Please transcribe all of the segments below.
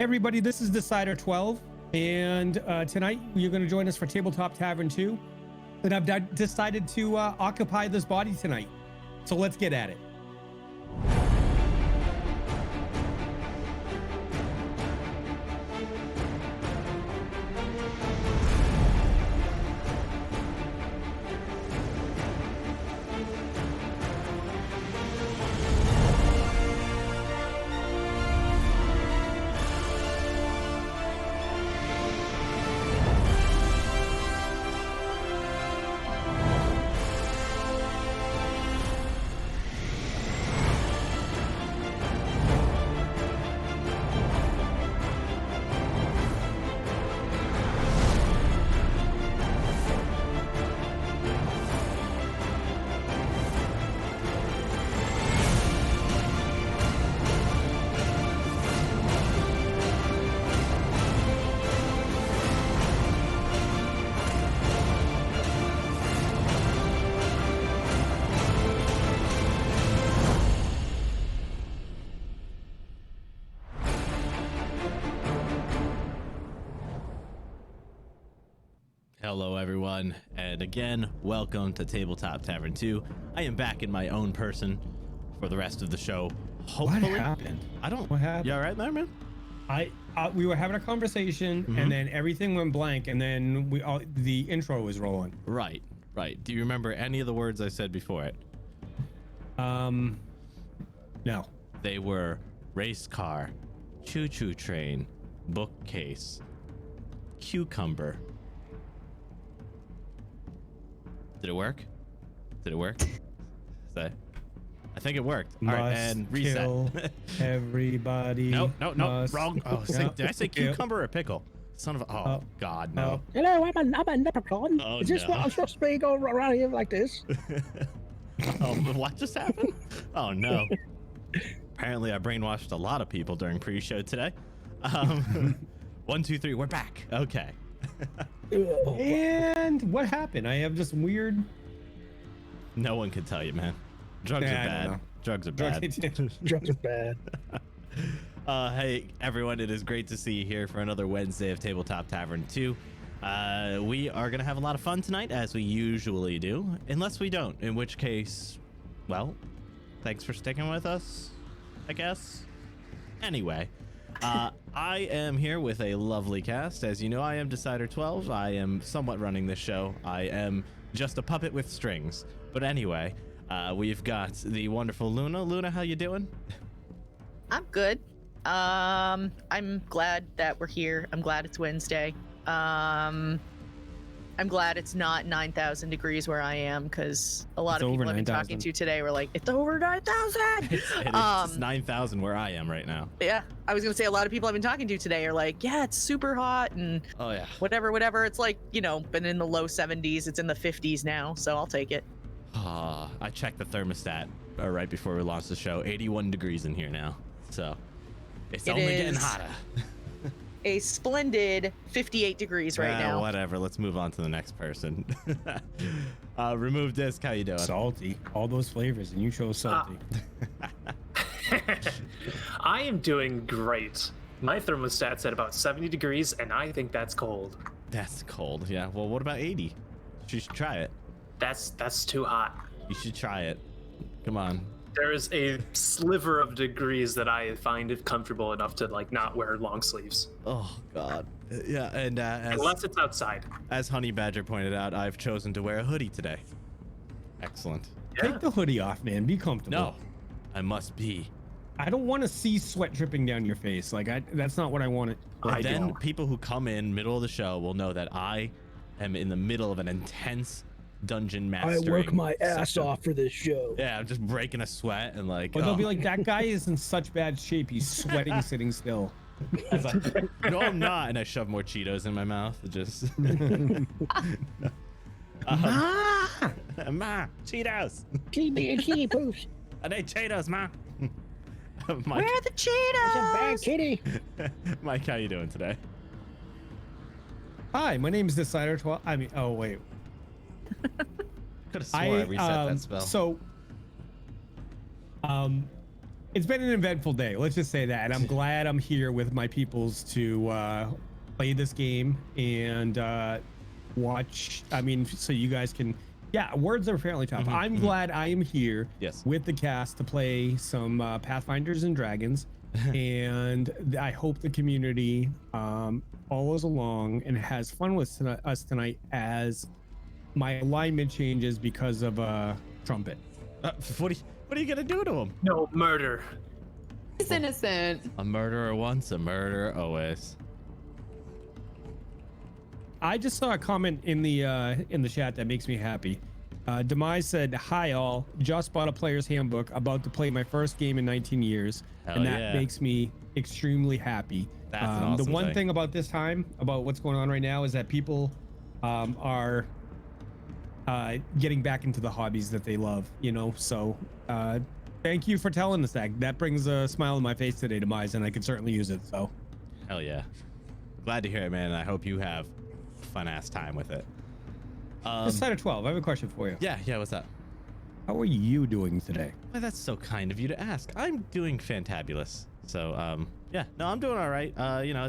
Everybody, this is Decider 12, and tonight you're going to join us for Tabletop Tavern 2. And I've decided to occupy this body tonight. So let's get at it. Hello everyone, and again, welcome to Tabletop Tavern 2. I am back in my own person for the rest of the show. Hopefully. What happened? What happened? You all right there, man? We were having a conversation, and then everything went blank, and then the intro was rolling. Right. Do you remember any of the words I said before it? No. They were race car, choo-choo train, bookcase, cucumber. Did it work? I think it worked. All right, and reset. Kill everybody. No, wrong. Oh, did I say cucumber or pickle? Son of a, God, no. Hello, I'm a leprechaun. Oh, Is this what I'm supposed to be going around here like this? Oh, what just happened? Oh, no. Apparently, I brainwashed a lot of people during pre-show today. 1, 2, 3, we're back. Okay. And what happened? I have just weird. No one can tell you, man. Drugs are bad. Drugs are bad. Drugs are bad. Hey, everyone. It is great to see you here for another Wednesday of Tabletop Tavern 2. We are going to have a lot of fun tonight, as we usually do. Unless we don't, in which case, well, thanks for sticking with us, I guess. Anyway. I am here with a lovely cast. As you know, I am Decider 12. I am somewhat running this show. I am just a puppet with strings. But anyway, we've got the wonderful Luna. Luna, how you doing? I'm good. I'm glad that we're here. I'm glad it's Wednesday. I'm glad it's not 9,000 degrees where I am, because a lot of people I've been talking to today were like, it's over 9,000. It's 9,000 where I am right now. Yeah, I was gonna say a lot of people I've been talking to today are like, yeah, it's super hot and oh yeah, whatever. It's like, you know, been in the low 70s. It's in the 50s now, so I'll take it. I checked the thermostat right before we launched the show. 81 degrees in here now, so it's only getting hotter. A splendid 58 degrees right now. Whatever. Let's move on to the next person. Remove disc. How you doing? Salty. All those flavors, and you chose salty. I am doing great. My thermostat's at about 70 degrees, and I think that's cold. That's cold. Yeah. Well, what about 80? You should try it. That's too hot. You should try it. Come on. There is a sliver of degrees that I find it comfortable enough to like not wear long sleeves. Oh God. Yeah, and unless it's outside. As Honey Badger pointed out, I've chosen to wear a hoodie today. Excellent. Yeah. Take the hoodie off, man. Be comfortable. No, I must be. I don't want to see sweat dripping down your face. Like that's not what I want. Then people who come in middle of the show will know that I am in the middle of an intense dungeon mastering. I work my ass off for this show. Yeah, I'm just breaking a sweat and like. But they'll be like, that guy is in such bad shape. He's sweating sitting still. No, I'm not. And I shove more Cheetos in my mouth. Just. Ma, Cheetos. Keep me and kitty poofs. I need Cheetos, ma. Mike. Where are the Cheetos? It's a bad kitty. Mike, how you doing today? Hi, my name is Decider 12. I mean, oh wait. Could have sworn I reset that spell. So, It's been an eventful day. Let's just say that. And I'm glad I'm here with my peoples to play this game and watch. I mean, so you guys can. Yeah, words are fairly tough. I'm glad I am here with the cast to play some Pathfinders and Dragons. And I hope the community follows along and has fun with us tonight as my alignment changes because of Trumpet. What are you gonna do to him? No murder. He's innocent. A murderer once, a murderer always. I just saw a comment in the chat that makes me happy. Demise said, "Hi all, just bought a player's handbook, about to play my first game in 19 years, and that makes me extremely happy." That's an awesome the one thing about this time, about what's going on right now, is that people are getting back into the hobbies that they love. You know, so thank you for telling us that. That brings a smile on my face today, Demise, and I can certainly use it. So, hell yeah, glad to hear it, man. And I hope you have a fun ass time with it. This side of 12, I have a question for you. Yeah, what's up? How are you doing today? Well, that's so kind of you to ask. I'm doing fantabulous. So, yeah, no, I'm doing all right. You know,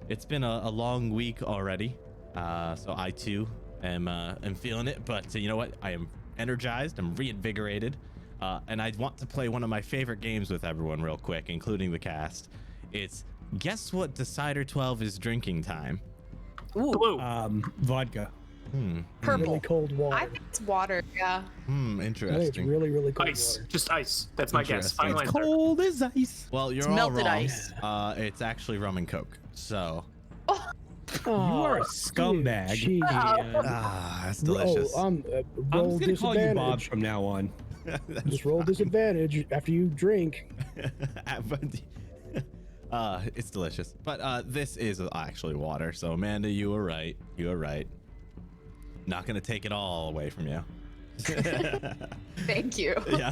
it's been a long week already. So I too am feeling it, but you know what? I am energized. I'm reinvigorated. And I want to play one of my favorite games with everyone real quick, including the cast. It's guess what Decider 12 is drinking time. Ooh. Blue. Vodka. Purple. Really cold water. I think it's water. Yeah. I think it's Interesting. really, really cold Ice. water. Just ice. That's my guess. Interesting. Final It's answer. cold as ice. Well, you're It's all melted wrong. ice. It's actually rum and coke. So, You are a scumbag. Gee. that's delicious. I'm I'm roll just gonna call you Bob disadvantage. from now on. Just roll disadvantage after you drink. It's delicious. But this is actually water. So Amanda, you were right. You were right. Not gonna take it all away from you. Thank you. Yeah.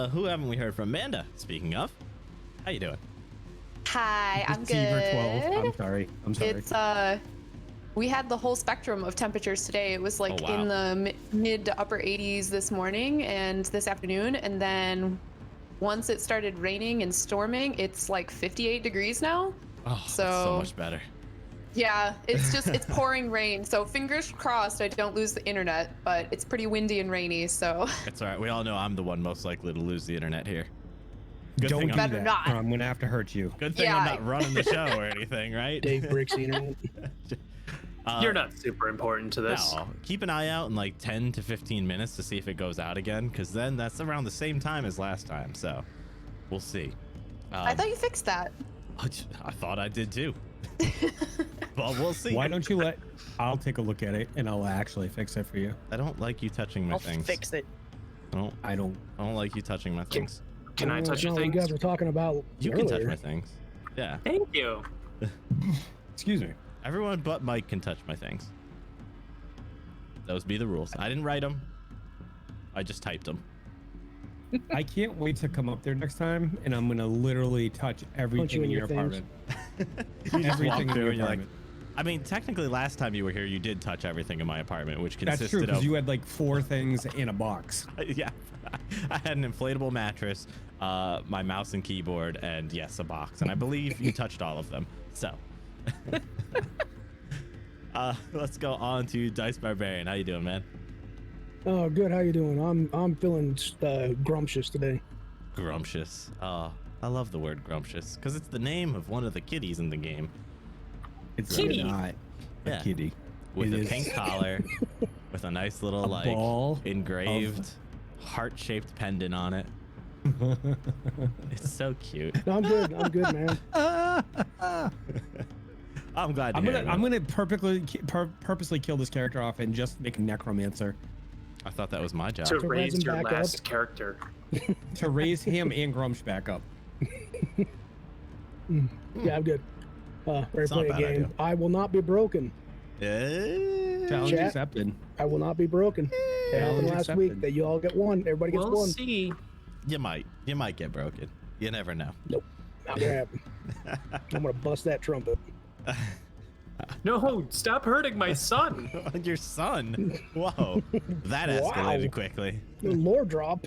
Who haven't we heard from? Amanda, speaking of. How you doing? Hi, I'm Deceiver good. 12. I'm sorry. It's we had the whole spectrum of temperatures today. It was like Oh, wow. in the mid to upper 80s this morning and this afternoon, and then once it started raining and storming, it's like 58 degrees now. Oh, that's So- so much better. Yeah, it's pouring rain. So fingers crossed I don't lose the internet, but it's pretty windy and rainy, so It's all right. We all know I'm the one most likely to lose the internet here. Good Don't thing do I'm, Better that, not. or I'm gonna have to hurt you. good thing Yeah. I'm not running the show or anything, right? Dave breaks the internet. You're not super important to this. No, keep an eye out in like 10 to 15 minutes to see if it goes out again, because then that's around the same time as last time. So we'll see. I thought you fixed that. I thought I did too. Well, we'll see. Why don't you let? I'll take a look at it and I'll actually fix it for you. I don't like you touching my I'll things. fix it. I don't. I don't like you touching my things. Can I touch your You things? guys were talking about You can touch earlier. my things. Yeah. Thank you. Excuse me. Everyone but Mike can touch my things. Those be the rules. I didn't write them. I just typed them. I can't wait to come up there next time, and I'm gonna literally touch everything in your apartment. Everything in your apartment. I mean, technically, last time you were here, you did touch everything in my apartment, which That's consisted true, because of you had like 4 things in a box. yeah, I had an inflatable mattress, my mouse and keyboard, and yes, a box. And I believe you touched all of them. So, let's go on to Dice Barbarian. How you doing, man? Oh, good. How you doing? I'm feeling grumptious today. Grumptious. Oh, I love the word grumptious because it's the name of one of the kitties in the game. It's Kitty. not a Yeah. kitty. With It a is pink collar, with a nice little a like ball engraved heart-shaped pendant on it. It's so cute. No, I'm good. I'm good, man. I'm glad to I'm hear gonna it, I'm man. gonna purposely kill this character off and just make a necromancer I thought that was my job. To To raise raise him your back last up. character. to raise him and Grumsh back up. Yeah, I'm good. Ready to It's not a play a bad game. idea. I will not be broken. Challenge Chat. accepted. I will not be broken. It happened Challenge last accepted. week that you all get one. Everybody gets We'll one. see. You might get broken. You never know. Nope. Not gonna happen. I'm gonna bust that trumpet. No, stop hurting my son. Your son. Whoa, that Wow. escalated quickly. Lore drop.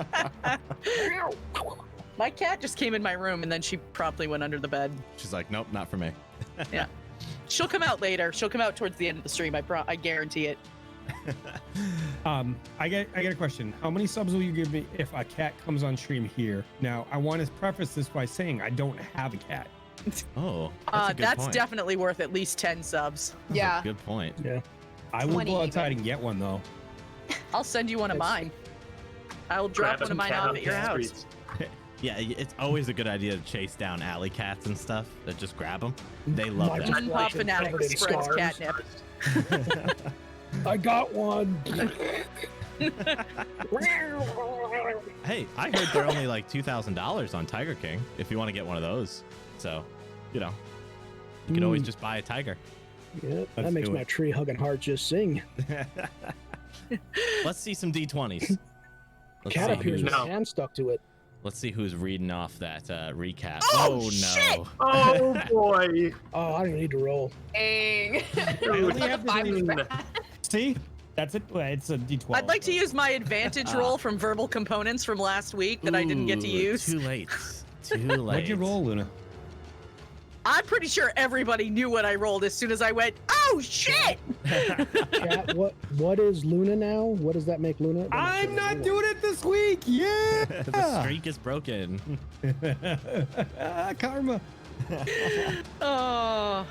My cat just came in my room and then she promptly went under the bed. She's like, nope, not for me. Yeah. She'll come out later. She'll come out towards the end of the stream. I guarantee it. I get a question. How many subs will you give me if a cat comes on stream here? Now, I want to preface this by saying I don't have a cat. Oh, that's a good that's point. definitely worth at least 10 subs. That's Yeah. a good point. Yeah. I will 20 go outside even. and get one though. I'll send you one of mine. I'll drop Grab one of some mine cat off on at your the house. streets. Yeah, it's always a good idea to chase down alley cats and stuff. That just grab them. They love My that. just- Unpop fanatic Covered in spreads scars. catnip. I got one. Hey, I heard they're only like $2,000 on Tiger King if you want to get one of those. So, you know, you can always just buy a tiger. Yeah, Let's that makes do my it. tree hugging heart just sing. Let's see some D20s. Let's Cat see, appears with No. his hand stuck to it. let's see who's reading off that recap. Oh, no. shit! Oh boy. Oh, I don't even need to roll. Dang. I only have this Five was thing- bad. See? That's it. Well, it's a D12. I'd like to use my advantage roll from verbal components from last week that I didn't get to Ooh, use. Too late. Too late. What'd you roll, Luna? I'm pretty sure everybody knew what I rolled as soon as I went, oh shit! Chat, what is Luna now? What does that make Luna? I'm not doing it this week. Yeah. The streak is broken. Karma. Oh,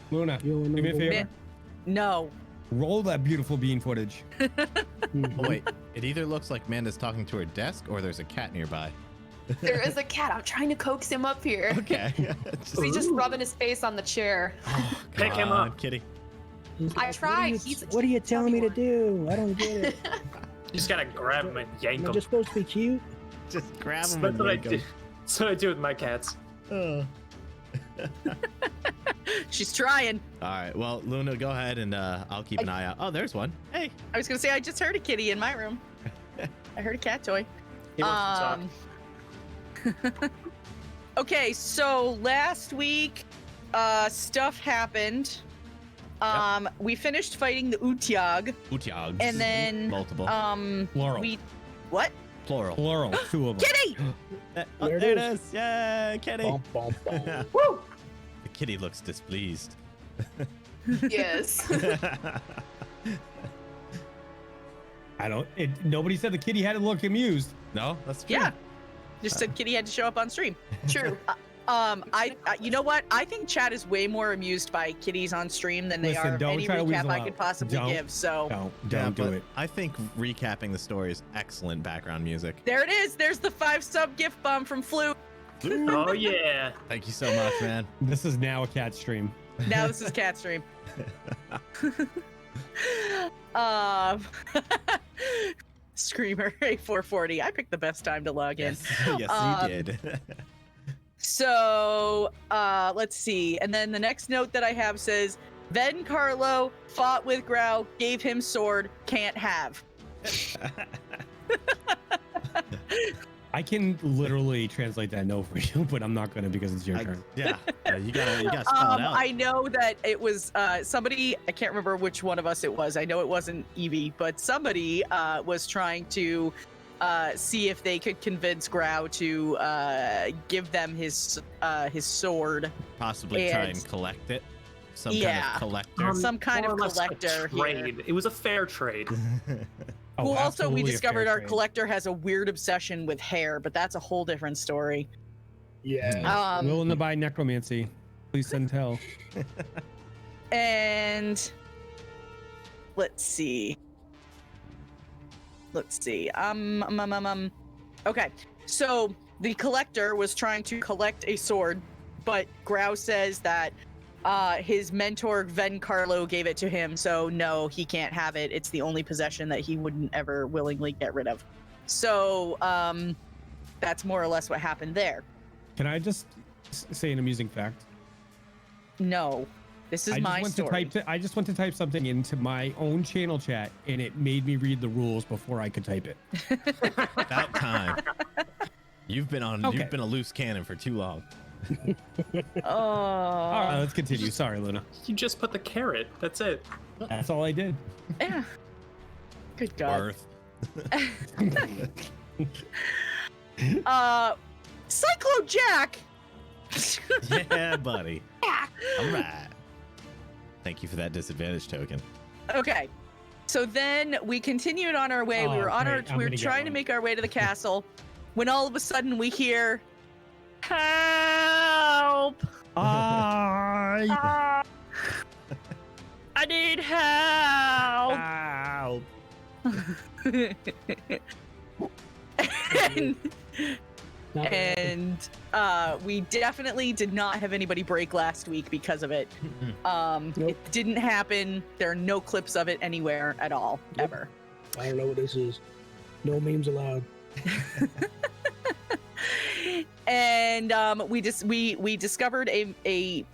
Luna, You'll do me a remember favor. man. No. Roll that beautiful bean footage. Mhm. Oh, wait, it either looks like Amanda's talking to her desk or there's a cat nearby. There is a cat. I'm trying to coax him up here. Okay. He's just rubbing his face on the chair. Oh, Pick him come on, up. Kitty. He's I like, tried. What are you telling me to do? I don't get it. You just gotta grab him and yank Am I him. just supposed to be cute? Just grab That's him what and I yank do. him. That's what I do with my cats. She's trying. All right, well, Luna, go ahead and I'll keep an eye out. Oh, there's one. Hey. I was gonna say I just heard a kitty in my room. I heard a cat toy. He wants to talk. Okay, so last week, stuff happened. We finished fighting the Utyag, Utyag. and then Multiple. Plural. we what? Plural. Plural. Two of them. Kitty! Oh, There it there it is. is. Yeah, Kitty. Bum, bum, bum. Woo! The kitty looks displeased. Yes. I don't. Nobody said the kitty had to look amused. No, that's true. Yeah. Just said Kitty had to show up on stream. True. You know what? I think chat is way more amused by kitties on stream than they Listen, are of don't any try to recap weasel I out. could possibly Don't. give. So Don't do but it. I think recapping the story is excellent background music. there it is. There's the 5-sub gift bomb from Flute. Oh yeah. Thank you so much, man. This is now a cat stream. Now this is cat stream. um, Screamer A440. I picked the best time to log in. Yes, yes, you did. So let's see. And then the next note that I have says, Ven Carlo fought with Grau, gave him sword, can't have. I can literally translate that note for you, but I'm not gonna because it's your turn. Yeah, you gotta spell it out. I know that it was somebody, I can't remember which one of us it was. I know it wasn't Evie, but somebody was trying to see if they could convince Grau to give them his sword. Possibly try and- and collect it. Some Yeah. kind of collector. Some kind more of or less a collector here. trade. It was a fair trade. Oh, Well, also we absolutely a discovered fair our trade. collector has a weird obsession with hair, but that's a whole different story. Yeah. Willing to buy necromancy. Please send tell. And let's see. Okay, so the collector was trying to collect a sword, but Grau says that his mentor Ven Carlo gave it to him, so no, he can't have it. It's the only possession that he wouldn't ever willingly get rid of. So that's more or less what happened there. Can I just say an amusing fact? No, this is my story. I just went to type something into my own channel chat, and it made me read the rules before I could type it. About time. You've been a loose cannon for too long. All right, Oh, let's continue. Sorry, Luna. You just put the carrot. That's it. That's all I did. yeah. Good God. Worth. Cyclo Jack. Yeah, buddy. All right. Thank you for that disadvantage token. Okay. So then we continued on our way. We Oh, were on great. I'm we were gonna get trying to one. make our way to the castle when all of a sudden we hear help. I I need help. and Not and we definitely did not have anybody break last week because of it. Nope. It didn't happen. There are no clips of it anywhere at all, Nope. ever. I don't know what this is. No memes allowed. And we discovered a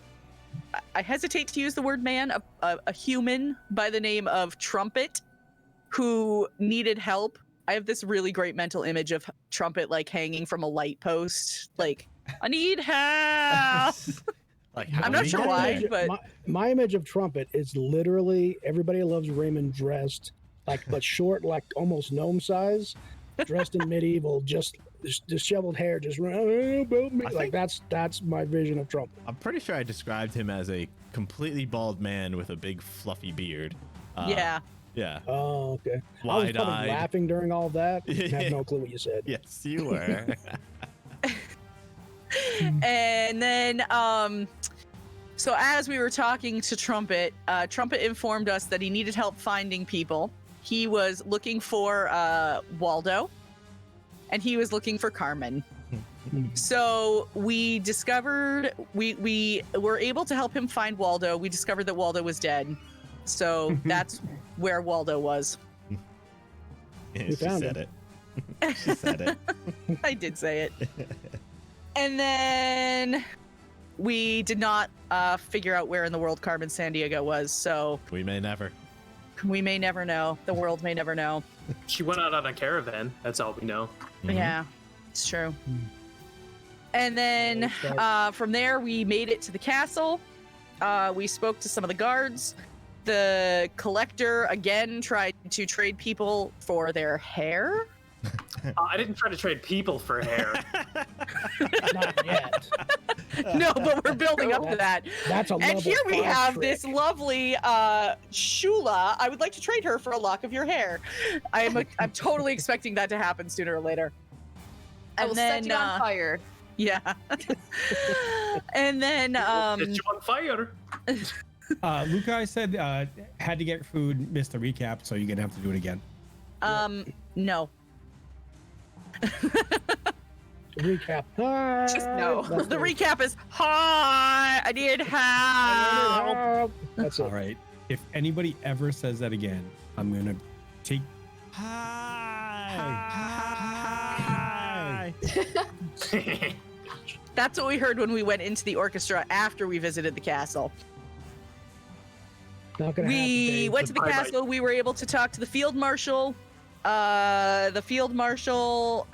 I hesitate to use the word man, a human by the name of Trumpet, who needed help. I have this really great mental image of Trumpet like hanging from a light post, like, I need help. Like, I'm how not we sure get why, there? but my image of Trumpet is literally everybody loves Raymond dressed but short, like almost gnome size, dressed in medieval, just disheveled hair, just about me. Like that's my vision of Trumpet. I'm pretty sure I described him as a completely bald man with a big fluffy beard. yeah. Yeah. Oh, okay. I was probably Wide-eyed. laughing during all of that. I have no clue what you said. Yes, you were. And then so as we were talking to Trumpet, Trumpet informed us that he needed help finding people. He was looking for Waldo, and he was looking for Carmen. So we discovered we were able to help him find Waldo. We discovered that Waldo was dead. So that's where Waldo was. Yeah, We she found said him. it. She said it. I did say it. And then we did not figure out where in the world Carmen Sandiego was. So We may never. we may never know. The world may never know. She went out on a caravan. That's all we know. Mhm. Yeah, it's true. And then from there, we made it to the castle. We spoke to some of the guards. The collector again tried to trade people for their hair. I didn't try to trade people for hair. Not yet. No, but we're building up to that. That's a And level here we 5 have trick. this lovely Shula. I would like to trade her for a lock of your hair. I'm totally expecting that to happen sooner or later. I will set you on fire. Yeah. And then Set you on fire. Luca, I said had to get food, missed the recap, so you're gonna have to do it again. no. Recap. Just no. That's The it. recap is hi, I need help. That's All it. right. If anybody ever says that again, I'm gonna take. Hi. That's what we heard when we went into the orchestra after we visited the castle. Not gonna We happen, went to the Bye-bye. castle. We were able to talk to the field marshal. The field marshal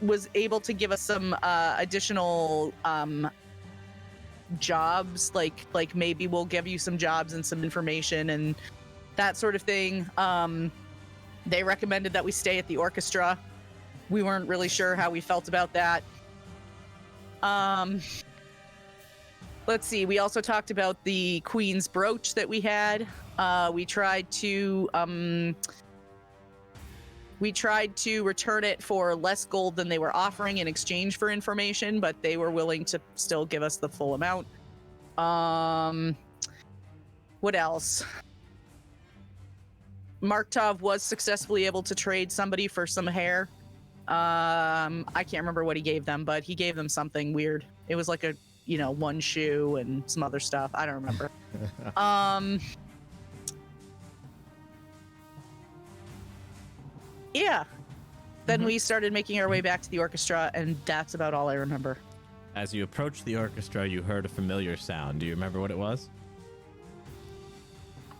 was able to give us some additional jobs, like maybe we'll give you some jobs and some information and that sort of thing. They recommended that we stay at the orchestra. We weren't really sure how we felt about that. Let's see. We also talked about the Queen's brooch that we had. We tried to return it for less gold than they were offering in exchange for information, but they were willing to still give us the full amount. What else? Marktov was successfully able to trade somebody for some hair. I can't remember what he gave them, but he gave them something weird. It was like one shoe and some other stuff. I don't remember. Yeah. Then we started making our way back to the orchestra, and that's about all I remember. As you approached the orchestra, you heard a familiar sound. Do you remember what it was?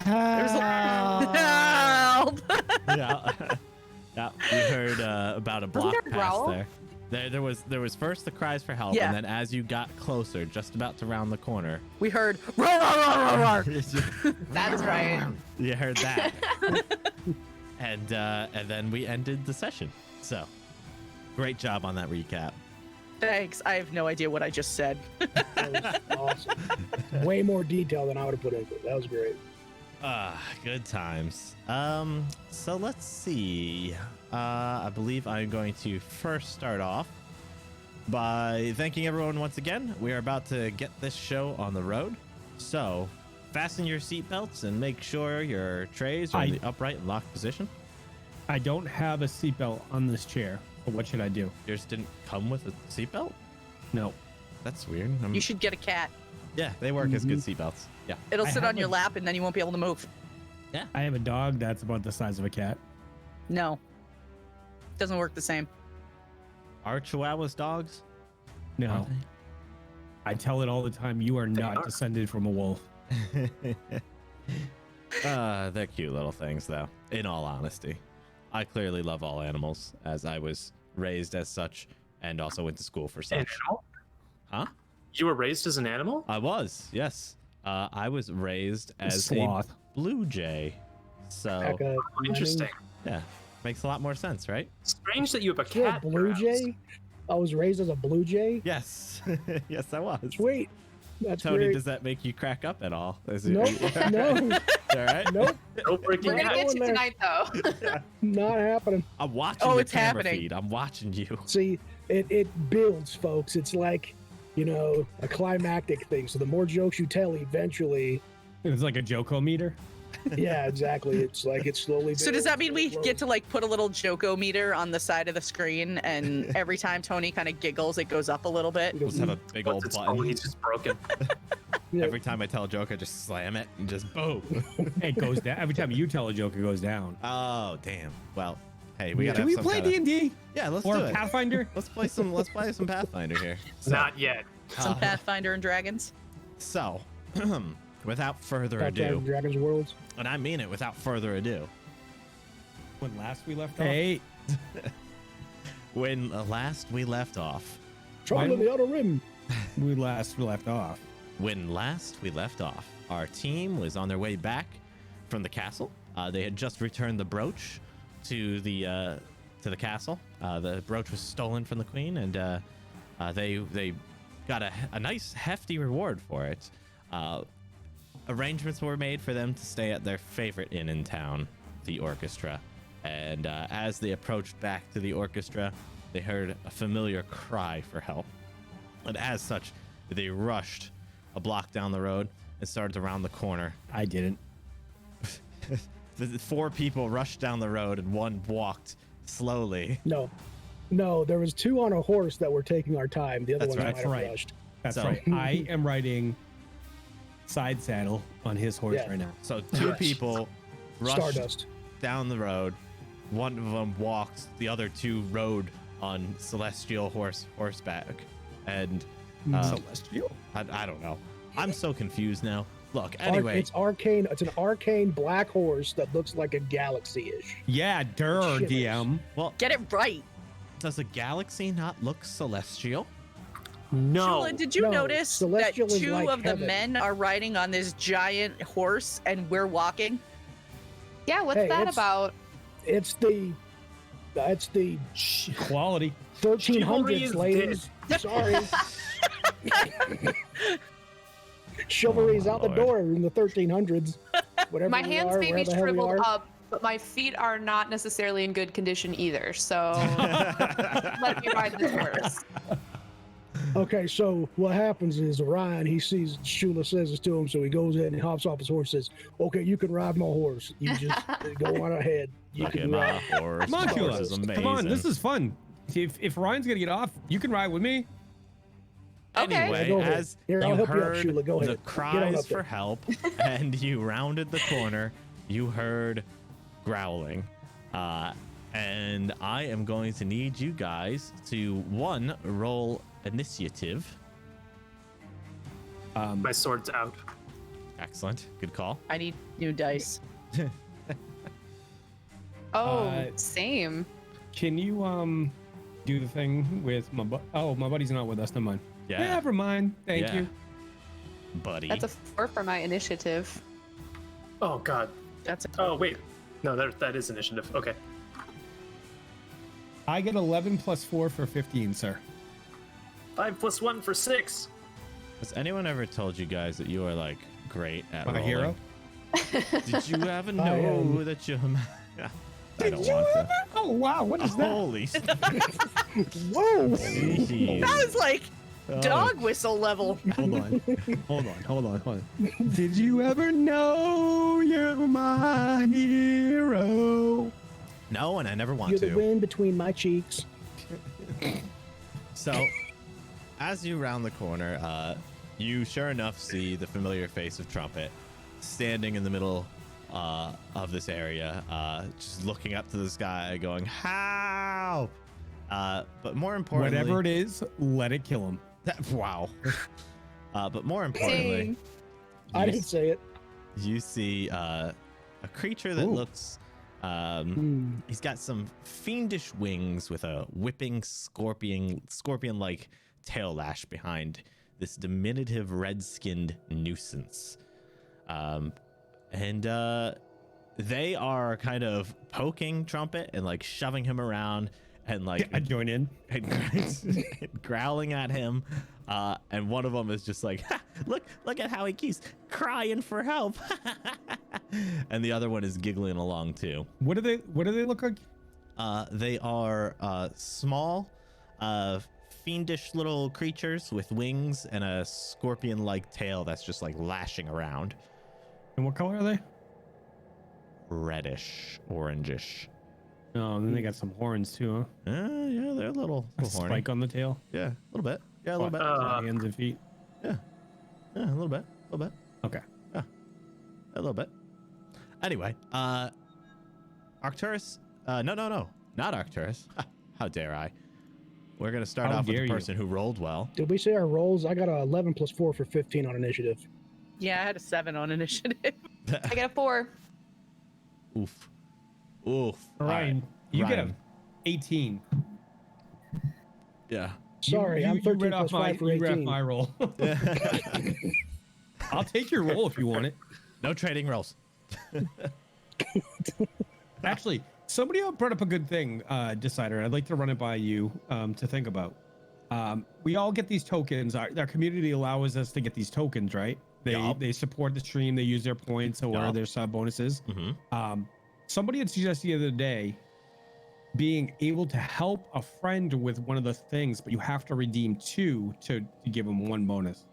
There's help! Yeah. Yeah. You heard about a block there a past growl? there. There was first the cries for help, Yeah. and then as you got closer, just about to round the corner, We heard roar, roar, roar, roar, roar. That's right. you heard that. and then we ended the session. So, great job on that recap. Thanks. I have no idea what I just said. That was awesome. Way more detail than I would have put into it. That was great. Good times. So let's see. I believe I'm going to first start off by thanking everyone once again. We are about to get this show on the road. So fasten your seatbelts and make sure your trays are in the upright and locked position. I don't have a seatbelt on this chair. So what should I do? Yours didn't come with a seatbelt? No. That's weird. You should get a cat. Yeah, they work as good seatbelts. Yeah. It'll I sit have on your a- lap and then you won't be able to move. I have a dog that's about the size of a cat. No. Doesn't work the same. Are Chihuahuas dogs? No. Are I tell it all the time. You are not are. descended from a wolf. they? They're cute little things, though. In all honesty, I clearly love all animals, as I was raised as such, and also went to school for An such. animal? Huh? You were raised as an animal? I was, yes. I was raised as Sloth. a blue jay. So, Heck, Interesting. yeah, makes a lot more sense, right? Strange that you have a You're a cat. blue perhaps. jay? I was raised as a blue jay? Yes, yes, I was. Sweet. That's Tony, great. does that make you crack up at all? Nope. No. All right. Nope. No breaking We're gonna news. get you there. tonight, though. Not happening. I'm watching Oh, the it's camera happening. feed. I'm watching you. See, it builds, folks. It's like, a climactic thing. So the more jokes you tell, eventually, It's like a Joko meter. yeah, exactly. It's like it slowly. So does that mean we builds. get to like put a little Joko meter on the side of the screen and every time Tony kind of giggles, it goes up a little bit? We'll just have a big Once old it's button. full, he's just broken. Yeah. Every time I tell a joke, I just slam it and just boom. It goes down. Every time you tell a joke, it goes down. Oh, damn. Well, hey, we gotta Can have we some play kinda- D&D Yeah, let's or do it. Pathfinder? Let's play some Pathfinder here. So, Not yet. Some Pathfinder and Dragons? so without further Back to ado, Dragon's Worlds. and I mean it without further ado, When last we left off. Hey, when last we left off, Trouble in the Outer Rim. we left off. When last we left off, our team was on their way back from the castle. They had just returned the brooch to the castle. The brooch was stolen from the queen, and they got a nice hefty reward for it. Arrangements were made for them to stay at their favorite inn in town, the Orchestra. And as they approached back to the Orchestra, they heard a familiar cry for help. And as such, they rushed a block down the road and started to round the corner. I didn't. The four people rushed down the road and one walked slowly. No, there was two on a horse that were taking our time. The other That's one right. might have Right. rushed. That's So- right. I am riding side saddle on his horse Yeah. right now. So two Yes. people rushed Stardust. down the road. One of them walked. The other two rode on celestial horseback. And Celestial. I don't know. I'm so confused now. Look, anyway, It's arcane. It's an arcane black horse that looks like a galaxy-ish. Yeah, Shivers. DM. well, Get it right. does a galaxy not look celestial? No. Shula, did you No, notice that celestial is two like of the heaven. men are riding on this giant horse and we're walking? Yeah, what's Hey, that it's- about? It's the Quality. Chivalry 1300s, is ladies. Sorry. Chivalry's Oh, my out the Lord. door in the 1300s. Whatever My we hands are, may where be the hell we shriveled are. up, but my feet are not necessarily in good condition either. So let me ride this horse. Okay, so what happens is Ryan, he sees Shula says this to him, so he goes in and he hops off his horse and says, okay, you can ride my horse. You just go on ahead. You Look at can my ride. horse. Come on, My horse is Shula. amazing. Come on, this is fun. If Ryan's gonna get off, you can ride with me. Okay. Anyway, Yeah, go ahead. as Here, you I'll help you out, heard Shula. Go the ahead. Get on cries up for there. help and you rounded the corner, you heard growling. And I am going to need you guys to, one, roll initiative. My sword's out. Excellent. Good call. I need new dice. Oh, Uh, same. Can you do the thing with my my buddy's not with us. Never mind. Yeah. Never mind. Thank Yeah. you. Buddy. That's a 4 for my initiative. Oh God. That's Oh wait. No, that is initiative. Okay. I get 11 plus 4 for 15, sir. 5 plus 1 for 6. Has anyone ever told you guys that you are like great at My rolling? hero? Did you ever I know am. that you're? I don't want to. Oh, wow. What is that? Holy. Whoa! Jeez. That was like Oh. dog whistle level. Hold on. Did you ever know you're my hero? No, and I never want You're to. the wind between my cheeks. So, as you round the corner, you sure enough see the familiar face of Trumpet standing in the middle of this area, just looking up to the sky, going, "How?" But more importantly, Whatever it is, let it kill him. wow. But more importantly, Dang. I didn't say it. you see a creature that Ooh. looks. He's got some fiendish wings with a whipping scorpion-like tail lash behind this diminutive red-skinned nuisance. And they are kind of poking Trumpet and like shoving him around and like I join in. and growling at him. And one of them is just like, ha, look at how he keeps crying for help. And the other one is giggling along too. What do they look like? They are small, fiendish little creatures with wings and a scorpion-like tail that's just like lashing around. And what color are they? Reddish, orangish. Oh, and then they got some horns too, huh? Yeah, they're a little A horny. spike on the tail. Yeah, a little bit. Yeah, a little bit. Hands and feet. Yeah, a little bit. Okay. A little bit. Anyway, Arcturus. No, not Arcturus. How dare I? We're gonna start How off with the dare you. person who rolled well. Did we say our rolls? I got a 11 plus 4 for 15 on initiative. Yeah, I had a 7 on initiative. I get a 4. Oof. All Ryan, you get Ryan. a 18. Yeah. Sorry, I'm 13 plus 5 for you read off 18. my roll. I'll take your roll if you want it. No trading rolls. Actually, somebody brought up a good thing, Decider. I'd like to run it by you to think about. We all get these tokens. Our community allows us to get these tokens, right? They support the stream. They use their points or their sub bonuses. Mm-hmm. Somebody had suggested the other day being able to help a friend with one of the things, but you have to redeem 2 to give them 1 bonus.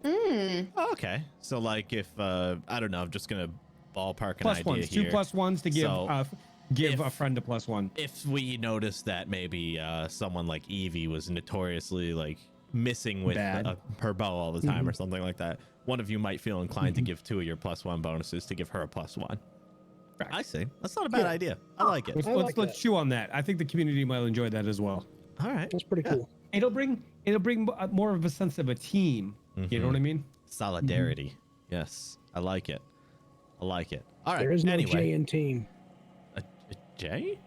Oh, okay. So like if I don't know, I'm just gonna ballpark an idea +1s, here. 2 +1s to give So, give if- a friend a +1. If we notice that maybe someone like Evie was notoriously like missing with Bad. her bow all the time or something like that, one of you might feel inclined to give 2 of your +1 bonuses to give her a +1. I see. That's not a bad Yeah. idea. I like it. I like Let's that. chew on that. I think the community might enjoy that as well. All right. That's pretty cool. It'll bring more of a sense of a team. You know what I mean? Solidarity. Yes. I like it. All right. There is no anyway. J in team. A J?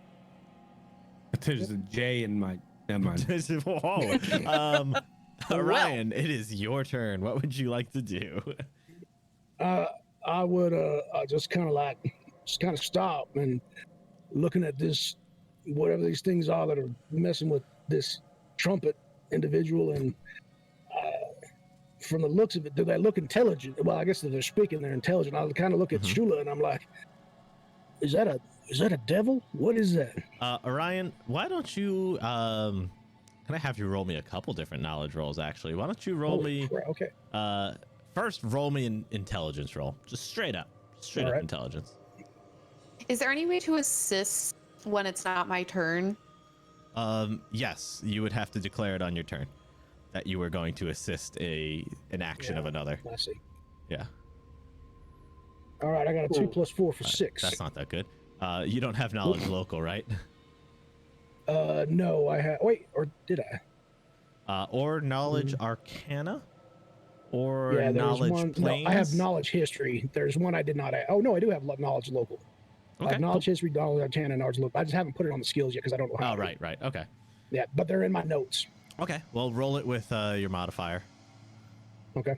There's a J in my. Never mind. Whoa. Ryan, it is your turn. What would you like to do? I would just kind of stop and looking at this, whatever these things are that are messing with this trumpet individual, and from the looks of it, do they look intelligent? Well, I guess if they're speaking, they're intelligent. I'll kind of look at Shula and I'm like, is that a devil? What is that? Orion, why don't you can I have you roll me a couple different knowledge rolls actually? Why don't you roll Holy me crap, okay. first roll me an intelligence roll. Just straight up All right. intelligence. Is there any way to assist when it's not my turn? Yes, you would have to declare it on your turn that you were going to assist an action of another. I see. Yeah. All right, I got a 2 plus 4 for 6. That's not that good. You don't have knowledge local, right? No, I have. Wait, or did I? Or knowledge arcana, or Yeah, there's knowledge one. planes. No, I have knowledge history. There's one I did not have. Oh no, I do have knowledge local. I Okay, have knowledge history, knowledge arcana, and knowledge local. I just haven't put it on the skills yet because I don't know how. Oh, to. right. Okay. Yeah, but they're in my notes. Okay. Well, roll it with your modifier. Okay.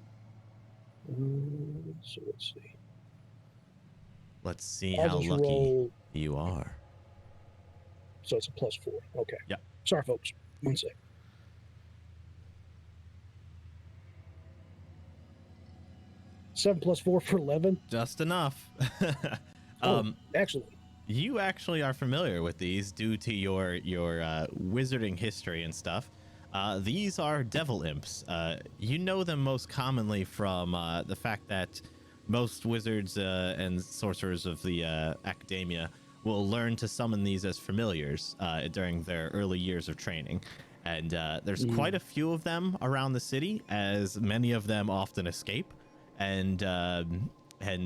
So let's see. Let's see I'll how just lucky roll. you are. So it's a +4. Okay. Yep. Sorry, folks. 1 sec. Seven plus 4 for 11. Just enough. Excellent. You actually are familiar with these due to your wizarding history and stuff. These are devil imps. You know them most commonly from the fact that most wizards and sorcerers of the academia will learn to summon these as familiars during their early years of training. And there's quite a few of them around the city, as many of them often escape and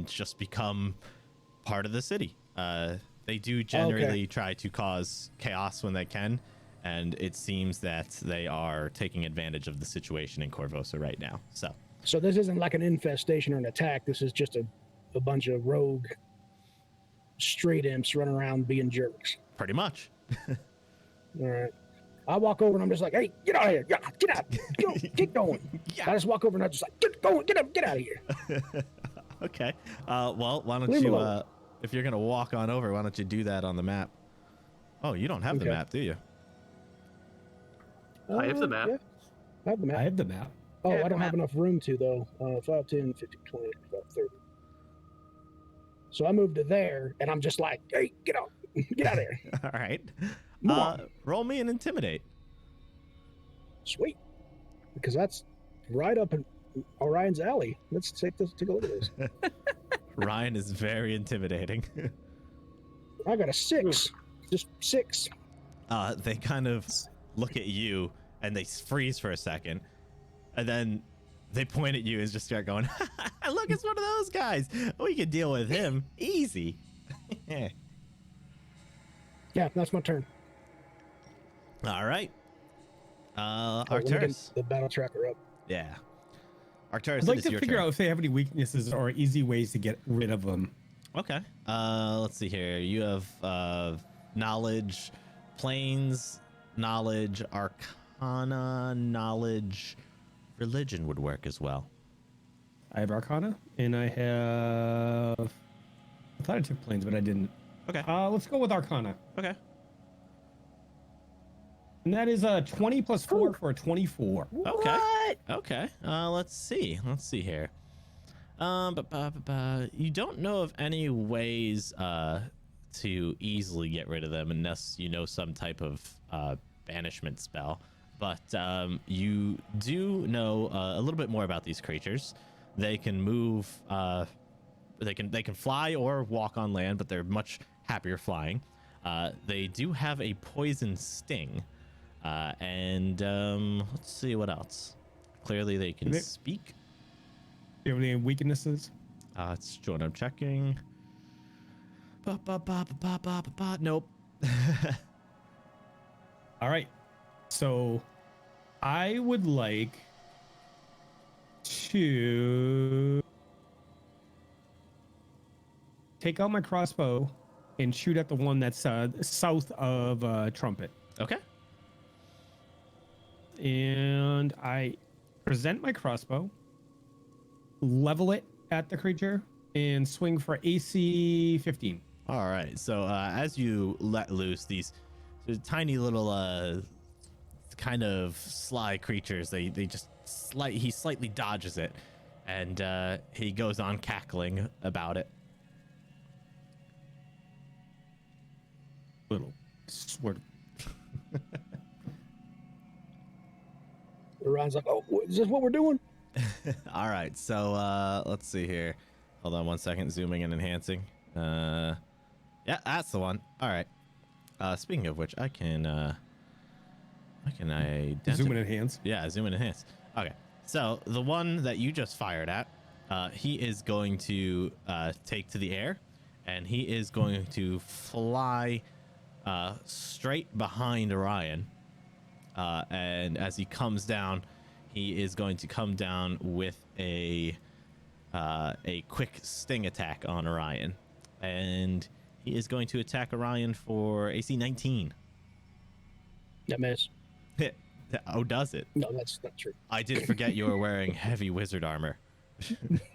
just become part of the city. They do generally try to cause chaos when they can, and it seems that they are taking advantage of the situation in Corvosa right now. So this isn't like an infestation or an attack. This is just a bunch of rogue straight imps running around being jerks. pretty much. All right. I walk over and I'm just like, hey, get out of here. Get out. Get going. Yeah. I just walk over and I'm just like, get going. Get up. Get out of here. Okay. Well, why don't Leave me you, alone. if you're going to walk on over, why don't you do that on the map? Oh, you don't have the Okay. map, do you? I have the map. Yeah, I have the map. I have the map. Oh, Yeah, I don't map. have enough room to, though. 5, 10, 15, 20, 25, 30. So I moved to there, and I'm just like, hey, get out. Get out of there. All right. Move on. Roll me an intimidate. Sweet. Because that's right up in Orion's alley. Let's take a look at this. Ryan is very intimidating. I got a 6. Just 6. They kind of look at you and they freeze for a second, and then they point at you and just start going, look, it's one of those guys. We can deal with him. Easy. Yeah, that's my turn. All right. Let me get Arcturus. the battle tracker up. Yeah. Arcturus, I'd like it is to your figure turn. out if they have any weaknesses or easy ways to get rid of them. Okay. Let's see here. You have knowledge, planes, knowledge, arcana, knowledge, religion would work as well. I have Arcana, and I have... I thought I took planes, but I didn't. Okay. Let's go with Arcana. Okay. And that is a 20 plus 4 for a 24. Okay. What? Okay. Let's see. Let's see here. You don't know of any ways to easily get rid of them unless you know some type of banishment spell. But you do know a little bit more about these creatures. They can move. They can fly or walk on land, but they're much happier flying. They do have a poison sting, and let's see what else. Clearly, they can speak. Do you have any weaknesses? It's what I'm checking. Nope. All right. So I would like to take out my crossbow and shoot at the one that's south of Trumpet. Okay. And I present my crossbow, level it at the creature, and swing for AC 15. All right. So as you let loose these tiny little kind of sly creatures, they just he slightly dodges it, and he goes on cackling about it. Little sort of. Orion's like, oh, is this what we're doing? All right. So let's see here. Hold on one second. Zooming and enhancing. Yeah, that's the one. All right. Speaking of which, I can identify. Zoom and enhance. Yeah, zoom and enhance. Okay. So the one that you just fired at, he is going to take to the air, and he is going to fly straight behind Orion. And as he comes down, he is going to come down with a quick sting attack on Orion, and he is going to attack Orion for AC 19. That miss. Oh, does it? No, that's not true. I did forget you were wearing heavy wizard armor.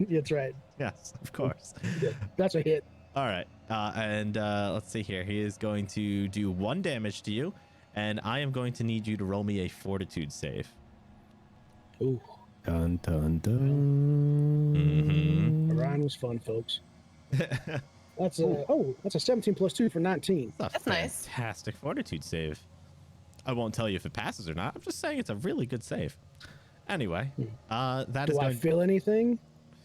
That's right. Yes, of course. Yeah, that's a hit. All right. And let's see here. He is going to do 1 damage to you, and I am going to need you to roll me a fortitude save. Ooh, Dun dun dun. Orion was fun, folks. That's a 17 plus 2 for 19. That's nice. Fantastic fortitude save. I won't tell you if it passes or not. I'm just saying it's a really good save. Anyway, that is Do I going. feel anything? You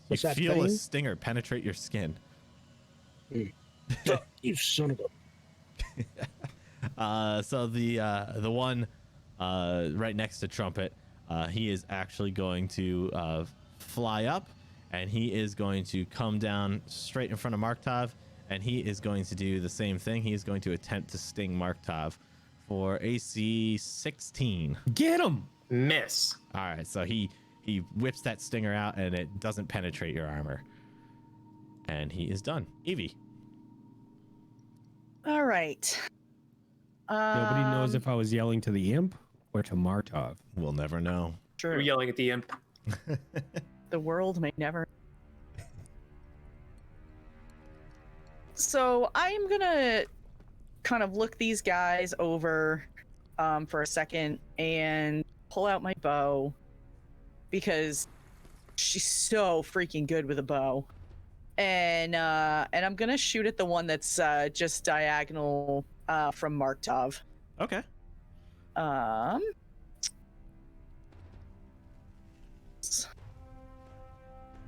What's that feel a thing? stinger penetrate your skin. You son of a. So the one right next to Trumpet, he is actually going to fly up, and he is going to come down straight in front of Marktov, and he is going to do the same thing. He is going to attempt to sting Marktov for AC 16. Get him! Miss. All right, so he whips that stinger out, and it doesn't penetrate your armor, and he is done. Evie. All right. Nobody knows if I was yelling to the imp or to Martov. We'll never know. We're True. yelling at the imp. The world may never. So I'm gonna kind of look these guys over for a second and pull out my bow because she's so freaking good with a bow. And I'm gonna shoot at the one that's just diagonal from Marktov. Okay. A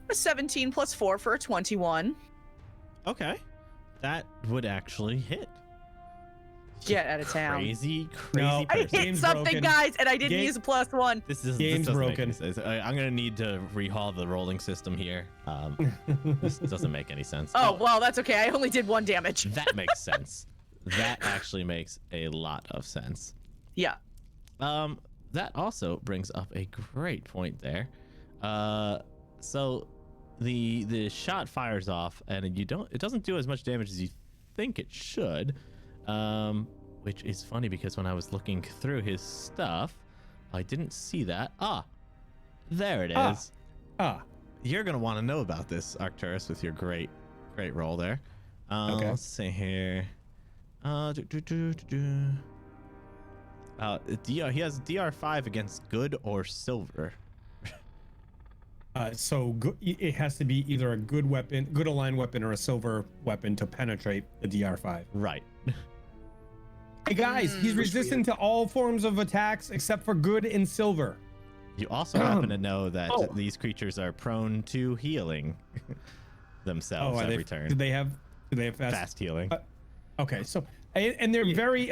17 plus 4 for a 21. Okay. That would actually hit. Get out of town. Crazy No. I person. hit Game's something, broken. guys, and I didn't Game- use a +1. This Game's doesn't make broken. any sense. I'm gonna need to rehaul the rolling system here. This doesn't make any sense. Oh, well, that's okay. I only did 1 damage. That makes sense. That actually makes a lot of sense. Yeah. That also brings up a great point there. So the shot fires off, and it doesn't do as much damage as you think it should. Which is funny because when I was looking through his stuff, I didn't see that. There it is. You're gonna want to know about this, Arcturus, with your great roll there. Okay. Let's see here. He has DR5 against good or silver. It has to be either a good weapon, good aligned weapon, or a silver weapon to penetrate the DR5. Right. Hey guys, he's resistant to all forms of attacks except for good and silver. You also happen to know that these creatures are prone to healing themselves every turn. Do they have Fast healing. Okay, so and they're very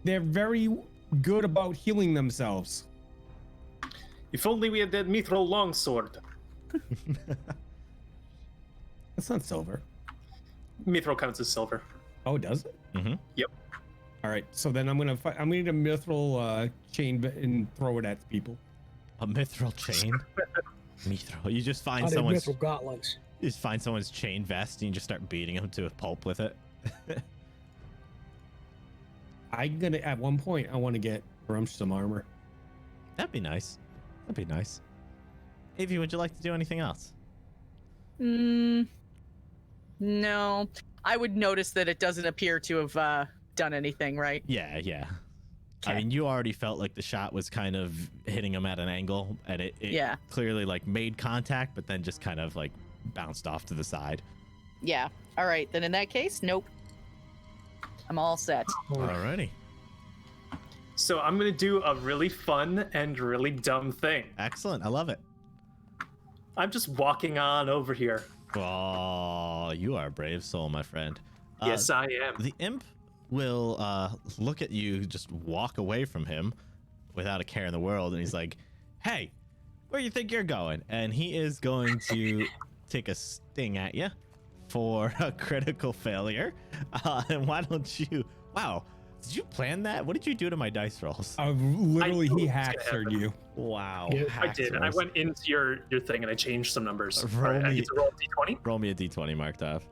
they're very good about healing themselves. If only we had that mithril longsword. That's not silver. Mithril counts as silver. Oh, does it? Mm-hmm. Yep. All right, so then I'm gonna need a mithril chain and throw it at people. A mithril chain. Mithril. You just I find did someone's mithril gauntlets. chain vest and you just start beating them to a pulp with it. At one point I want to get Grumsh some armor. That'd be nice. That'd be nice. Evie, would you like to do anything else? No. I would notice that it doesn't appear to have done anything, right? Yeah. I Okay. mean, you already felt like the shot was kind of hitting him at an angle, and it Yeah. clearly like made contact, but then just kind of like bounced off to the side. Yeah. All right. Then in that case, nope. I'm all set. Alrighty. So I'm gonna do a really fun and really dumb thing. Excellent. I love it. I'm just walking on over here. Oh, you are a brave soul, my friend. Yes, I am. The imp will look at you, just walk away from him without a care in the world, and he's like, hey, where you think you're going? And he is going to take a sting at you for a critical failure. And why don't you... Wow, did you plan that? What did you do to my dice rolls? He I knew it was gonna hacksared happen. you. Wow. Yeah, I did. I hacksaws. went into your thing and I changed some numbers. Roll All right, I me- get to roll a d20. Roll me a d20, Marktov.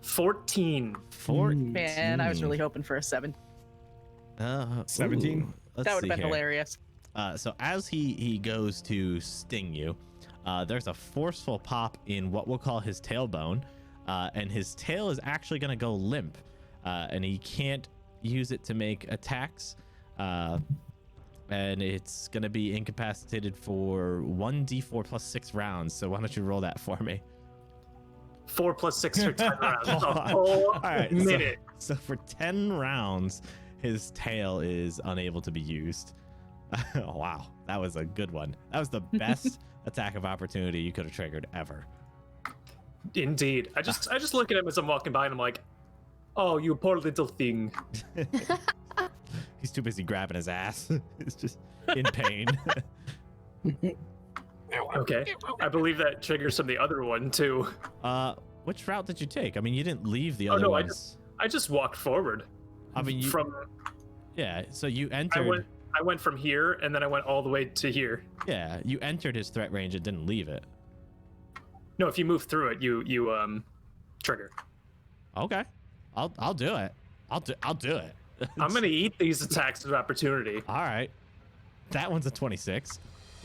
14. 14. Man, I was really hoping for a 7. 17? Let's That would see have been here. hilarious. So as he goes to sting you, there's a forceful pop in what we'll call his tailbone, and his tail is actually going to go limp, and he can't use it to make attacks, and it's going to be incapacitated for 1d4 plus 6 rounds. So why don't you roll that for me? 4 plus 6 for 10 rounds. A All whole right, minute. so for 10 rounds, his tail is unable to be used. Oh, wow, that was a good one. That was the best attack of opportunity you could have triggered ever. Indeed. I just look at him as I'm walking by and I'm like, oh, you poor little thing. He's too busy grabbing his ass. He's just in pain. Okay. I believe that triggers from the other one too. Which route did you take? I mean, you didn't leave the Oh, other no, ones. I just walked forward. I mean, yeah. So you entered. I went from here and then I went all the way to here. Yeah, you entered his threat range and didn't leave it. No, if you move through it, you trigger. Okay, I'll do it. I'll do it. I'm gonna eat these attacks of opportunity. All right, that one's a 26.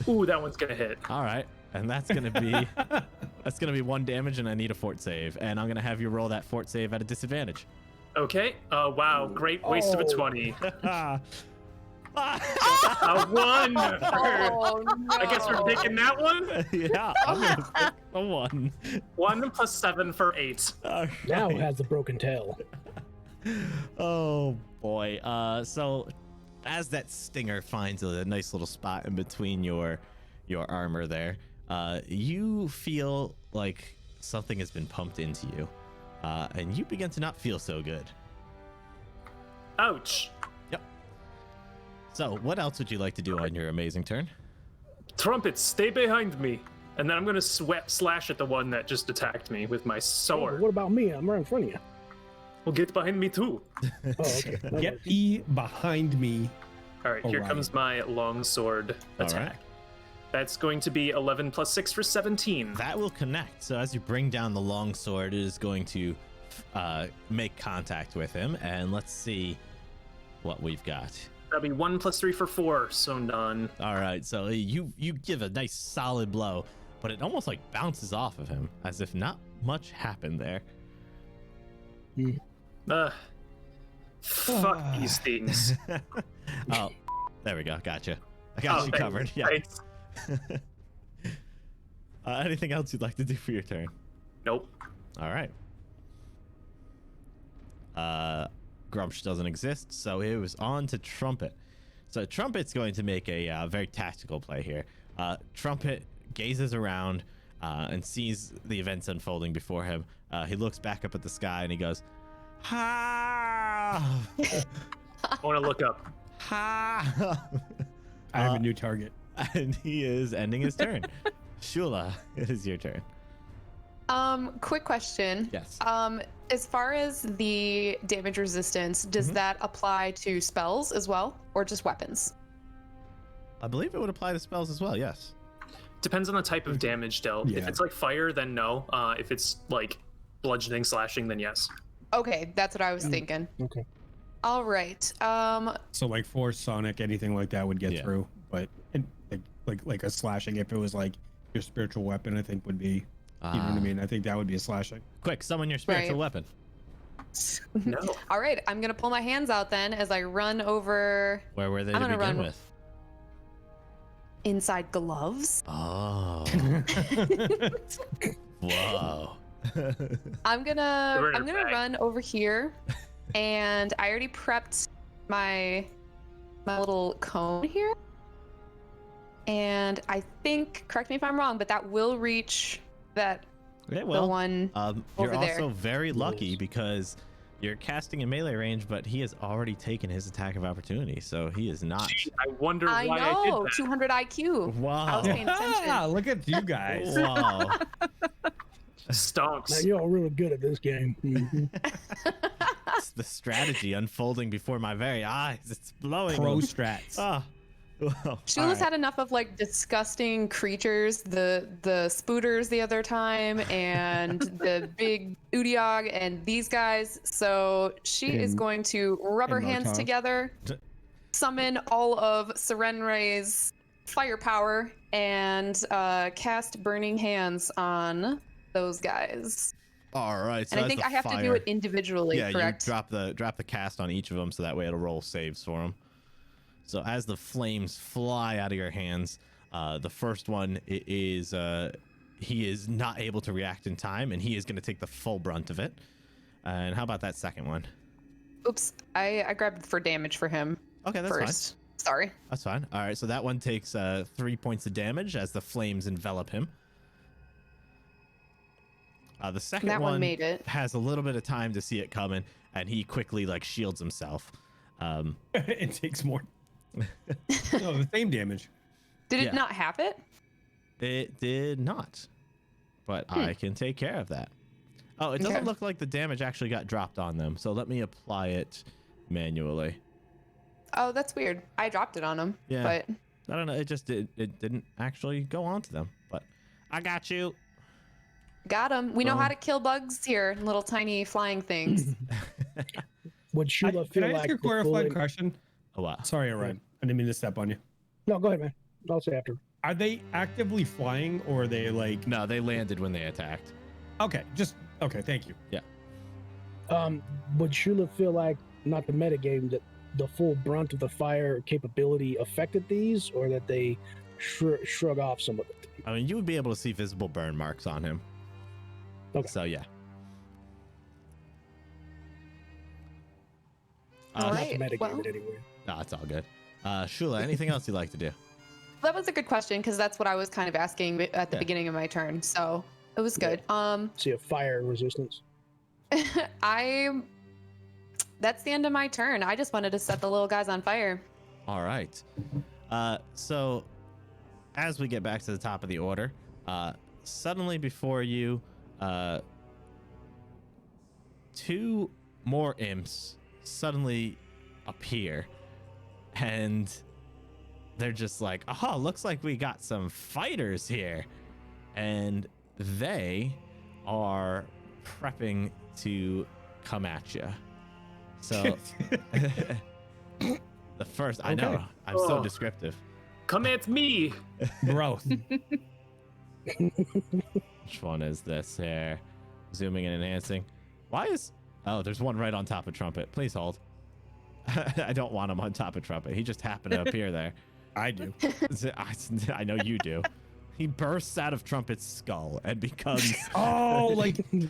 Ooh, that one's gonna hit. All right, and that's gonna be 1 damage, and I need a fort save, and I'm gonna have you roll that fort save at a disadvantage. Okay. Wow, great waste of a 20. A 1. Oh, no. I guess we're picking that one. Yeah, I'm gonna pick a 1. 1 plus 7 for 8. All Now right. has the broken tail. Oh boy. So as that stinger finds a nice little spot in between your armor there, you feel like something has been pumped into you, and you begin to not feel so good. Ouch. Yep. So what else would you like to do on your amazing turn? Trumpets, stay behind me. And then I'm gonna slash at the one that just attacked me with my Oh, sword. what about me? I'm right in front of you. Well, get behind me too. Oh, okay. That Get works. me behind me. All right, All here right. comes my long sword All attack. right. That's going to be 11 plus 6 for 17. That will connect. So as you bring down the long sword, it is going to make contact with him, and let's see what we've got. That'll be 1 plus 3 for 4, so none. All right, so you give a nice solid blow, but it almost like bounces off of him as if not much happened there. Fuck these things. Oh, there we go. Gotcha. I got you thanks, covered. Yeah. thanks. Anything else you'd like to do for your turn? Nope. All right. Grumsh doesn't exist, so it was on to Trumpet. So Trumpet's going to make a very tactical play here. Trumpet gazes around and sees the events unfolding before him. He looks back up at the sky and he goes, "Ha! I want to look up. Ha!" I have a new target. And he is ending his turn. Shula, it is your turn. Quick question. Yes. As far as the damage resistance, does that apply to spells as well, or just weapons? I believe it would apply to spells as well, yes. Depends on the type of damage dealt. If Yeah. it's like fire, then no. If it's like bludgeoning, slashing, then yes. Okay, that's what I was thinking. Okay. All right. So like Force, Sonic, anything like that would get Yeah. through. But like a slashing, if it was like your spiritual weapon, I think would be. You know what I mean? I think that would be a slashing. Quick, summon your spiritual Right. weapon. No. All right, I'm gonna pull my hands out then as I run over Where were they I'm to gonna begin run- with? inside gloves. Oh. Whoa. I'm They're in gonna her bag. run over here, and I already prepped my little cone here, and I think, correct me if I'm wrong, but that will reach that Okay, the well, one. you're over there. also very lucky Nice. because you're casting in melee range, but he has already taken his attack of opportunity, so he is not. I wonder I why I know, did that. 200 IQ. I Wow. was paying attention. Look at you guys. Wow. Now Stonks. you're all really good at this game. Mhm. It's the strategy unfolding before my very eyes. It's blowing. Pro strats. Ah. Wow. Shula's All right. had enough of like disgusting creatures, the spooters the other time, and the big Udiog and these guys. So she is And- going to rub her and hands Molotov. together, summon all of Serenray's firepower and cast Burning Hands on those guys. All right. So And I as think the I have to do fire- it individually, Yeah, correct? you drop the cast on each of them, so that way it'll roll saves for them. So as the flames fly out of your hands, the first one is he is not able to react in time, and he is going to take the full brunt of it. And how about that second one? Oops, I grabbed for damage for him Okay, that's first. Sorry. fine. That's fine. All right, so that one takes 3 points of damage as the flames envelop him. The second That one one made it. has a little bit of time to see it coming, and he quickly like shields himself. It takes more. No, the same damage. Did Yeah. it not have it? It did not, but I can take care of that. Oh, it doesn't Okay. look like the damage actually got dropped on them, so let me apply it manually. Oh, that's weird. I dropped it on him. Yeah. But I don't know. It didn't actually go on to them, but I got you. got him. We know Boom. how to kill bugs here, little tiny flying things. Would Sheila Can feel I ask like you a the full clarifying question? Oh, wow. Sorry, Orion. I didn't mean to step on you. No, go ahead, man. I'll say after. Are they actively flying or are they like? No, they landed when they attacked. Okay, okay. Thank you. Would Shula feel like, not the metagame, that the full brunt of the fire capability affected these, or that they shrug off some of it? I mean, you would be able to see visible burn marks on him. Okay. So yeah. All Not right, the metagame, well- but anyway. No, it's all good. Shula, anything else you'd like to do? That was a good question because that's what I was kind of asking at the Yeah. beginning of my turn. So it was good. See a fire resistance. That's the end of my turn. I just wanted to set the little guys on fire. All right. So as we get back to the top of the order, suddenly before you, 2 more imps suddenly appear, and they're just like, "Oh, looks like we got some fighters here," and they are prepping to come at you. So the first, I know, Okay. I'm so Oh. descriptive. Come at me. Growth. Which one is this here? Zooming and enhancing. Why is... Oh, there's one right on top of Trumpet. Please hold. I don't want him on top of Trumpet. He just happened to appear there. I do. I know you do. He bursts out of Trumpet's skull and becomes... Oh, like Yeah.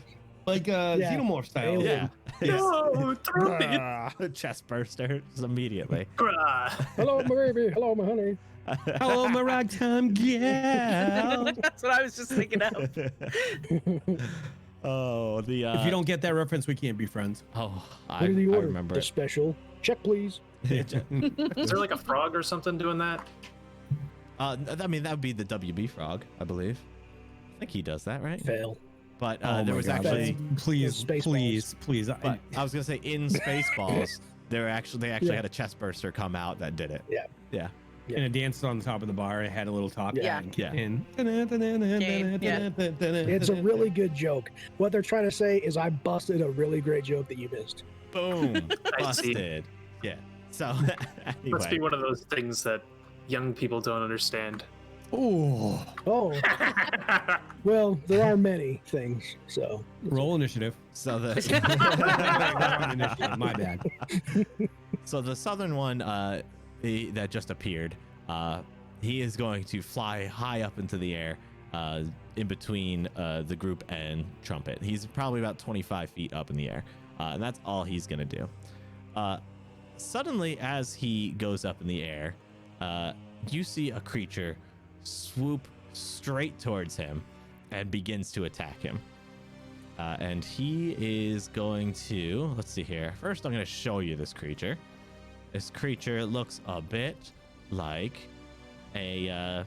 Xenomorph style. Yeah. No, Trumpet. Chest burster immediately. Grah. Hello, my baby. Hello, my honey. Hello, my ragtime gal. That's what I was just thinking of. Oh, the... If you don't get that reference, we can't be friends. Oh, What I are the order? remember The it. special. Check, please. Is there like a frog or something doing that? I mean, that would be the WB frog, I believe. I think he does that, right? Fail. But Oh there my was God, actually... that's- please, Spaceballs. please. But I was gonna say in Spaceballs, they actually Yeah. had a chest burster come out that did it. Yeah. Yeah. And it danced on the top of the bar. It had a little top. Yeah. Yeah. And It's a really good joke. What they're trying to say is I busted a really great joke that you missed. Boom. I see. Busted. Yeah. So Must be anyway. one of those things that young people don't understand. Oh, Oh, well, there are many things. So roll initiative. So the My bad. so the southern one that just appeared, he is going to fly high up into the air in between the group and Trumpet. He's probably about 25 feet up in the air. And that's all he's going to do. Suddenly, as he goes up in the air, you see a creature swoop straight towards him and begins to attack him. And he is going to, let's see here. First, I'm going to show you this creature. This creature looks a bit like a,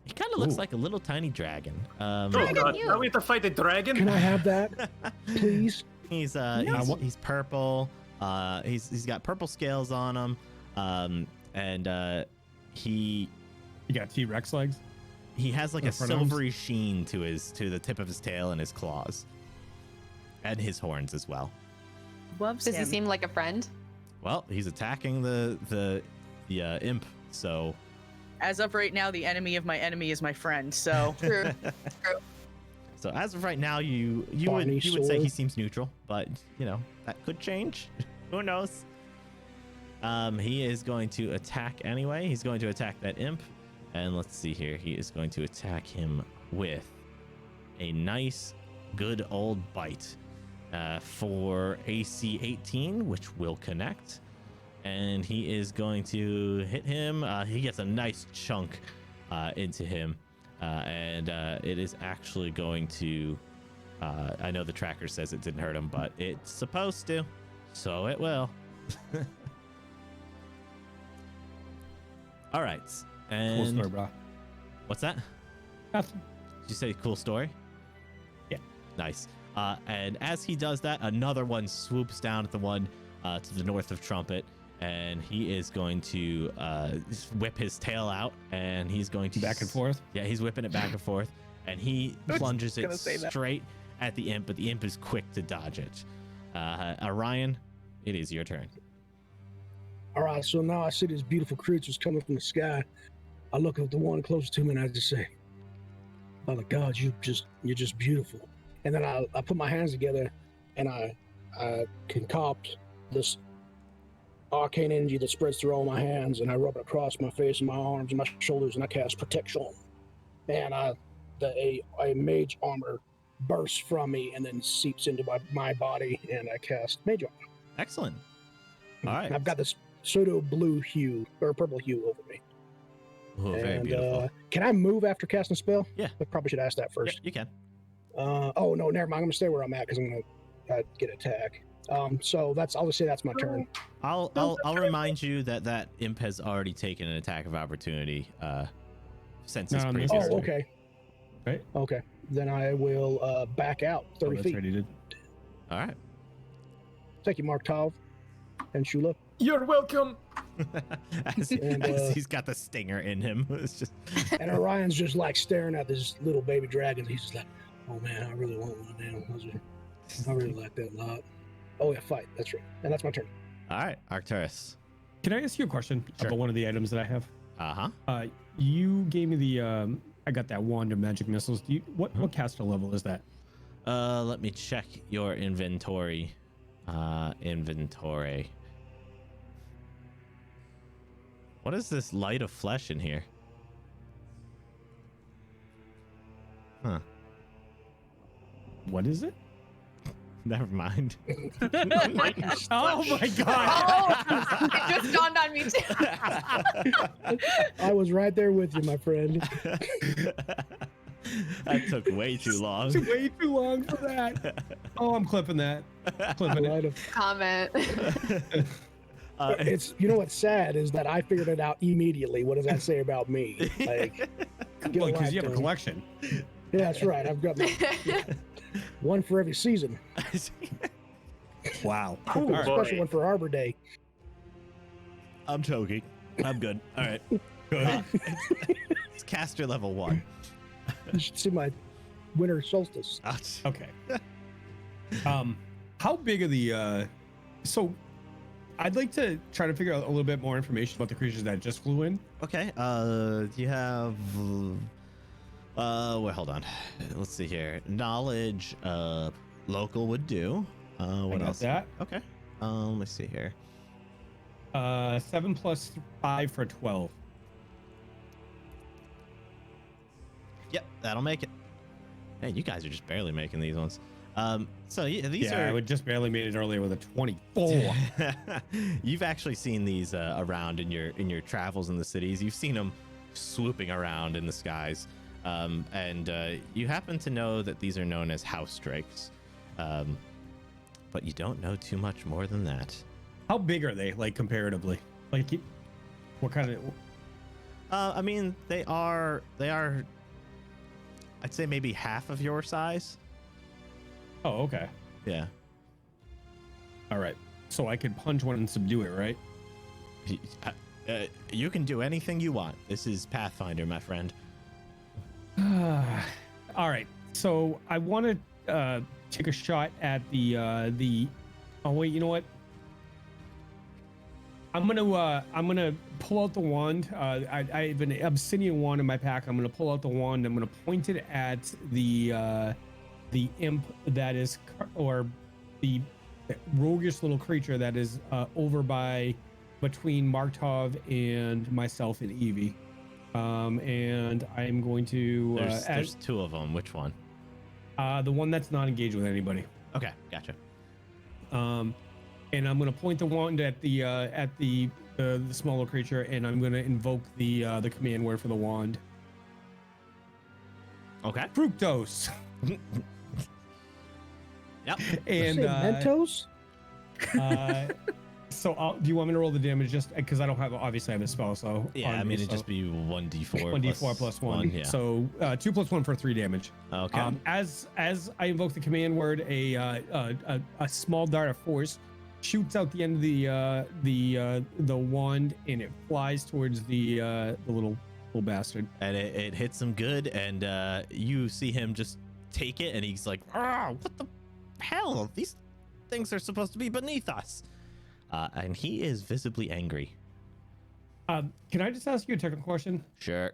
he kind of looks Ooh. like a little tiny dragon. Oh god, now we have to fight the dragon? can I have that, please? He's No. he's purple. He's got purple scales on him. And he You got T-Rex legs. he has like Or a front arms? silvery sheen to the tip of his tail and his claws. And his horns as well. Loves Does he him. seem like a friend? Well, he's attacking the imp, so as of right now, the enemy of my enemy is my friend. So True. So as of right now, you would say he seems neutral, but that could change. Who knows? He is going to attack anyway. He's going to attack that imp, and let's see here. He is going to attack him with a nice, good old bite for AC 18, which will connect. And he is going to hit him. He gets a nice chunk into him. And it is actually going to... I know the tracker says it didn't hurt him, but it's supposed to. So it will. All right. And Cool story, bro. What's that? Nothing. Did you say cool story? Yeah. Nice. And as he does that, another one swoops down at the one to the north of Trumpet. And he is going to whip his tail out, and he's going to Back and forth. Yeah, he's whipping it back and forth, and he plunges it straight at the imp, but the imp is quick to dodge it. Orion, it is your turn. All right, so now I see these beautiful creatures coming from the sky. I look at the one closest to me and I just say, "Father God, you're just beautiful." And then I put my hands together and I concoct this arcane energy that spreads through all my hands, and I rub it across my face and my arms and my shoulders, and I cast protection. And a mage armor bursts from me and then seeps into my body, and I cast mage armor. Excellent. All right. I've got this pseudo blue hue or purple hue over me. Oh, very beautiful. Can I move after casting a spell? Yeah. I probably should ask that first. Yeah, you can. Oh no, never mind. I'm gonna stay where I'm at because I'm gonna get attack. So I'll just say that's my turn. I'll remind you that imp has already taken an attack of opportunity since his previous turn. Oh, okay. Right. Okay. Then I will back out 30 feet. Right, he did. All right. Thank you, Mark Tov and Shula. You're welcome. as he's got the stinger in him. It's just And Orion's just like staring at this little baby dragon. He's just like, "Oh man, I really want one now. I really like that a lot." Oh yeah, fight. That's right. And that's my turn. all right. Arcturus. Can I ask you a question Sure. about one of the items that I have? Uh-huh. You gave me the I got that wand of magic missiles. What caster level is that? Let me check your inventory. Inventory. What is this light of flesh in here? Huh. What is it? Never mind. Oh my god! Oh, it just dawned on me too. I was right there with you, my friend. That took way too long. It's way too long for that. Oh, I'm clipping that. Clipping it. Right of- Comment. It's what's sad is that I figured it out immediately. What does that say about me? Like, Well, because you have a collection. Yeah, that's right. I've got one for every season. Wow. I've got a boy. special one for Arbor Day. I'm choking. I'm good. All right. Good. It's caster level 1. You should see my winter solstice. Okay. How big are the so I'd like to try to figure out a little bit more information about the creatures that just flew in. Okay. You have well, hold on. Let's see here. Knowledge local would do. What got else? that. Okay. Let me see here. 7 plus 5 for 12. Yep, that'll make it. Hey, you guys are just barely making these ones. So yeah, these I are. would just barely made it earlier with a 24. You've actually seen these around in your travels in the cities. You've seen them swooping around in the skies, and you happen to know that these are known as house drakes, but you don't know too much more than that. How big are they, like comparatively? Like, what kind of? I mean, they are. I'd say maybe half of your size. Oh, okay. Yeah. All right. So I could punch one and subdue it, right? You can do anything you want. This is Pathfinder, my friend. All right. So I want to take a shot at the. Oh wait, you know what? I'm gonna pull out the wand. I have an obsidian wand in my pack. I'm gonna pull out the wand. I'm gonna point it at the imp that is, or the roguish little creature that is over between Markov and myself and Evie. And I'm going to There's two of them. Which one? the one that's not engaged with anybody. Okay, gotcha. And I'm gonna point the wand at the smaller creature, and I'm gonna invoke the command word for the wand. Okay. Fructose. Yep. And Mentos. So do you want me to roll the damage just because I don't have, obviously I have a spell, so Yeah, I mean it'd just be 1d4. 1d4 plus 1. Yeah. So 2 plus 1 for 3 damage. Okay. As I invoke the command word, a small dart of force shoots out the end of the wand, and it flies towards the little bastard. And it hits him good, and you see him just take it, and he's like, "Ah, what the hell? These things are supposed to be beneath us." And he is visibly angry. Can I just ask you a technical question? Sure.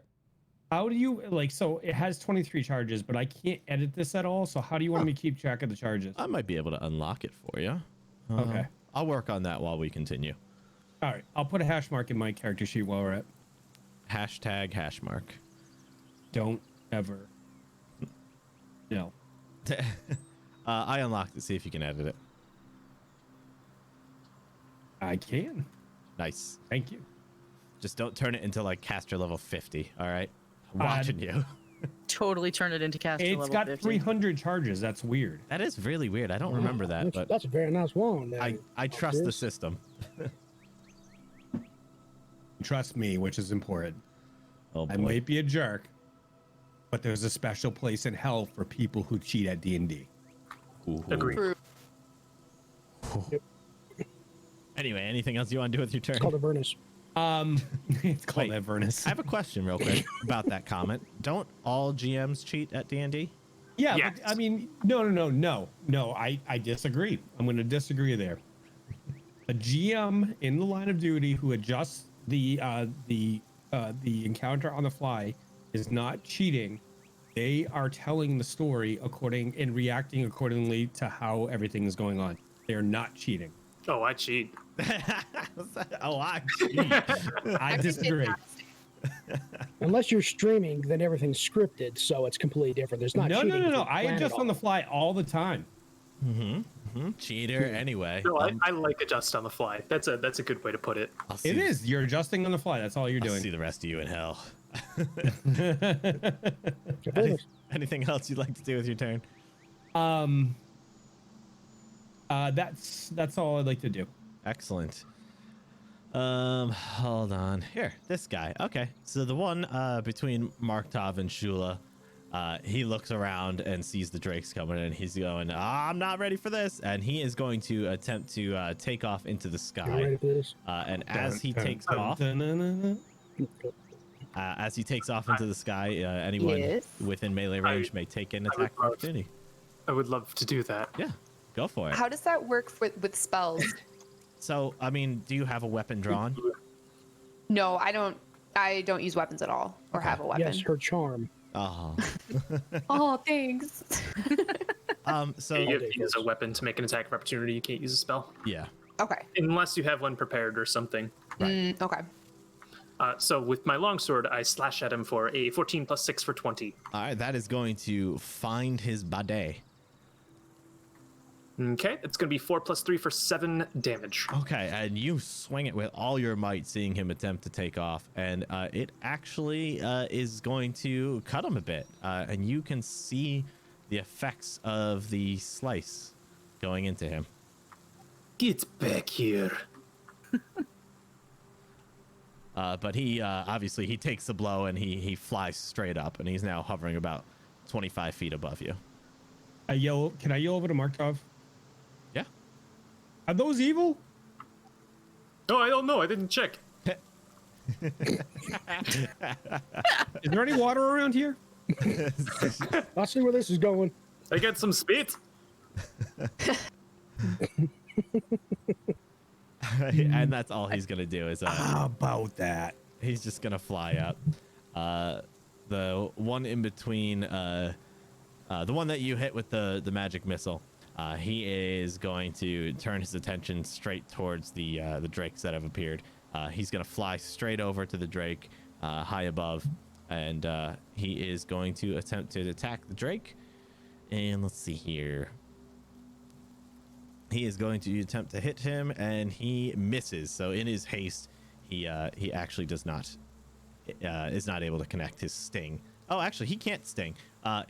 How do you so it has 23 charges, but I can't edit this at all. So how do you want me to keep track of the charges? I might be able to unlock it for you. Okay. I'll work on that while we continue. All right. I'll put a hash mark in my character sheet while we're at. Hashtag hash mark. Don't ever. No. I unlocked it. See if you can edit it. I can. Nice. Thank you. Just don't turn it into like caster level 50. All right. I'm watching you. Totally turn it into caster It's level got 50. 300 charges. That's weird. That is really weird. I don't remember that, but That's a very nice wand. I trust the system. Trust me, which is important. Oh boy. I might be a jerk, but there's a special place in hell for people who cheat at D&D. Agreed. True. Anyway, anything else you want to do with your turn? It's called Avernus. It's called Wait, Avernus. I have a question real quick about that comment. Don't all GMs cheat at D&D? Yeah, Yes. but I mean, no. I disagree. I'm going to disagree there. A GM in the line of duty who adjusts the encounter on the fly is not cheating. They are telling the story according and reacting accordingly to how everything is going on. They're not cheating. Oh, I cheat. Oh, I cheat. I disagree. Unless you're streaming, then everything's scripted, so it's completely different. There's not No. cheating. I adjust on the fly all the time. Cheater. Anyway. No, I like adjust on the fly. That's a good way to put it. I'll see, It is. You're adjusting on the fly. That's all you're I'll doing. see the rest of you in hell. Avernus. Anything else you'd like to do with your turn? That's all I'd like to do. Excellent. Hold on. Here, this guy. Okay, so the one between Markov and Shula, he looks around and sees the drakes coming, and he's going, "I'm not ready for this," and he is going to attempt to take off into the You ready sky. for this? And as he Dun, takes dun, off, dun, dun, dun, dun. as he takes off into the sky, anyone Yes. within melee range may take an attack love- opportunity. I would love to do that. Yeah, go for it. How does that work with spells? So, I mean, do you have a weapon drawn? No, I don't use weapons at all, or have a weapon. Yes, her charm. Oh. Oh, thanks. So You have to use a weapon to make an attack of opportunity. You can't use a spell yeah. Okay. unless you have one prepared or something. Okay. So with my longsword, I slash at him for a 14 plus 6 for 20. All right, that is going to find his bade. Okay, it's going to be 4 plus 3 for 7 damage. Okay, and you swing it with all your might, seeing him attempt to take off, and it actually is going to cut him a bit, and you can see the effects of the slice going into him. Get back here. But he obviously he takes the blow and he flies straight up, and he's now hovering about 25 feet above you. Can I yell over to Markov? Yeah. Are those evil? Oh, I don't know. I didn't check. Is there any water around here? I see where this is going. I got some spit. and that's all he's gonna do is How about that? he's just gonna fly up. The one in between, the one that you hit with the magic missile, he is going to turn his attention straight towards the drakes that have appeared. He's gonna fly straight over to the drake, high above, and he is going to attempt to attack the drake. And let's see here. He is going to attempt to hit him, and he misses. So in his haste, he actually does not is not able to connect his sting. Oh, actually, he can't sting.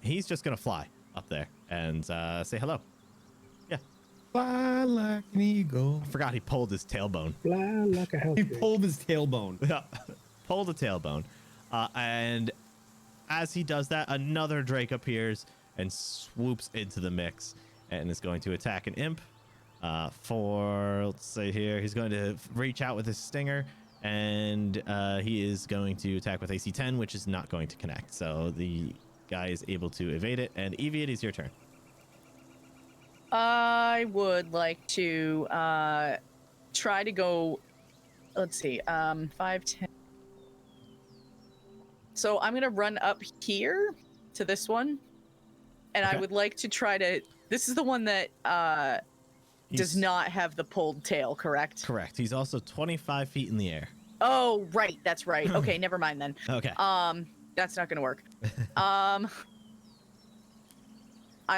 He's just gonna fly up there and say hello. Yeah. Fly like an eagle. I forgot he pulled his tailbone. Fly like a house. He bird. pulled his tailbone. Yeah, pulled a tailbone. And as he does that, another drake appears and swoops into the mix and is going to attack an imp. Let's say here, he's going to reach out with his stinger, and he is going to attack with AC 10, which is not going to connect. So the guy is able to evade it. And Evie, it is your turn. I would like to try to go. Let's see, 5, 10. So I'm gonna run up here to this one, and Okay. I would like to try to. This is the one that does not have the pulled tail, correct? Correct. He's also 25 feet in the air. Oh, right. That's right. Okay, never mind then. Okay. That's not gonna work. I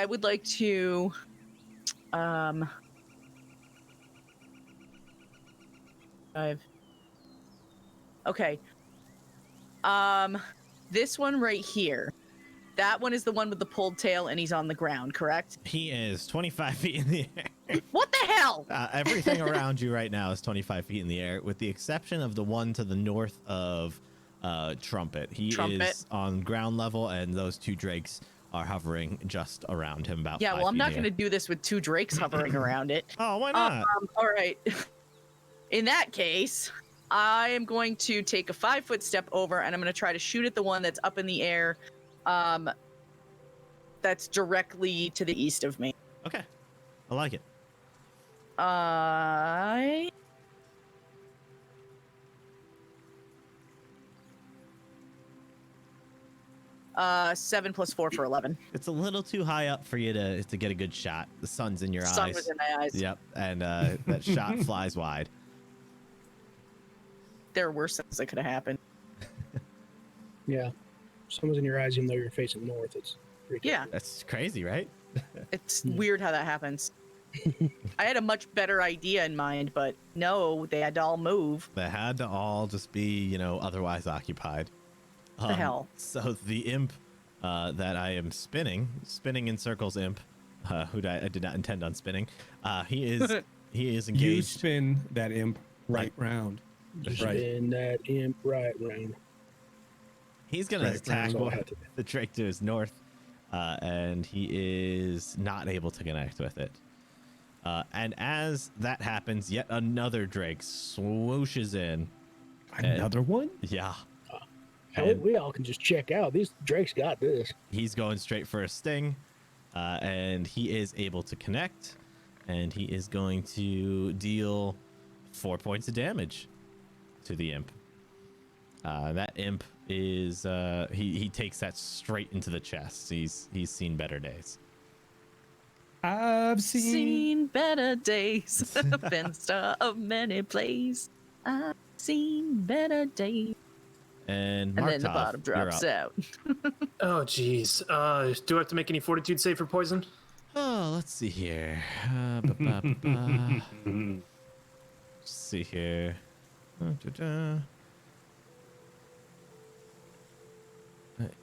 would like to. Okay. This one right here. That one is the one with the pulled tail, and he's on the ground, correct? He is 25 feet in the air. What the hell? Everything around you right now is 25 feet in the air, with the exception of the one to the north of Trumpet. He is on ground level, and those two drakes are hovering just around him about 5 Yeah, well, I'm feet not in the going to do this with two drakes hovering around it. Oh, why not? All right. In that case, I am going to take a 5-foot step over, and I'm going to try to shoot at the one that's up in the air. That's directly to the east of me. Okay. I like it. 7 plus 4 for 11. It's a little too high up for you to get a good shot. The sun's in your eyes. Sun was in my eyes. Yep, and that shot flies wide. There are worse things that could have happened. Yeah. Someone's in your eyes, even though you're facing north. It's pretty Yeah, That's crazy, right? it's weird how that happens. I had a much better idea in mind, but no, they had to all move. They had to all just be, otherwise occupied. The hell? So the imp that I am spinning in circles imp, who I did not intend on spinning, he is You engaged. spin that imp right round. Just Right. spin that imp right round. He's going to Right, attack that's all I had to do. the drake to his north, and he is not able to connect with it. And as that happens, yet another drake swooshes in. Another one? Yeah. Hell, And we all can just check out. These drakes got this. he's going straight for a sting, and he is able to connect, and he is going to deal 4 points of damage to the imp. That imp is he takes that straight into the chest. He's seen better days. I've Seen better days. Been star of many plays. I've seen better days. And And then the Markov, bottom you're drops up. out. Oh, geez. Do I have to make any fortitude save for poison? Oh, let's see here. Let's see here.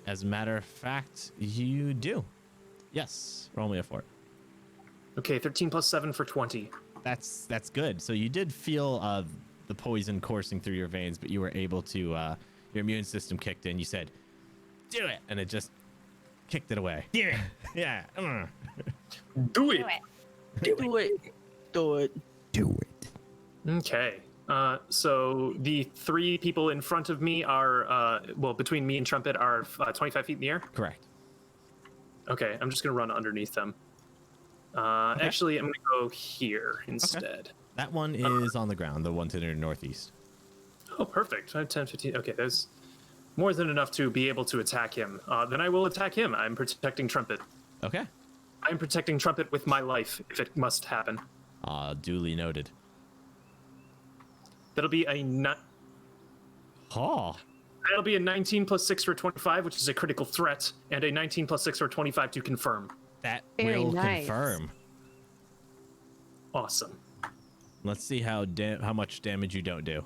As a matter of fact, you do. Yes, roll me a 4. Okay, 13 plus 7 for 20. That's good. So you did feel the poison coursing through your veins, but you were able to. Your immune system kicked in. You said, "Do it," and it just kicked it away. Yeah. Yeah. Do it! Do it. Do it. Do it. Okay. So the 3 people in front of me are, between me and Trumpet are 25 feet in the air. Correct. Okay, I'm just going to run underneath them. Actually, I'm going to go here instead. That one is on the ground, the one to the northeast. Oh, perfect. 10, 15. Okay, there's more than enough to be able to attack him. Then I will attack him. I'm protecting Trumpet. Okay. I'm protecting Trumpet with my life, if it must happen. Duly noted. That'll be a Oh. That'll be a 19 plus 6 for 25, which is a critical threat, and a 19 plus 6 for 25 to confirm. That Very will nice. confirm. Awesome. Let's see how much damage you don't do.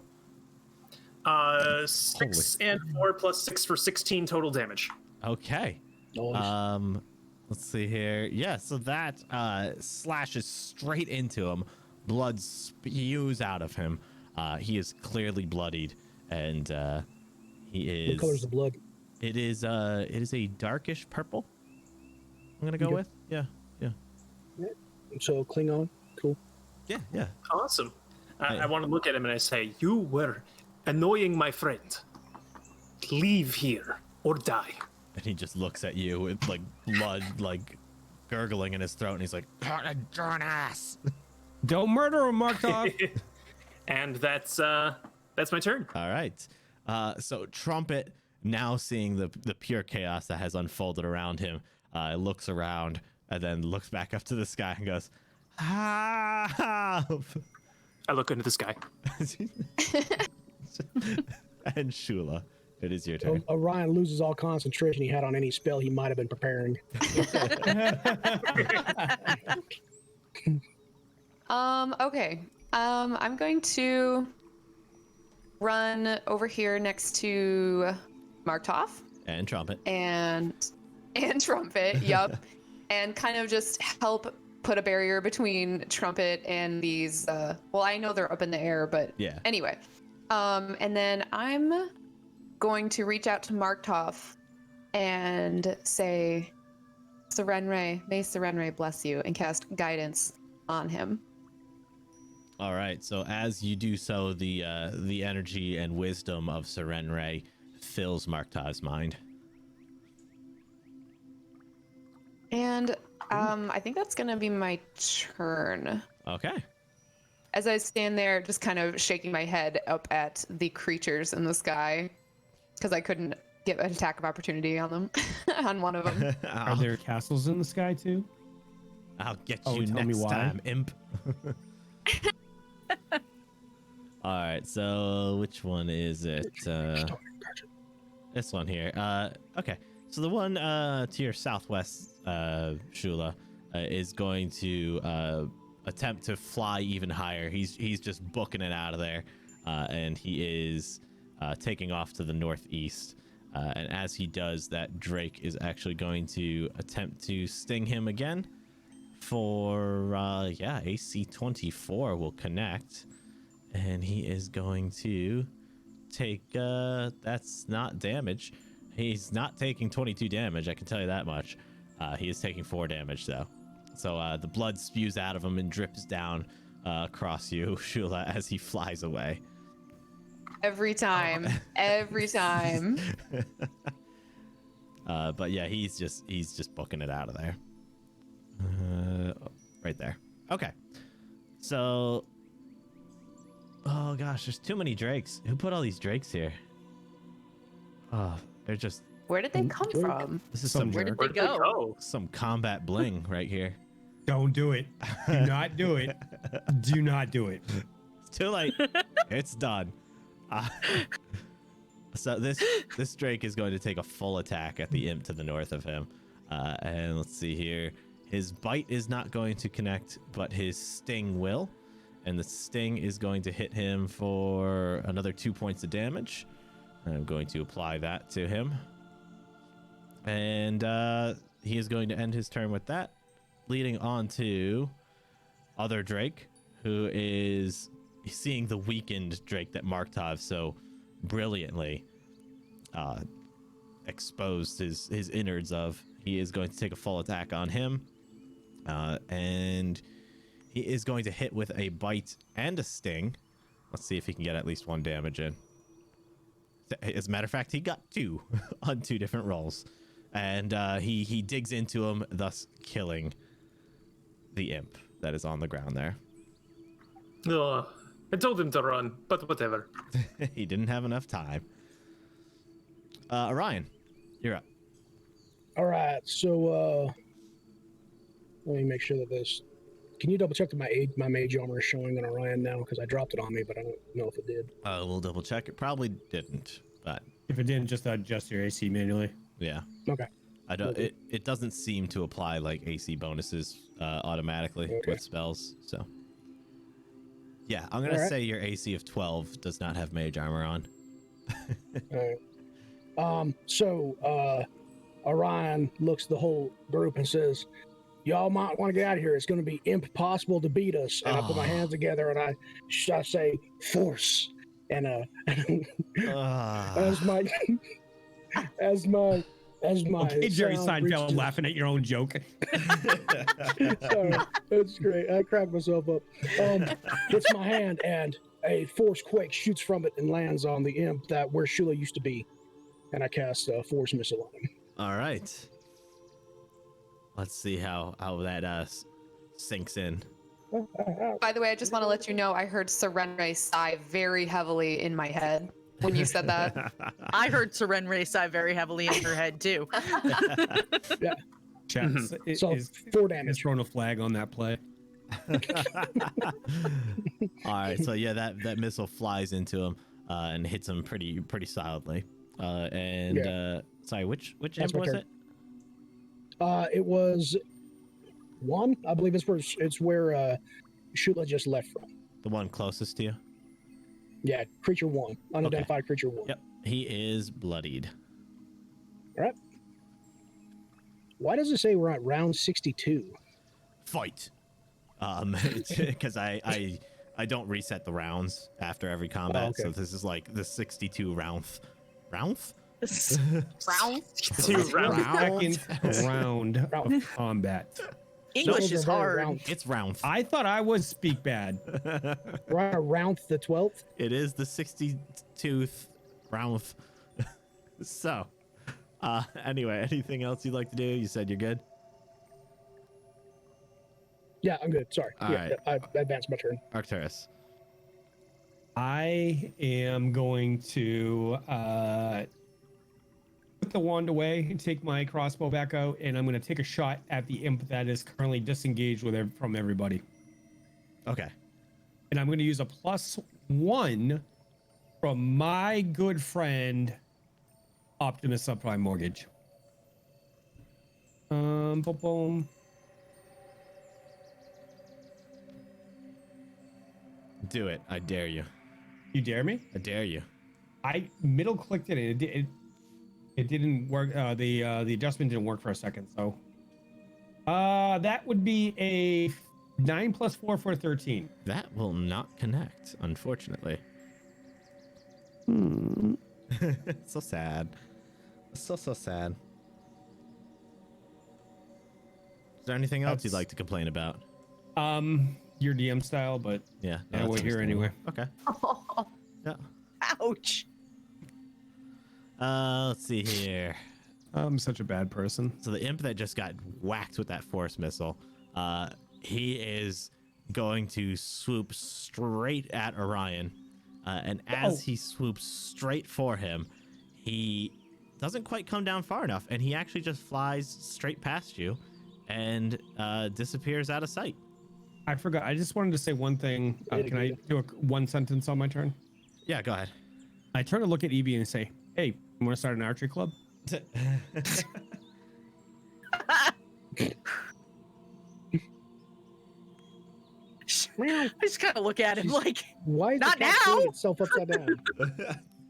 6 and 4 plus 6 for 16 total damage. Okay. Nice. Let's see here. Yeah, so that slashes straight into him. Blood spews out of him. He is clearly bloodied, and he is. What color's the blood? It is a darkish purple. I'm gonna go Okay. with. Yeah. So Klingon. Cool. Yeah. Awesome. Hey. I want to look at him and I say, "You were annoying my friend. Leave here or die." And he just looks at you with like blood like gurgling in his throat, and he's like, "You're an ass." Don't murder him, Markov. And that's my turn. All right. So Trumpet, now seeing the pure chaos that has unfolded around him, looks around and then looks back up to the sky and goes, "Help!" I look into the sky. And Shula, it is your turn. Orion loses all concentration he had on any spell he might have been preparing. Okay. I'm going to run over here next to Marktov And Trumpet. and Trumpet. Yup. And kind of just help put a barrier between Trumpet and these. Well, I know they're up in the air, but Yeah. anyway. And then I'm going to reach out to Marktov and say, Serenray, may Serenray bless you, and cast guidance on him. All right. So as you do so, the energy and wisdom of Serenray fills Marktov's mind. And I think that's gonna be my turn. Okay. As I stand there, just kind of shaking my head up at the creatures in the sky, because I couldn't get an attack of opportunity on them, on one of them. Are there castles in the sky too? I'll get Oh, you tell me next why. time, imp. All right, so which one is it? This one here. Okay, so the one to your southwest, Shula, is going to attempt to fly even higher. He's just booking it out of there, and he is taking off to the northeast. And as he does, that Drake is actually going to attempt to sting him again. For AC 24 will connect, and he is going to take that's not damage. He's not taking 22 damage, I can tell you that much. He is taking 4 damage though. So the blood spews out of him and drips down across you, Shula, as he flies away. Every time. But yeah, he's just booking it out of there. Right there. Okay. So, oh gosh, there's too many drakes. Who put all these drakes here? Oh, they're just. Where did they come Drake. from? This is Some some Where did Where they did they go? go? some combat bling right here. Don't do it. Do not do it. Do not do it. It's too late. It's done. So this Drake is going to take a full attack at the imp to the north of him. And let's see here. His bite is not going to connect, but his sting will. And the sting is going to hit him for another 2 points of damage. I'm going to apply that to him. And he is going to end his turn with that, leading on to other Drake, who is seeing the weakened Drake that Marktov so brilliantly exposed his innards of. He is going to take a full attack on him, and he is going to hit with a bite and a sting. Let's see if he can get at least 1 damage in. As a matter of fact, he got 2 on 2 different rolls, and he digs into him, thus killing the imp that is on the ground there. Ugh. I told him to run, but whatever. He didn't have enough time. Orion, you're up. All right, so let me make sure that this. Can you double check that my mage armor is showing on Orion now? Because I dropped it on me, but I don't know if it did. We'll double check. It probably didn't, but If it didn't, just adjust your AC manually. yeah. Okay. I don't. It doesn't seem to apply like AC bonuses automatically with spells. So yeah, I'm gonna say your AC of 12 does not have mage armor on. All right. So Orion looks at the whole group and says, "Y'all might want to get out of here. It's going to be impossible to beat us." And I put my hands together and I say, "Force." And as my Okay, Jerry sound Seinfeld reaches- laughing at your own joke. Sorry, that's great. I cracked myself up. Hits my hand, and a force quake shoots from it and lands on the imp that where Shula used to be. And I cast a force missile on him. All right. Let's see how that sinks in. By the way, I just want to let you know I heard Serenre sigh very heavily in my head when you said that. I heard Serenre sigh very heavily in her head too. Chat So is 4 has damage. thrown a flag on that play. All right, so yeah, that missile flies into him and hits him pretty solidly. Sorry, which That's imp my was turn. it? It was 1. I believe it's where Shula just left from. The one closest to you? Yeah, creature 1. Unidentified creature 1. Yep. He is bloodied. All right. Why does it say we're at round 62? Fight. Because I don't reset the rounds after every combat, Oh, okay. so this is like the 62 round. Round? Round? Two rounds. Second round of combat. English Those is are very hard. round. It's round. I thought I was speak bad. We're at round the 12th. It is the 62th round. So, anyway, anything else you'd like to do? You said you're good? Yeah, I'm good. Sorry. All yeah, right. I advanced my turn. Arcturus. I am going to put the wand away and take my crossbow back out, and I'm going to take a shot at the imp that is currently disengaged from everybody. Okay. And I'm going to use a +1 from my good friend Optimus Subprime Mortgage. Boom, boom. Do it. I dare you. You dare me? I dare you. I middle clicked it and it didn't work. The adjustment didn't work for a second. So that would be a 9 + 4 for 13. That will not connect, unfortunately. So sad. So sad. Is there anything else you'd like to complain about? Your DM style, but Yeah. yeah, that's we're here anyway. understandable. Okay. Yeah. Ouch. Let's see here. I'm such a bad person. So the imp that just got whacked with that force missile, he is going to swoop straight at Orion. And as he swoops straight for him, he doesn't quite come down far enough, and he actually just flies straight past you and disappears out of sight. I forgot. I just wanted to say one thing. Can I do one sentence on my turn? Yeah, go ahead. I turn to look at Evie and say, "Hey, you want to start an archery club?" I just kind of look at him like, Why is Not the cat now! throwing itself upside down?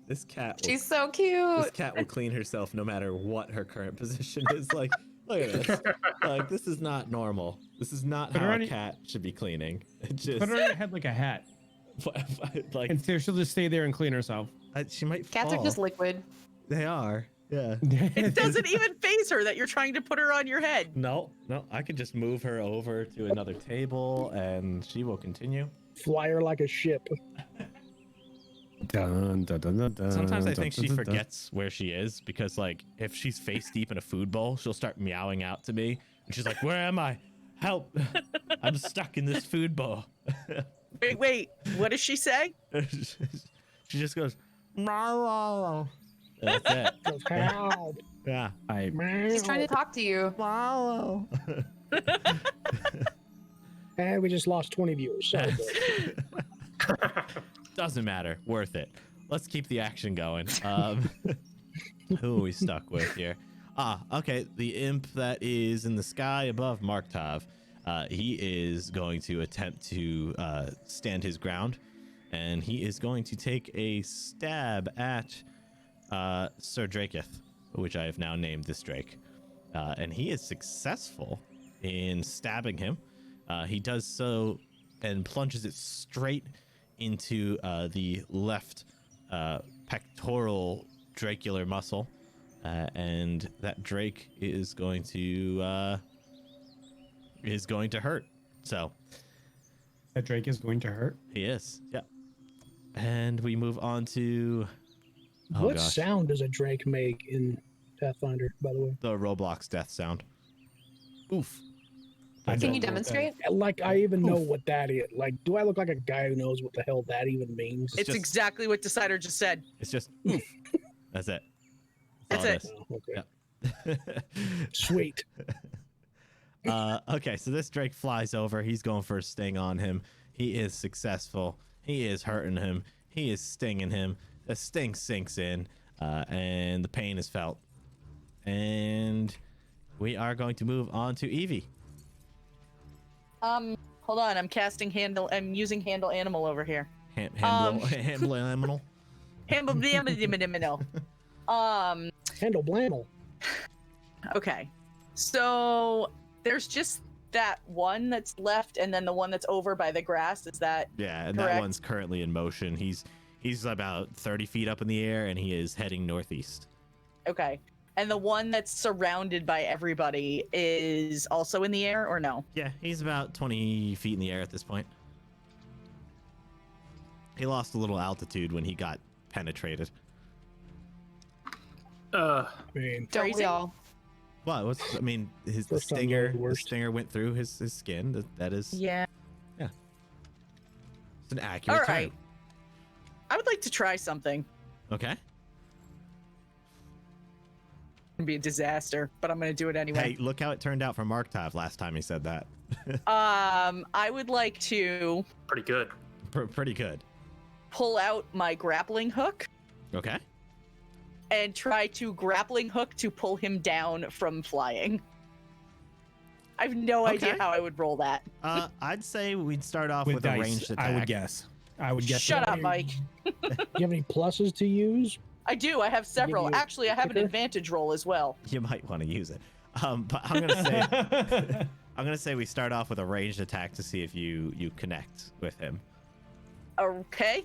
This cat. She's so cute. This cat will clean herself no matter what her current position is. Like, look at this. Like, this is not normal. This is not Put her how a on- cat should be cleaning. It just Put her in her head like a hat, like and so she'll just stay there and clean herself. she might Cats fall. are just liquid. They are. Yeah. it doesn't even phase her that you're trying to put her on your head. No. I could just move her over to another table, and she will continue. Fly her like a ship. Dun, dun, dun, dun, dun, Sometimes I dun, think dun, she dun, dun. forgets where she is because, like, if she's face deep in a food bowl, she'll start meowing out to me, and she's like, "Where am I? Help! I'm stuck in this food bowl." Wait. What does she say? She just goes, "Marlow." That's it. Goes, "Help, Yeah. He's trying to talk to you. Marlow. And we just lost 20 viewers. So Doesn't matter. Worth it. Let's keep the action going. Who are we stuck with here? Okay. The imp that is in the sky above Marktov. He is going to attempt to stand his ground, and he is going to take a stab at Sir Draketh, which I have now named this Drake. And he is successful in stabbing him. He does so and plunges it straight into the left pectoral dracular muscle. And that Drake is going to hurt. So That Drake is going to hurt. he is. Yep. And we move on to what sound does a Drake make in Pathfinder, by the way? the Roblox death sound. Oof. Can you demonstrate? Like, I even know what that is. Like, do I look like a guy who knows what the hell that even means? It's just- exactly what Decider just said. It's just oof. That's it. That's all it. Oh, okay. Yep. Sweet. Okay, so this Drake flies over. He's going for a sting on him. He is successful. He is hurting him. He is stinging him. The sting sinks in, and the pain is felt. And we are going to move on to Evie. Hold on. I'm casting handle. I'm using handle animal over here. Handle animal. Handle the Handle Blamel. Okay. So there's just that one that's left, and then the one that's over by the grass. Is that Yeah, and correct? that one's currently in motion. He's about 30 feet up in the air, and he is heading northeast. okay? And the one that's surrounded by everybody is also in the air, or no? Yeah, he's about 20 feet in the air at this point. He lost a little altitude when he got penetrated. I mean, Don't we Phrasing? all? Well, I mean, the First time stinger, the the worst. stinger went through his skin. That is, Yeah. it's an accurate All right. term. I would like to try something. Okay. It'd be a disaster, but I'm gonna do it anyway. Hey, look how it turned out for Marktov last time he said that. I would like to Pretty good. Pretty good. pull out my grappling hook Okay. and try to grappling hook to pull him down from flying. I have no idea Okay. how I would roll that. I'd say we'd start off With with a dice, ranged attack. I would guess. Shut that. up, Mike. do you have any pluses to use? I do. I have several. you Actually, I have an kicker? advantage roll as well. You might want to use it. But I'm gonna say we start off with a ranged attack to see if you connect with him. Okay.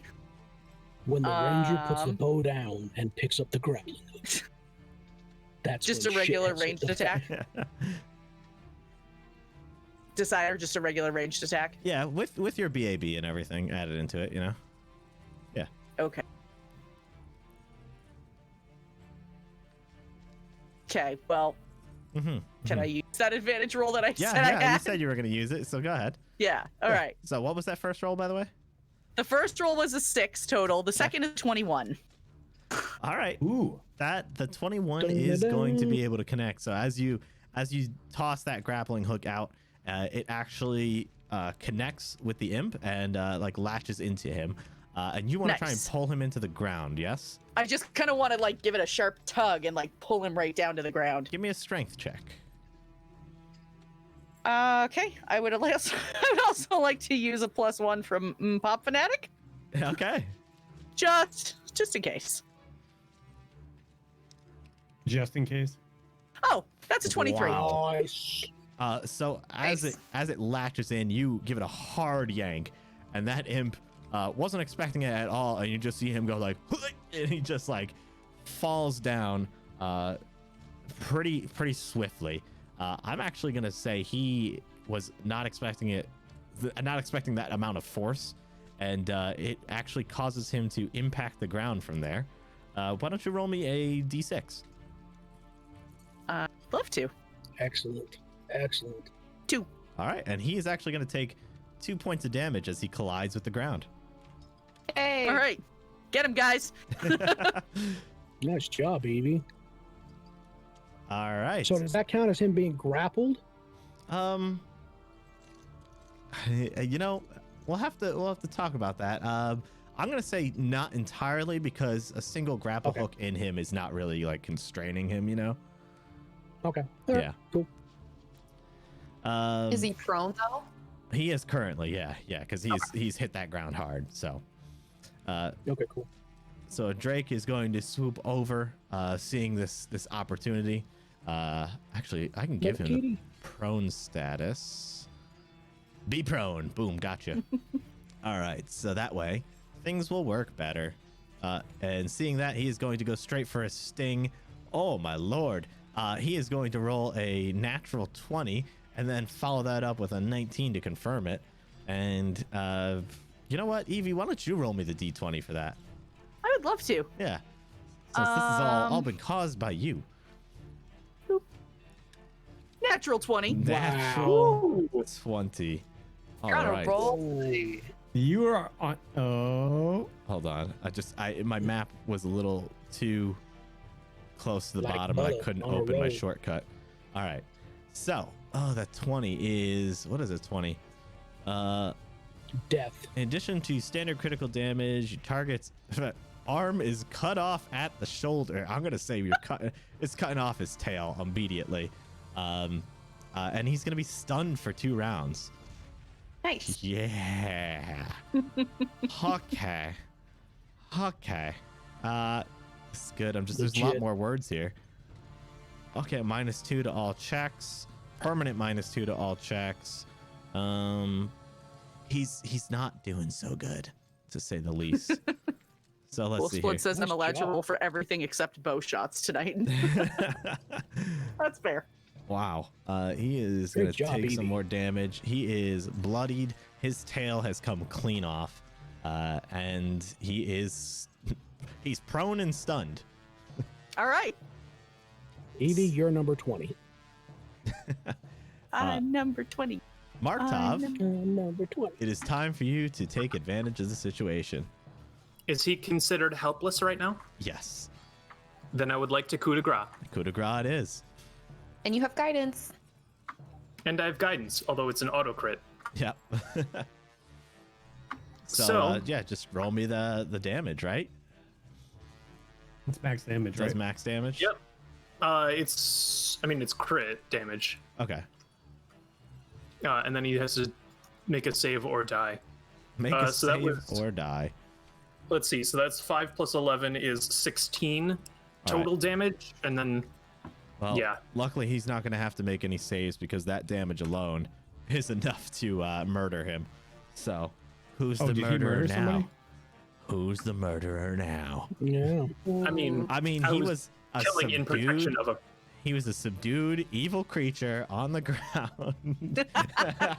When the ranger puts the Um, bow down and picks up the grappling hook. That's Just when a regular shit hits ranged the fan. attack. Decider, just a regular ranged attack. Yeah, with your BAB and everything added into it, you know. Okay. Okay. Well, Mm-hmm. can I use that advantage roll that I Yeah, said I yeah. You had? said you were gonna use it, so go ahead. Yeah. All Yeah. right. So what was that first roll, by the way? The first roll was a 6 total. The second is 21. All right. Ooh. The 21 is going to be able to connect. So as you toss that grappling hook out, it actually connects with the imp and like latches into him. And you want to try and Nice. pull him into the ground, yes? I just kind of want to like give it a sharp tug and like pull him right down to the ground. Give me a strength check. Okay. I would also like to use a +1 from Pop Fanatic, Okay. just in case. Just in case. Oh, that's a 23. Wow. Nice. So as Nice. it latches in, you give it a hard yank, and that imp wasn't expecting it at all, and you just see him go like, and he just like falls down pretty swiftly. I'm actually gonna say he was not expecting it, not expecting that amount of force, and it actually causes him to impact the ground from there. Why don't you roll me a d6? Love to. Excellent. Excellent. 2. All right, and he is actually going to take 2 points of damage as he collides with the ground. Hey. All right, get him, guys. Nice job, Evie. All right. So does that count as him being grappled? You know, we'll have to talk about that. I'm gonna say not entirely, because a single grapple Okay. hook in him is not really like constraining him, you know. Okay. All right, Yeah. Cool. Is he prone though? He is currently, yeah, because he's hit that ground hard. So, Okay. Cool. so Drake is going to swoop over, seeing this opportunity. Actually, I can give him the Kitty. prone status. Be prone. Boom, gotcha. All right, so that way things will work better. And seeing that, he is going to go straight for a sting. Oh my lord. He is going to roll a natural 20 and then follow that up with a 19 to confirm it. And you know what, Evie, why don't you roll me the d20 for that? I would love to. Yeah. Since this is all been caused by you. Natural 20. Natural 20. All You're on a right. roll. You are on. Oh. Hold on. My map was a little too close to the Like bottom and I butter couldn't on a open my roll. shortcut. All right. So, that 20 is, what is it? 20. Death. In addition to standard critical damage, your target's arm is cut off at the shoulder. I'm gonna say it's cutting off his tail immediately. And he's gonna be stunned for 2 rounds. Nice. Yeah. Okay. It's good. There's a lot Legit. more words here. Okay, -2 to all checks. Permanent -2 to all checks. He's not doing so good, to say the least. So let's see here. Split says I'm Nice allowed to job. roll for everything except bow shots tonight. That's fair. Wow. He is Great going to job, take some Evie. more damage. He is bloodied. His tail has come clean off. And he's prone and stunned. All right. Evie, you're number 20. I'm number 20. Markov, Number 20. it is time for you to take advantage of the situation. Is he considered helpless right now? Yes. Then I would like to coup de grace. Coup de grace it is. And you have guidance. And I have guidance, although it's an auto crit. Yep. So- yeah, just roll me the damage, right? It's max damage, Does right? max damage? Yep. It's crit damage. Okay. And then he has to make a save or die. Make a so that save was- or die. Let's see. So that's 5 plus 11 is 16 total damage. And then, Well, yeah. luckily he's not going to have to make any saves because that damage alone is enough to murder him. So, who's the did he murderer murder now? somebody? Who's the murderer now? Yeah. I mean, I mean, I he was was a killing in protection of a. He was a subdued evil creature on the ground.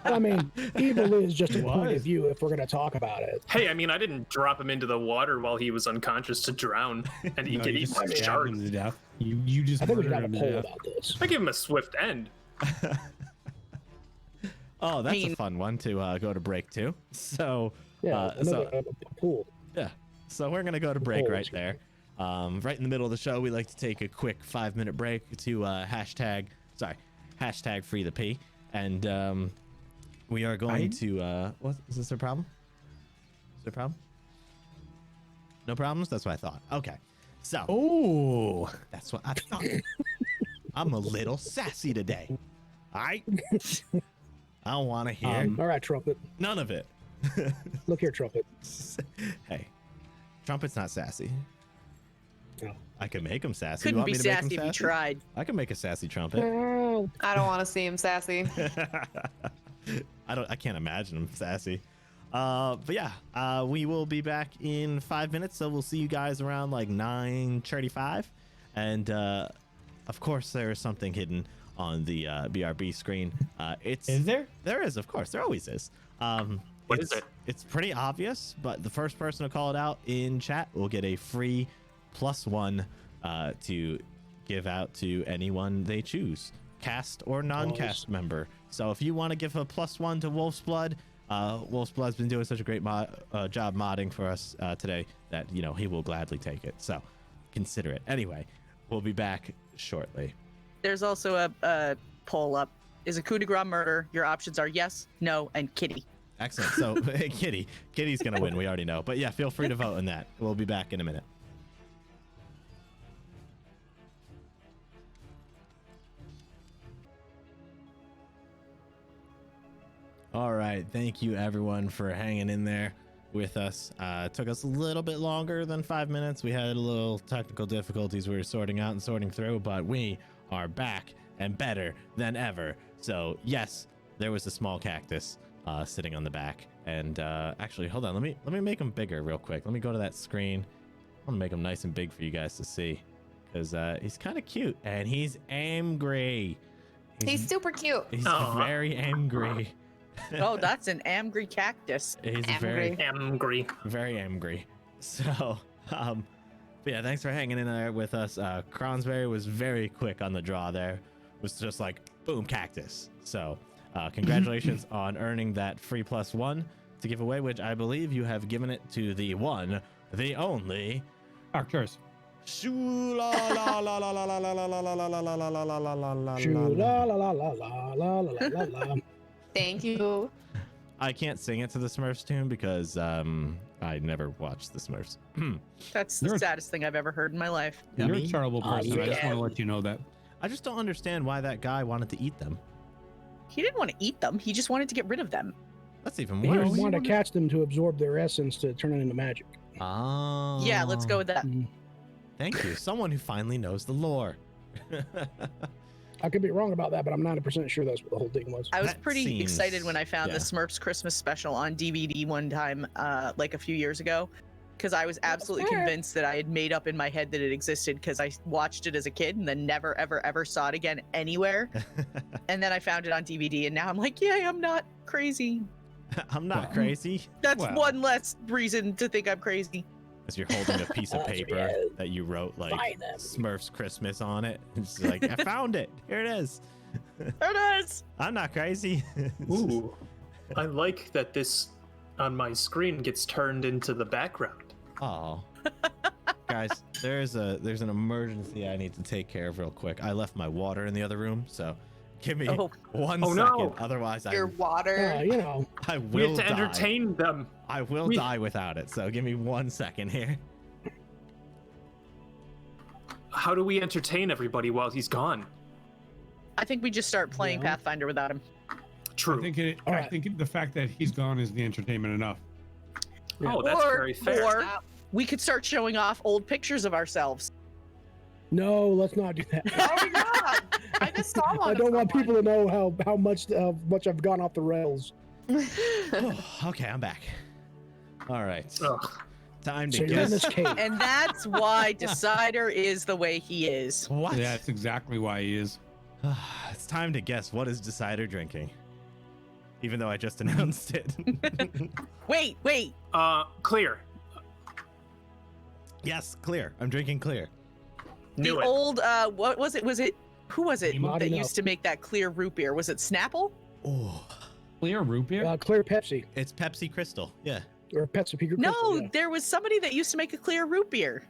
I mean, evil is just a point Was. of view if we're going to talk about it. Hey, I mean, I didn't drop him into the water while he was unconscious to drown and he No, could you eat just my stabbed shark. him to death. You just I think we should murdered have a him to poll death. about this. I give him a swift end. Oh, that's a mean- fun one to go to break to. So, Yeah, so another pool. yeah, so we're gonna go to break polls. right there. Right in the middle of the show, we like to take a quick 5-minute break to hashtag free the P, and we are going to what is this a problem? Is there a problem? No problems. That's what I thought. Okay, so Oh, that's what I thought. I'm a little sassy today. All right. I don't want to hear All right, Trumpet. none of it. Look here, Trumpet. Hey, Trumpet's not sassy. No. I can make him sassy. Couldn't you want be me to make him sassy if you tried. I can make a sassy Trumpet. I don't want to see him sassy. I can't imagine him sassy. But yeah, we will be back in 5 minutes. So we'll see you guys around like 9:35. And of course, there is something hidden on the BRB screen. is there? There is, of course. There always is. What is it? It's pretty obvious, but the first person to call it out in chat will get a free +1 to give out to anyone they choose, cast or non-cast member. So if you want to give a +1 to Wolf's Blood, Wolfsblood's been doing such a great job modding for us today that, you know, he will gladly take it. So consider it. Anyway, we'll be back shortly. There's also a poll up. Is a coup de grace murder? Your options are yes, no, and kitty. Excellent. So, Kitty's going to win. We already know. But yeah, feel free to vote on that. We'll be back in a minute. All right. Thank you, everyone, for hanging in there with us. It took us a little bit longer than 5 minutes. We had a little technical difficulties we were sorting out and sorting through, but we are back and better than ever. So, yes, there was a small cactus sitting on the back. And actually, hold on. Let me make him bigger real quick. Let me go to that screen. I'm gonna make him nice and big for you guys to see, because he's kind of cute and he's angry. He's super cute. He's very angry. Oh, that's an angry cactus. He's Angry. very angry. So, but yeah, thanks for hanging in there with us. Cronsberry was very quick on the draw there. It was just like, boom, cactus. So, congratulations on earning that free +1 to give away, which I believe you have given it to the one, the only Arcturus. Shoo la la la la la la la la la la la la la la la la la. Shoo la la la la la la la la la. Thank you. I can't sing it to the Smurfs tune because I never watched the Smurfs. That's the saddest thing I've ever heard in my life. You're a terrible person. I just yeah. want to let you know that. I just don't understand why that guy wanted to eat them. He didn't want to eat them. He just wanted to get rid of them. That's even He worse. wanted to catch them to absorb their essence to turn it into magic. Oh. Yeah, let's go with that. Thank you. Someone who finally knows the lore. I could be wrong about that, but I'm 90% sure that's what the whole thing was. I was That pretty seems- excited when I found yeah. the Smurfs Christmas special on DVD one time, like a few years ago, because I was absolutely fair. convinced that I had made up in my head that it existed because I watched it as a kid and then never, ever, ever saw it again anywhere. And then I found it on DVD, and now I'm like, yeah, I'm not crazy. I'm not crazy. That's Well. one less reason to think I'm crazy. As you're holding a piece of That's paper right. that you wrote like Buy them. Smurfs Christmas on it. It's like, I found it. Here it is. There it is. I'm not crazy. Ooh, I like that this on my screen gets turned into the background. Oh. Guys, there's an emergency I need to take care of real quick. I left my water in the other room, so give me Oh. 1 Oh, second. no. Otherwise Your water. You know, I We will have to die. entertain them. I will we- die without it. So give me 1 second here. How do we entertain everybody while he's gone? I think we just start playing Yeah. Pathfinder without him. True. All I right. think the fact that he's gone is the entertainment enough. Oh, that's very fair. Or we could start showing off old pictures of ourselves. no, let's not do that. Oh my god! I just saw one. I don't want people to know how much I've gone off the rails. Okay, I'm back. All right. Ugh. Time So to you're in guess. this cave. And that's why Decider is the way he is. What? Yeah, that's exactly why he is. It's time to guess what is Decider drinking. Even though I just announced it. Wait. Clear. Yes, clear. I'm drinking clear. Knew The it. old, what was it? Who was it Not that enough. used to make that clear root beer? Was it Snapple? Oh, Clear root beer? Clear Pepsi it's Pepsi Crystal. Yeah. or Pepsi Crystal. No, yeah. there was somebody that used to make a clear root beer.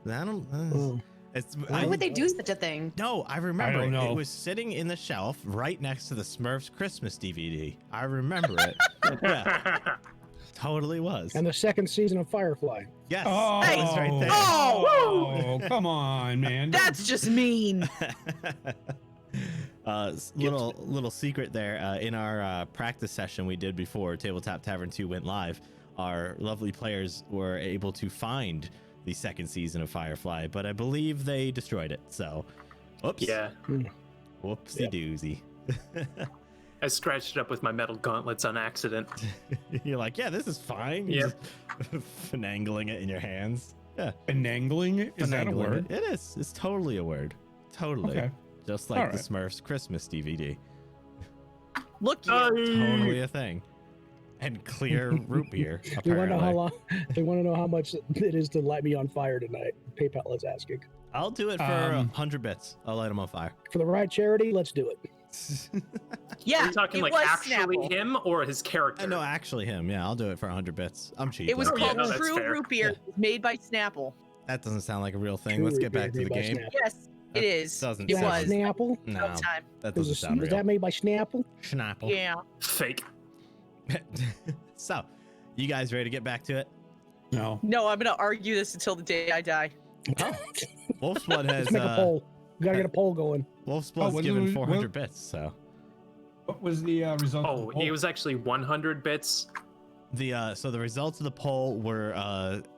I don't. Oh. It's. Why would they do such a thing? No, I remember. I don't know. It was sitting in the shelf right next to the Smurfs Christmas DVD. I remember it. Yeah, totally was. And the second season of Firefly. Yes, Oh, it was right there. Oh, come on, man. That's just mean. Little secret there. In our practice session we did before Tabletop Tavern 2 went live, our lovely players were able to find the second season of Firefly, but I believe they destroyed it. So, oops. Yeah. Whoopsie doozy. I scratched it up with my metal gauntlets on accident. You're like, yeah, this is fine. You're just finagling it in your hands. Yeah. Finagling? Is that a Finagling word? It is. It's totally a word. Totally. Okay. Just like All the right. Smurfs Christmas DVD. Look, you. Totally a thing. And clear root beer. They want to know how apparently. long. They want to know how much it is to light me on fire tonight. PayPal is asking. I'll do it for 100 bits. I'll light them on fire. For the right charity, let's do it. Yeah, Are you talking it like was actually Snapple. him or his character? No, actually him. Yeah, I'll do it for 100 bits. I'm cheap. It was like yeah, called no, that's True fair. Root Beer, Yeah. made by Snapple. That doesn't sound like a real thing. True Let's root get back to beer the made by game. Snapple. Yes, That it is. doesn't It Is that was. Snapple? No, Time. that Was, doesn't sound was real. that made by Snapple? Schnapple. Yeah. Fake. So, you guys ready to get back to it? No. No, I'm gonna argue this until the day I die. Oh, Wolfsblood has Let's make a poll. We gotta get a poll going. Wolfsblood's what- given what- 400 bits. So What was the result? of Oh, the poll? it was actually 100 bits. the results of the poll were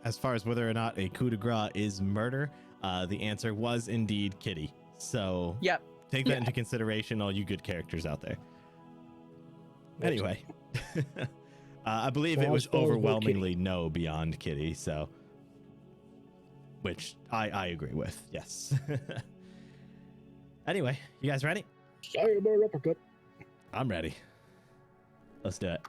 as far as whether or not a coup de grace is murder. The answer was indeed Kitty. So Yep. take that into consideration, all you good characters out there. Anyway, I believe So it I'll was spell his vote overwhelmingly no beyond Kitty. So, which I agree with. Yes. Anyway, you guys ready? Sorry about uppercut. I'm ready. Let's do it.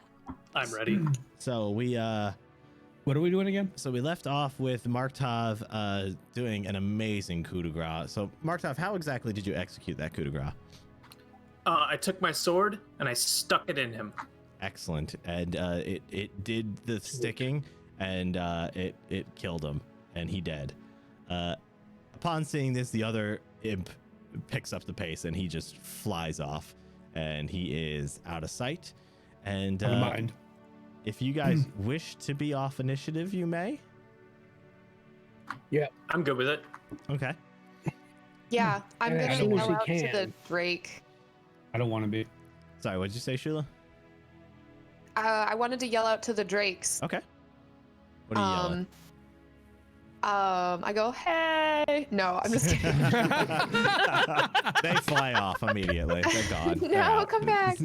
I'm ready. So we What are we doing again? So we left off with Marktov doing an amazing coup de grace. So Marktov, how exactly did you execute that coup de grace? I took my sword and I stuck it in him. Excellent. And it did the sticking, and it killed him, and he dead. Upon seeing this, the other imp picks up the pace, and he just flies off, and he is out of sight. And Never mind. if you guys wish to be off initiative, you may. I'm good with it. Okay. Yeah, I'm And gonna as soon as yell he out to the can. Drake. I don't want to be. Sorry, what did you say, Shula? I wanted to yell out to the Drakes. Okay. What are you yelling? I go, hey. No, I'm just kidding. They fly off immediately. They're gone. They're No, out. come back.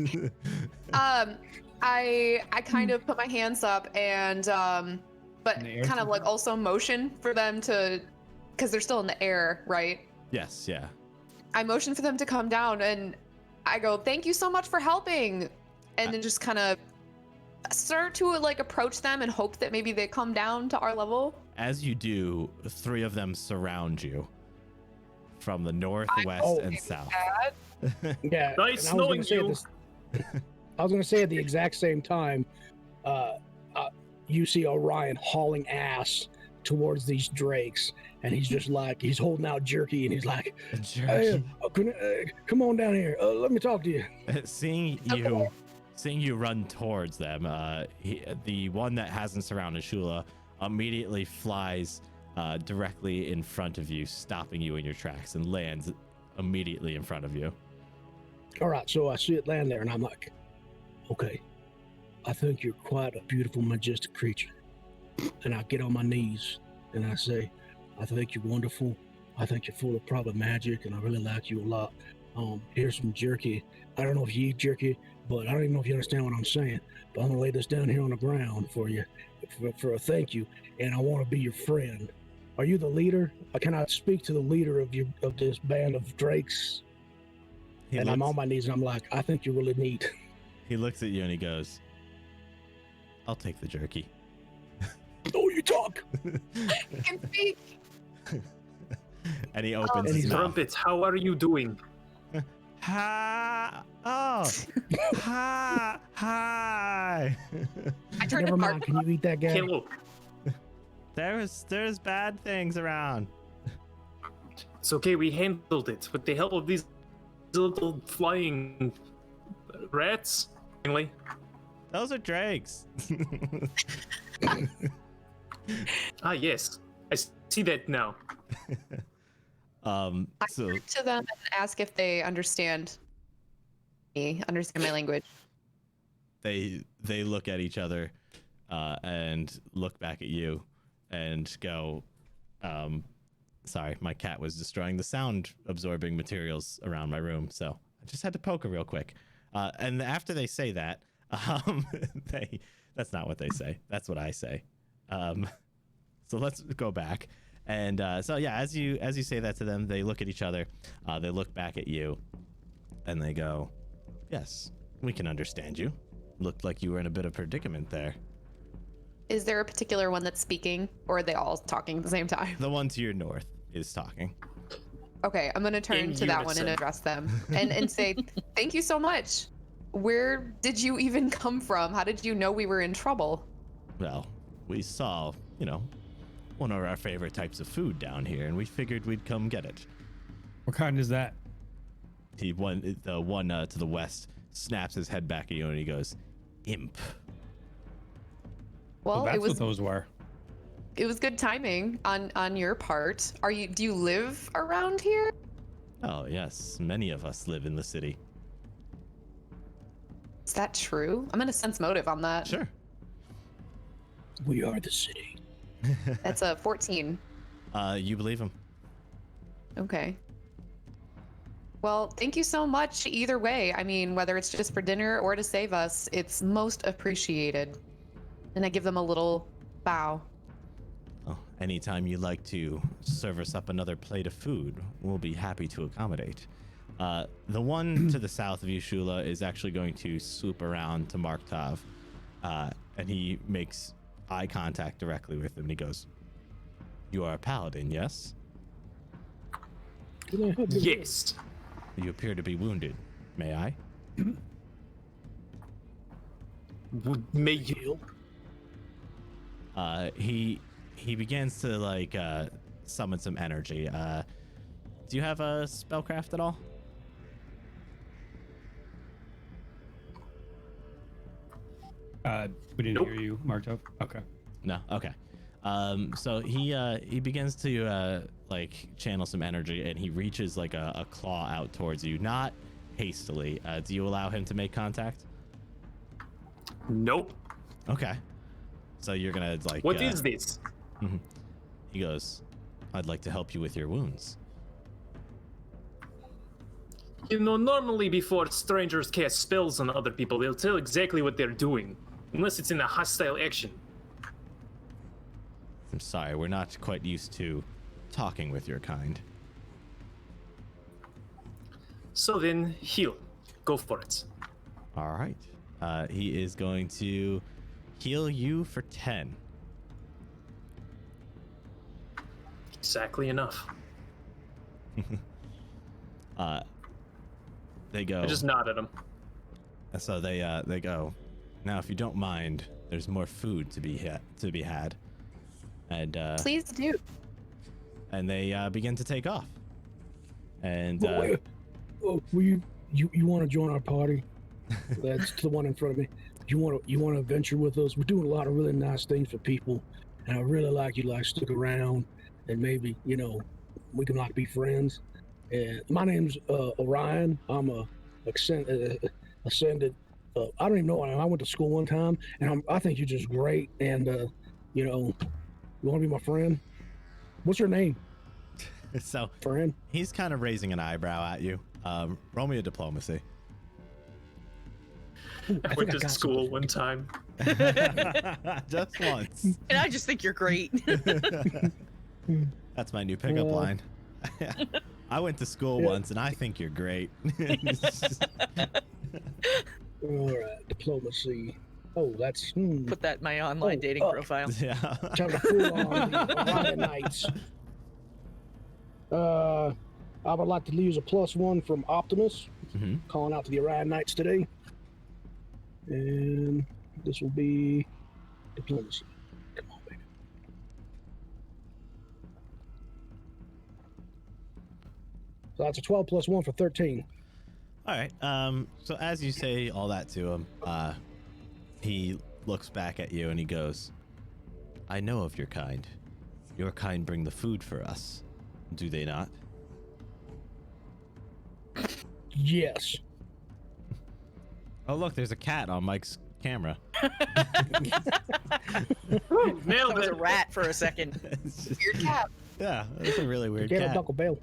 I kind of put my hands up and but In the air kind of to like them? also motion for them to, because they're still in the air, right? Yes, yeah. I motion for them to come down and I go, thank you so much for helping, and then just kind of start to like approach them and hope that maybe they come down to our level. As you do, 3 of them surround you from the north, west, oh, and south. Yeah. Nice and I was knowing gonna say you. this- I was going to say at the exact same time, you see Orion hauling ass towards these drakes, and he's just like, he's holding out jerky, and he's like, hey, come on down here. Let me talk to you. Seeing you run towards them, the one that hasn't surrounded Shula immediately flies directly in front of you, stopping you in your tracks, and lands immediately in front of you. All right, so I see it land there, and I'm like, okay, I think you're quite a beautiful, majestic creature. And I get on my knees, and I say, I think you're wonderful. I think you're full of probably magic, and I really like you a lot. Here's some jerky. I don't know if you eat jerky, but I don't even know if you understand what I'm saying. But I'm gonna lay this down here on the ground for you, for a thank you, and I want to be your friend. Are you the leader? I cannot speak to the leader of this band of drakes. And I'm on my knees, and I'm like, I think you're really neat. He looks at you and he goes, I'll take the jerky. Oh, you talk. I can speak. And he opens And his he's mouth. Trumpets, how are you doing? Hi. Oh. Hi. Hi. I turned Never to mind. Mark. Can you eat that guy? Hello. There's bad things around. It's okay, we handled it with the help of these little flying rats. Finally. Those are drakes. Ah, yes. I see that now. I So turn to them and ask if they understand me, understand my language. they look at each other and look back at you and go, sorry, my cat was destroying the sound absorbing materials around my room, so I just had to poke her real quick. And after they say that, that's not what they say. That's what I say. So let's go back. And so yeah, as you say that to them, they look at each other, they look back at you, and they go, yes, we can understand you. Looked like you were in a bit of predicament there. Is there a particular one that's speaking, or are they all talking at the same time? The one to your north is talking. Okay, I'm gonna turn In to that one and unison. address them and say, thank you so much. Where did you even come from? How did you know we were in trouble? Well, we saw, one of our favorite types of food down here, and we figured we'd come get it. What kind is that? The one to the west snaps his head back at you, and he goes, "Imp." Well, that's it was what those were. good timing on your part. Do you live around here? Oh yes, many of us live in the city. Is that true? I'm gonna sense motive on that. Sure. We are the city. That's a 14. You believe him? Okay. Well, thank you so much either way. I mean, whether it's just for dinner or to save us, it's most appreciated. And I give them a little bow. Oh, anytime you'd like to serve us up another plate of food, we'll be happy to accommodate. The one to the south of you, Shula, is actually going to swoop around to Marktov, and he makes eye contact directly with him, and he goes, "You are a paladin, yes? Can I help you? Yes. You appear to be wounded. May I?" May you? He begins to summon some energy. Do you have a spellcraft at all? We didn't Nope. hear you, Martov. Okay. No. Okay. So he begins to channel some energy, and he reaches like a claw out towards you, not hastily. Do you allow him to make contact? Nope. Okay. So you're gonna What is this? He goes, "I'd like to help you with your wounds." Normally before strangers cast spells on other people, they'll tell exactly what they're doing, unless it's in a hostile action. I'm sorry, we're not quite used to talking with your kind. So then, heal. Go for it. All right. He is going to heal you for 10. Exactly enough. They go. I just nod at him. So they go. Now, if you don't mind, there's more food to be had, and Please do. and they begin to take off. And Will you want to join our party? That's the one in front of me. You want to venture with us? We're doing a lot of really nice things for people, and I really like you to stick around, and maybe we can be friends. And my name's Orion. I'm a ascended. I don't even know. I went to school one time, and I think you're just great. And you want to be my friend? What's your name, so friend? he's kind of raising an eyebrow at you. Roll me a diplomacy. I went to school one time. Just once. And I just think you're great. That's my new pickup line. I went to school once, and I think you're great. All right, diplomacy. Oh, that's Put that in my online dating profile. Yeah. trying to fool on the Orion Knights. I would like to use a +1 from Optimus, calling out to the Orion Knights today. And this will be diplomacy. Come on, baby. So that's a 12 + 1 for 13. All right. So as you say all that to him, he looks back at you and he goes, "I know of your kind. Your kind bring the food for us, do they not?" Yes. Oh, look, there's a cat on Mike's camera. Nailed That was it. a rat for a second. It's just- Weird cat. yeah, that's a really weird Get a cat. Uncle Bill.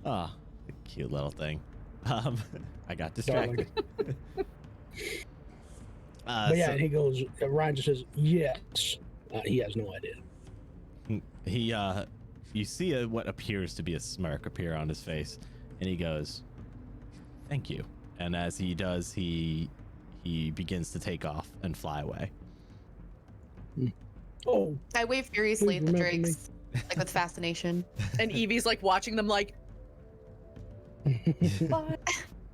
Oh, cute little thing. I got Darling. distracted. But yeah, and he goes, Ryan just says, yes. He has no idea. You see what appears to be a smirk appear on his face, and he goes, "Thank you." And as he does, he begins to take off and fly away. Oh, I wave furiously at the Please remember drakes. like with fascination. And Evie's like watching them like, what?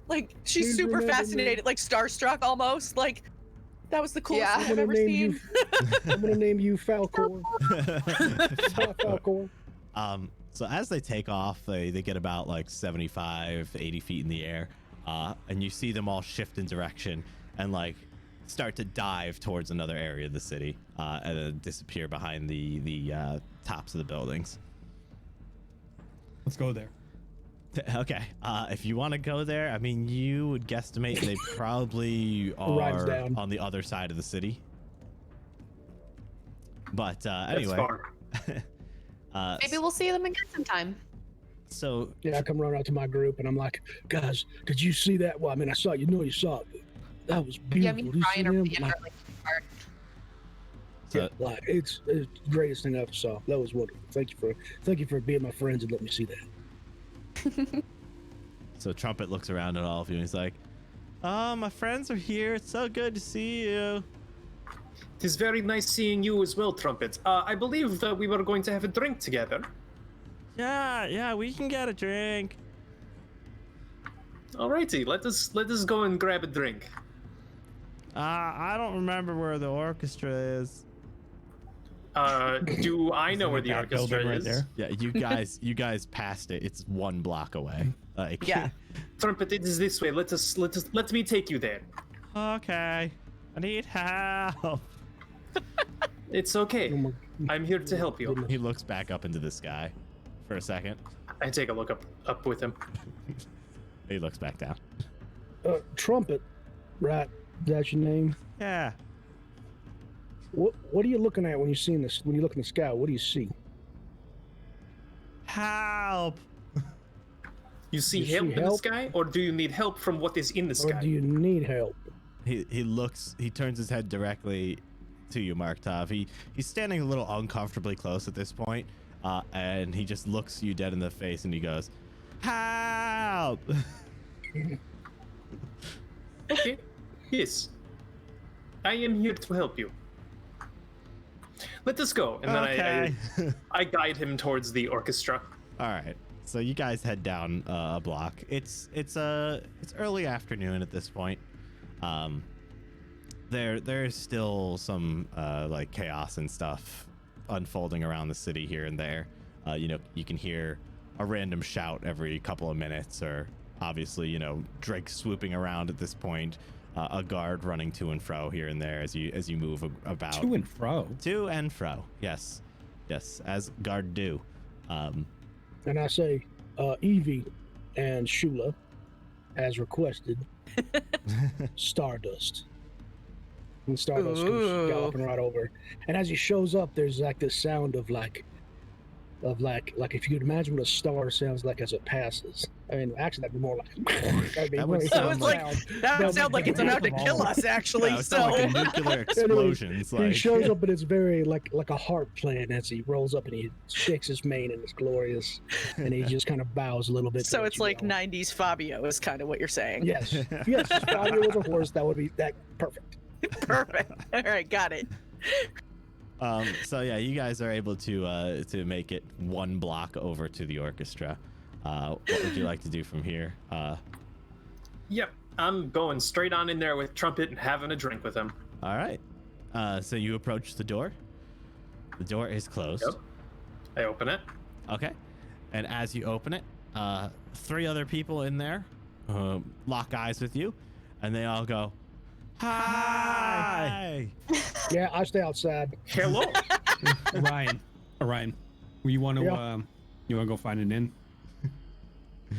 Like she's Please super remember me. fascinated, like starstruck almost. Like that was the coolest Yeah. thing I'm I've gonna ever name seen. you. I'm gonna name you Falcor. Falcor. So as they take off, they get about like 75, 80 feet in the air, and you see them all shift in direction and like start to dive towards another area of the city, and then disappear behind the tops of the buildings. Let's go there. Okay, if you want to go there, I mean, you would guesstimate they probably Rides are down. on the other side of the city. But That's anyway, far. Maybe we'll see them again sometime. so Yeah, I come running out to my group and I'm like, guys, did you see that? Well, I mean, I saw it. You know, you saw it. That was Yeah, beautiful. me Did you see and Ryan are them? being Like, really smart. So- like it's the greatest thing I ever saw. That was wonderful. Thank you for being my friends and letting me see that. So Trumpet looks around at all of you and he's like, "Oh, my friends are here. It's so good to see you." It is very nice seeing you as well, Trumpet. I believe that we were going to have a drink together. Yeah, we can get a drink. Alrighty, let us go and grab a drink. I don't remember where the orchestra is. Do I know where the That orchestra building right is? there. Yeah, you guys passed it. It's 1 block away. Like, Yeah. Trumpet, it is this way. Let me take you there. Okay. I need help. It's okay. Oh my- I'm here to help you. He looks back up into the sky for a second. I take a look up with him. He looks back down. Trumpet, right? That's your name. Yeah. What are you looking at when you see this? When you look in the sky, what do you see? Help. You see You see help in the help? sky, or do you need help from what is in the Or sky? do you need help? He turns his head directly to you, Marktov. He's standing a little uncomfortably close at this point, and he just looks you dead in the face and he goes, "Help!" Okay. Yes. I am here to help you. Let us go. And then Okay. I guide him towards the orchestra. All right. So you guys head down a block. It's early afternoon at this point. There's still some like chaos and stuff unfolding around the city here and there. You can hear a random shout every couple of minutes, or obviously, Drake swooping around at this point. A guard running to and fro here and there as you move about. To and fro. To and fro. Yes, as guard do. And I say, Evie and Shula, as requested, Stardust. And Stardust comes Ooh. galloping right over. And as he shows up, there's like this sound of like if you could imagine what a star sounds like as it passes. I mean, actually, that'd be more like. That'd be That would really sound That was like sound. that But- sounds like it's about to kill us. Actually, Yeah, it so sounds like a nuclear explosion. It's He like shows up and it's very like a harp playing as he rolls up and he shakes his mane and it's glorious, and he just kind of bows a little bit. to so let it's you like know. '90s Fabio is kind of what you're saying. Yes, yes. If Fabio was a horse, that would be that perfect. Perfect. All right, got it. So yeah, you guys are able to make it 1 block over to the orchestra. What would you like to do from here? Yep. I'm going straight on in there with Trumpet and having a drink with him. All right. So you approach the door. The door is closed. Yep. I open it. Okay. And as you open it, 3 other people in there lock eyes with you, and they all go, "Hi." Yeah, I stay outside. Hello. Orion, you want to Yeah. go find an inn?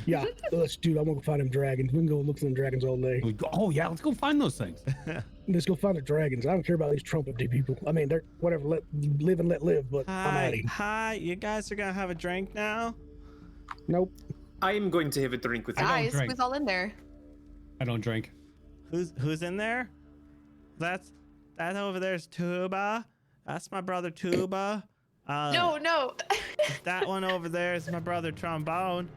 Yeah, let's dude. I'm gonna go find them dragons. We can go look for them dragons all day. Oh yeah, let's go find those things. Let's go find the dragons. I don't care about these Trumpet people. I mean, they're whatever. Live and let live. But I'm out of here. Hi. You guys are gonna have a drink now? Nope. I am going to have a drink with you. Guys, drink. who's all in there? I don't drink. Who's in there? That over there's Tuba. That's my brother Tuba. No. That one over there is my brother Trombone.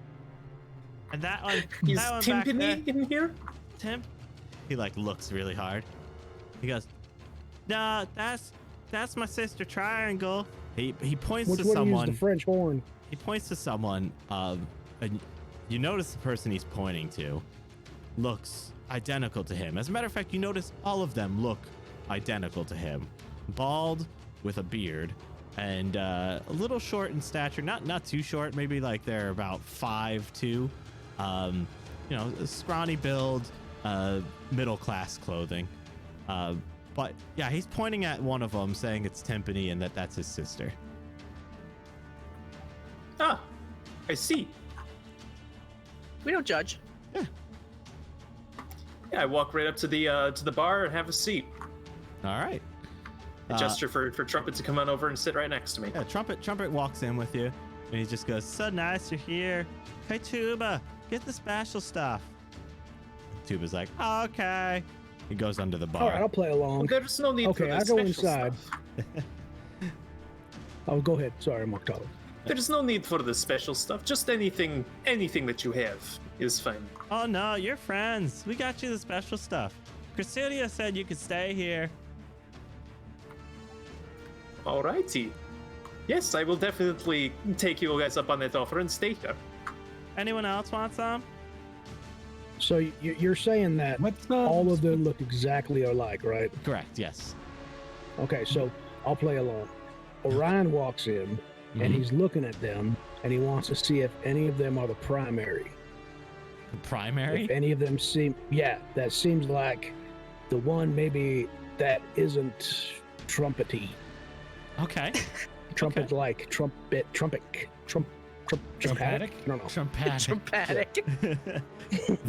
And that one, Is that one back there, Timpani in here? Tim. He like looks really hard. He goes, "No, that's my sister Triangle." He points Which to one used someone. the French horn? He points to someone, and you notice the person he's pointing to looks identical to him. As a matter of fact, you notice all of them look identical to him. Bald with a beard and a little short in stature, not too short, maybe like they're about 5'2". Scrawny build, middle class clothing. But yeah, he's pointing at one of them, saying it's Timpani and that's his sister. Ah, I see. We don't judge. Yeah, I walk right up to the bar and have a seat. All right. I gesture for Trumpet to come on over and sit right next to me. Yeah, Trumpet walks in with you, and he just goes, "So nice you're here. Hey, Tuba, get the special stuff." Tuba's like, "Okay." He goes under the bar. All right, I'll play along. There's no need for Okay, the I go special inside. stuff. Oh, go ahead. Sorry, Mark. There's no need for the special stuff. Just anything that you have is fine. Oh no, you're friends. We got you the special stuff. Cressidia said you could stay here. Alrighty. Yes, I will definitely take you guys up on that offer and stay here. Anyone else want some? So you're saying that What's all of them look exactly alike, right? Correct. Yes. Okay, so I'll play along. Orion walks in, and he's looking at them, and he wants to see if any of them are the primary. The primary? If any of them seem, that seems like the one maybe that isn't trumpety. Okay. Trumpet like trumpet. Trumpatic? No. Dramatic.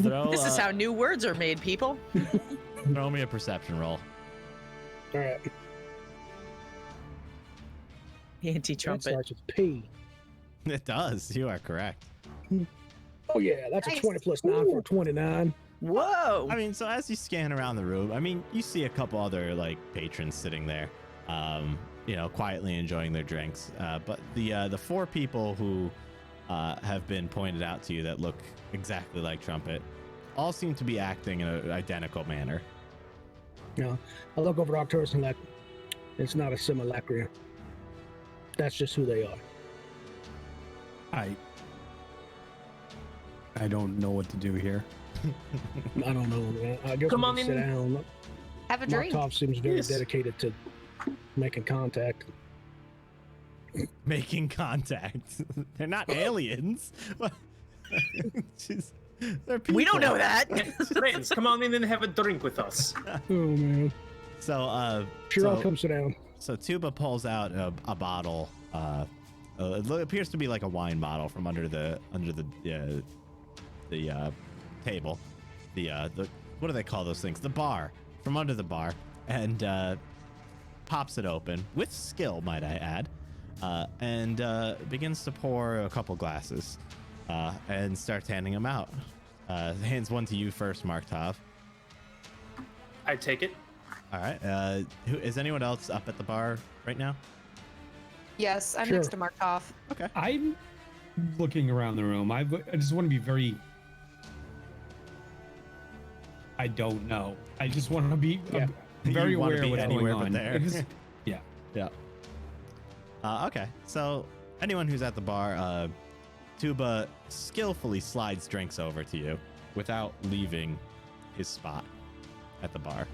Throw, This is how new words are made, people. throw me a perception roll. All right. That Anti-trumpet. starts with P. It does. You are correct. Oh yeah, that's a Nice. 20 plus 9 for a 29. Whoa. I mean, so as you scan around the room, I mean, you see a couple other like patrons sitting there, quietly enjoying their drinks. But the four people who have been pointed out to you that look exactly like Trumpet all seem to be acting in an identical manner. Yeah, I look over Arcturus and like, it's not a simulacrum. That's just who they are. I don't know what to do here. I don't know, man. I guess Come we on can sit in. down. Have a drink. Markov seems very Yes. dedicated to making contact. Making contact. They're not aliens. Jeez. They're people. We don't know that. Friends, come on in and have a drink with us. Oh man. So, Sure, I'll so- come sit down. So Tuba pulls out a bottle. It appears to be like a wine bottle from under the table. The what do they call those things? The bar, from under the bar, and pops it open with skill, might I add, and begins to pour a couple glasses, and starts handing them out. Hands one to you first, Marktov. I take it. All right. Who is anyone else up at the bar right now? Yes, I'm Sure. next to Markov. Okay. I'm looking around the room. I just want to be very. I don't know. I just want to be Yeah. very You wanna aware be of what's anywhere going but on. there. Because- yeah. Yeah. Okay. So anyone who's at the bar, Tuba skillfully slides drinks over to you without leaving his spot at the bar.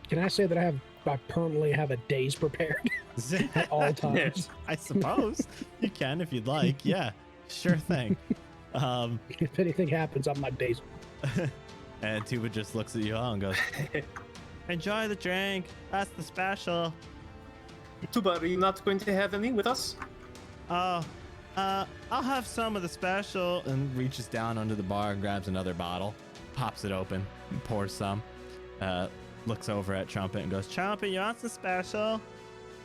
Can I say that I permanently have a daze prepared at all times? I suppose you can if you'd like. Yeah, sure thing. If anything happens, I'm not dazed. And Tuba just looks at you all and goes, "Enjoy the drink. That's the special." Tuba, are you not going to have any with us? Oh, I'll have some of the special. And reaches down under the bar and grabs another bottle, pops it open, and pours some. Looks over at Trumpet and goes, "Trumpet, you want the special?"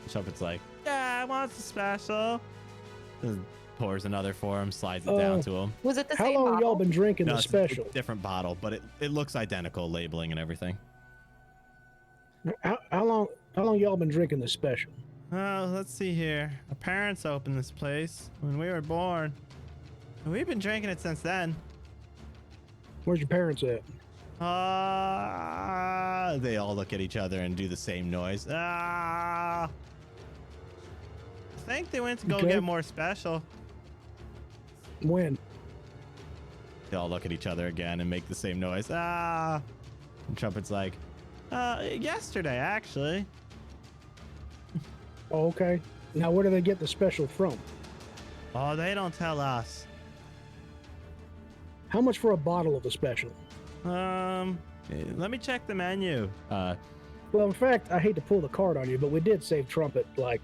And Trumpet's like, "Yeah, I want the special." And pours another for him, slides it down to him. Was it the How same long bottle? y'all been drinking No, the it's special? a different bottle, but it looks identical, labeling and everything. How long y'all been drinking the special? Oh, let's see here. Our parents opened this place when we were born. And we've been drinking it since then. Where's your parents at? They all look at each other and do the same noise. I think they went to go Okay. get more special. When? They all look at each other again and make the same noise. And Trumpet's like, yesterday, actually. Oh, okay. Now, where do they get the special from? Oh, they don't tell us. How much for a bottle of the special? Let me check the menu. Well, in fact, I hate to pull the card on you, but we did save Trumpet like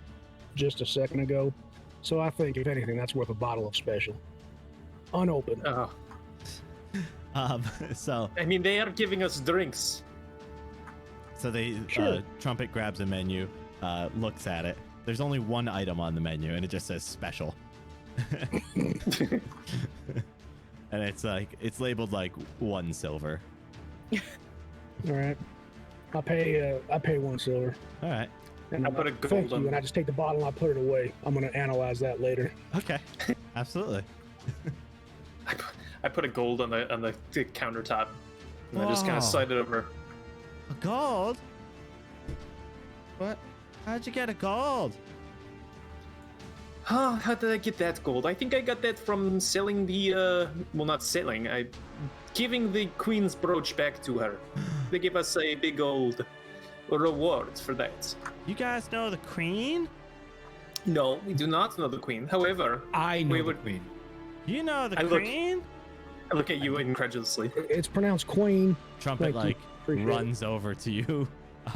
just a second ago. So I think, if anything, that's worth a bottle of special. Unopened. Oh, So I mean, they are giving us drinks. they Sure. Trumpet grabs a menu, looks at it. There's only one item on the menu, and it just says special. And it's labeled like 1 silver. All right. I pay 1 silver. All right. And I'll put a gold thank on you, and it. I just take the bottle and I put it away. I'm gonna analyze that later. Okay. Absolutely. I put a gold on the countertop, and I just kind Wow. of slide it over. A gold? What? How'd you get a gold? How did I get that gold? I think I got that from selling the, well, not selling, giving the queen's brooch back to her. They give us a big old reward for that. You guys know the queen? No, we do not know the queen. However, I know We the would- queen. You know the I look- queen? I look at you incredulously. It's pronounced Queen. Trumpet Thank you. Appreciate it. runs over to you,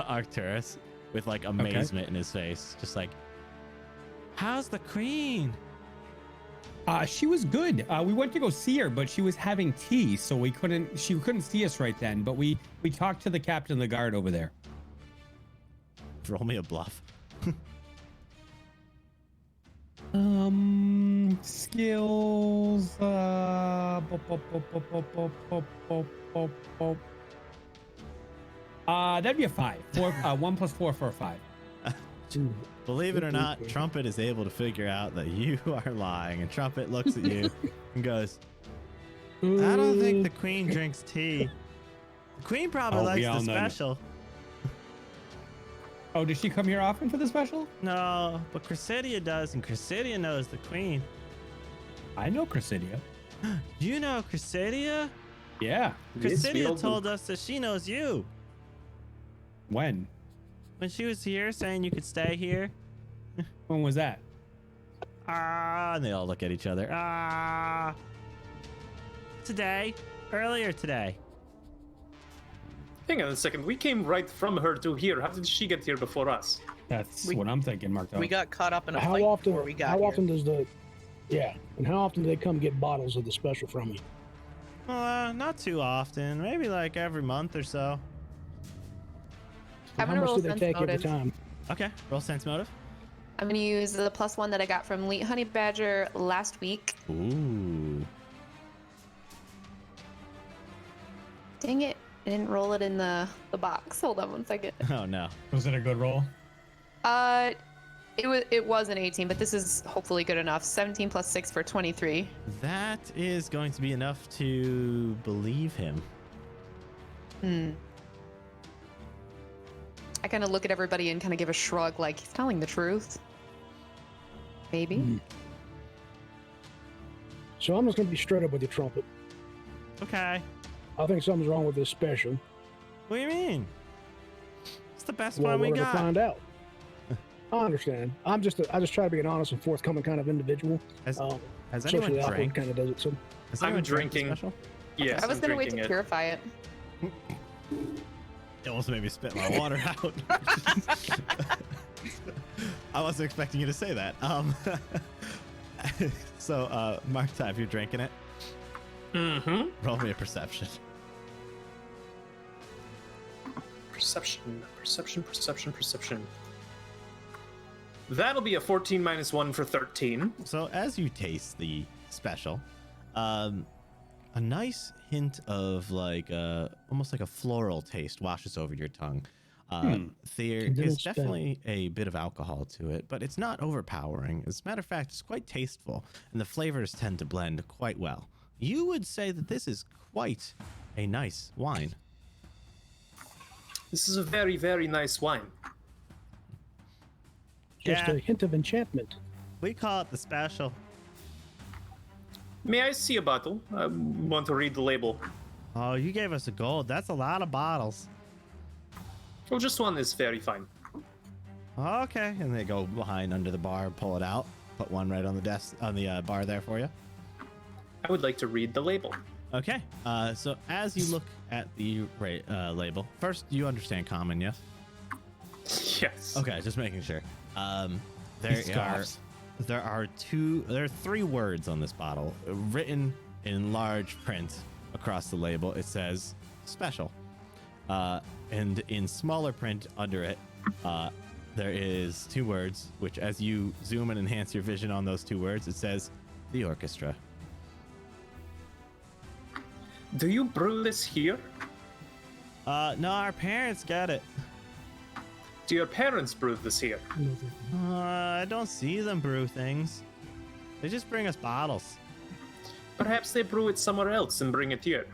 Arcturus, with like amazement in his face, just like, how's the queen? She was good. We went to go see her, but she was having tea, so she couldn't see us right then. But we talked to the captain of the guard over there. Roll me a bluff. Skills. That'd be a 5. 1 plus 4 for a 5. Believe it or not, Trumpet is able to figure out that you are lying, and Trumpet looks at you and goes, I don't think the queen drinks tea. The queen probably Oh, likes we all the know. special. Oh, does she come here often for the special? No, but Cressidia does, and Cressidia knows the queen. I know Cressidia. You know Cressidia? Yeah. Yes, we all Cressidia do. told us that she knows you. When? When she was here saying you could stay here. When was that? And they all look at each other. Today. Earlier today. Hang on a second. We came right from her to here. How did she get here before us? That's We- what I'm thinking, Mark. We got caught up in a How fight often? before we got How here. often does the? Yeah, and how often do they come get bottles of the special from you? Well, not too often. Maybe like every month or so. I'm How gonna much roll do they sense take every motive. time? Okay. Roll sense motive. I'm gonna use the +1 that I got from Leet Honey Badger last week. Ooh. Dang it! I didn't roll it in the box. Hold on one second. Oh no. Was it a good roll? It was an 18, but this is hopefully good enough. 17 plus 6 for 23. That is going to be enough to believe him. I kind of look at everybody and kind of give a shrug, like he's telling the truth. Maybe. So I'm just gonna be straight up with your Trumpet. Okay. I think something's wrong with this special. What do you mean? It's the best Well, one we we're gonna got. find out. I understand. I just try to be an honest and forthcoming kind of individual. Has anyone Socially awkward drank? kind of does it. So Has I'm anyone drank the drinking. special? Yes, I was I'm gonna wait drinking to it. purify it. It almost made me spit my water out. I wasn't expecting you to say that. So, Mark, if you're drinking it, Mm-hmm. roll me a perception. Perception. That'll be a 14 minus 1 for 13. So, as you taste the special, a nice hint of like almost like a floral taste washes over your tongue. There is Condensed definitely a bit of alcohol to it, but it's not overpowering. As a matter of fact, it's quite tasteful, and the flavors tend to blend quite well. You would say that this is quite a nice wine. This is a very, very nice wine. Just Yeah. a hint of enchantment. We call it the special. May I see a bottle? I want to read the label. Oh, you gave us a gold. That's a lot of bottles. Oh, just one is very fine. Okay, and they go behind under the bar, pull it out, put one right on the desk on the bar there for you. I would like to read the label. Okay, so as you look at the label, first you understand common, yes? Yes. Okay, just making sure. He scoffs. There are three words on this bottle written in large print across the label. It says special, and in smaller print under it, there is two words, which as you zoom and enhance your vision on those two words, it says the orchestra. Do you brew this here? No, our parents get it. Do your parents brew this here? I don't see them brew things. They just bring us bottles. Perhaps they brew it somewhere else and bring it here.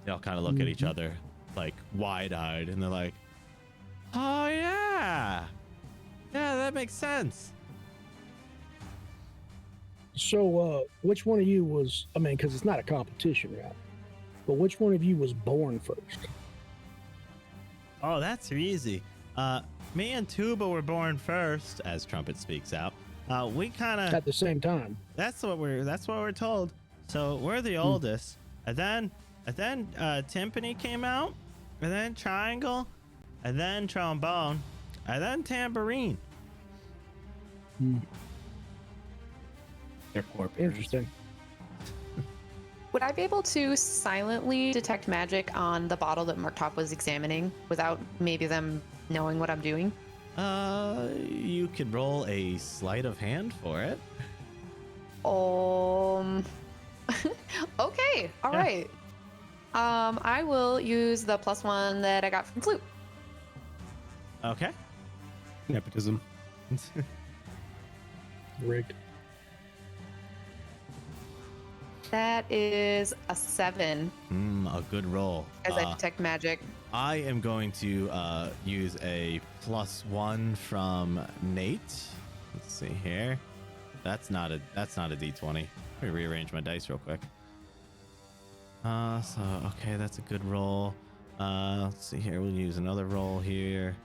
They all kind of look at each other, like wide-eyed, and they're like, "Oh yeah, that makes sense." So, which one of you was, I mean, because it's not a competition, right? But which one of you was born first? Oh, that's easy. Me and Tuba were born first, as Trumpet speaks out. We kind of At the same time. that's what we're told. So we're the oldest, and then timpani came out, and then triangle, and then trombone, and then tambourine. They're poor parents. Interesting. Would I be able to silently detect magic on the bottle that Marktop was examining without maybe them knowing what I'm doing? You could roll a sleight of hand for it. Okay, all right. I will use the +1 that I got from Flute. Okay. Nepotism. Rigged. That is a 7 A good roll. as I detect magic. I am going to use a +1 from Nate. Let's see here. That's not a D20. Let me rearrange my dice real quick. Okay, that's a good roll. Let's see here. We'll use another roll here.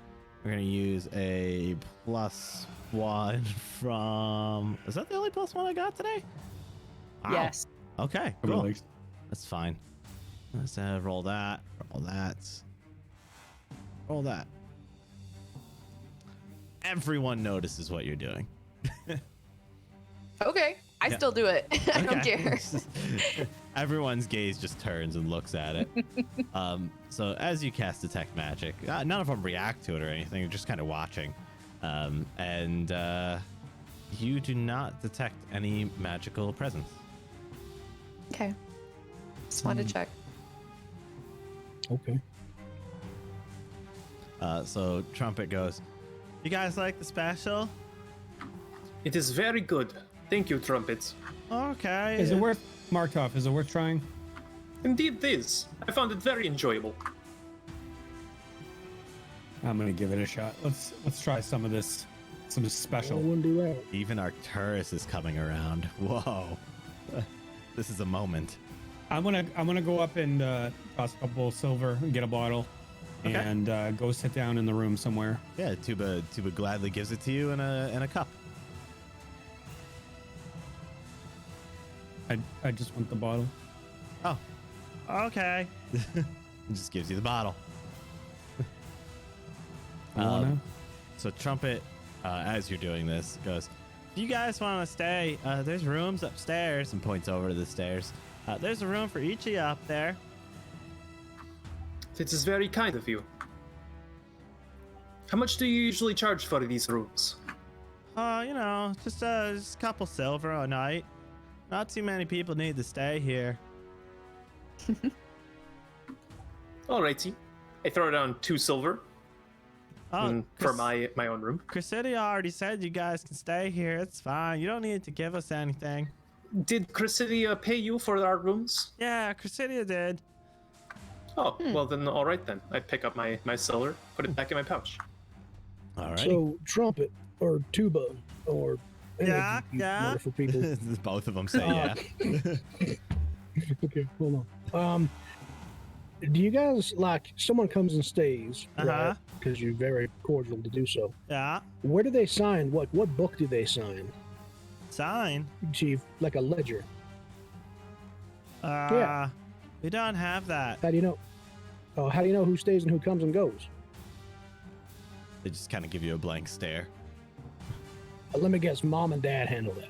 We're gonna use a +1 from. Is that the only +1 I got today? Wow. Yes. Okay. Cool. Cool. That's fine. Let's roll that. Roll that. Roll that. Everyone notices what you're doing. Okay, I still do it. I don't Okay. care. Everyone's gaze just turns and looks at it. So as you cast Detect Magic, none of them react to it or anything. They're just kind of watching. And you do not detect any magical presence. Okay. Just wanted to check. Okay. So Trumpet goes, "You guys like the special?" It is very good. Thank you, Trumpets. Okay. Is it worth Markov? Is it worth trying? Indeed it is. I found it very enjoyable. I'm gonna give it a shot. Let's try some of this. Some I special. wouldn't do that. Even Arcturus is coming around. Whoa. This is a moment. I'm gonna go up and toss a couple silver and get a bottle, Okay. and go sit down in the room somewhere. Yeah, Tuba gladly gives it to you in a cup. I just want the bottle. Oh, okay. It just gives you the bottle. You wanna? So Trumpet, as you're doing this, goes, "If you guys want to stay, there's rooms upstairs," and points over to the stairs. There's a room for each of you up there. It is very kind of you. How much do you usually charge for these rooms? Just a couple silver a night. Not too many people need to stay here. Alrighty. I throw down 2 silver Oh, for my own room. Cressidia already said you guys can stay here. It's fine. You don't need to give us anything. Did Cressidia pay you for our rooms? Yeah, Cressidia did. Oh, well then, all right then. I pick up my silver, put it back in my pouch. All right. So trumpet or tuba or any of Yeah, you yeah. wonderful people. Both of them say yeah. Okay, hold on. Do you guys like someone comes and stays, right? Because you're very cordial to do so. Yeah. Where do they sign? What book do they sign? Sign. Chief, like a ledger. Yeah. We don't have that. How do you know? Oh, how do you know who stays and who comes and goes? They just kind of give you a blank stare. Let me guess, mom and dad handle that.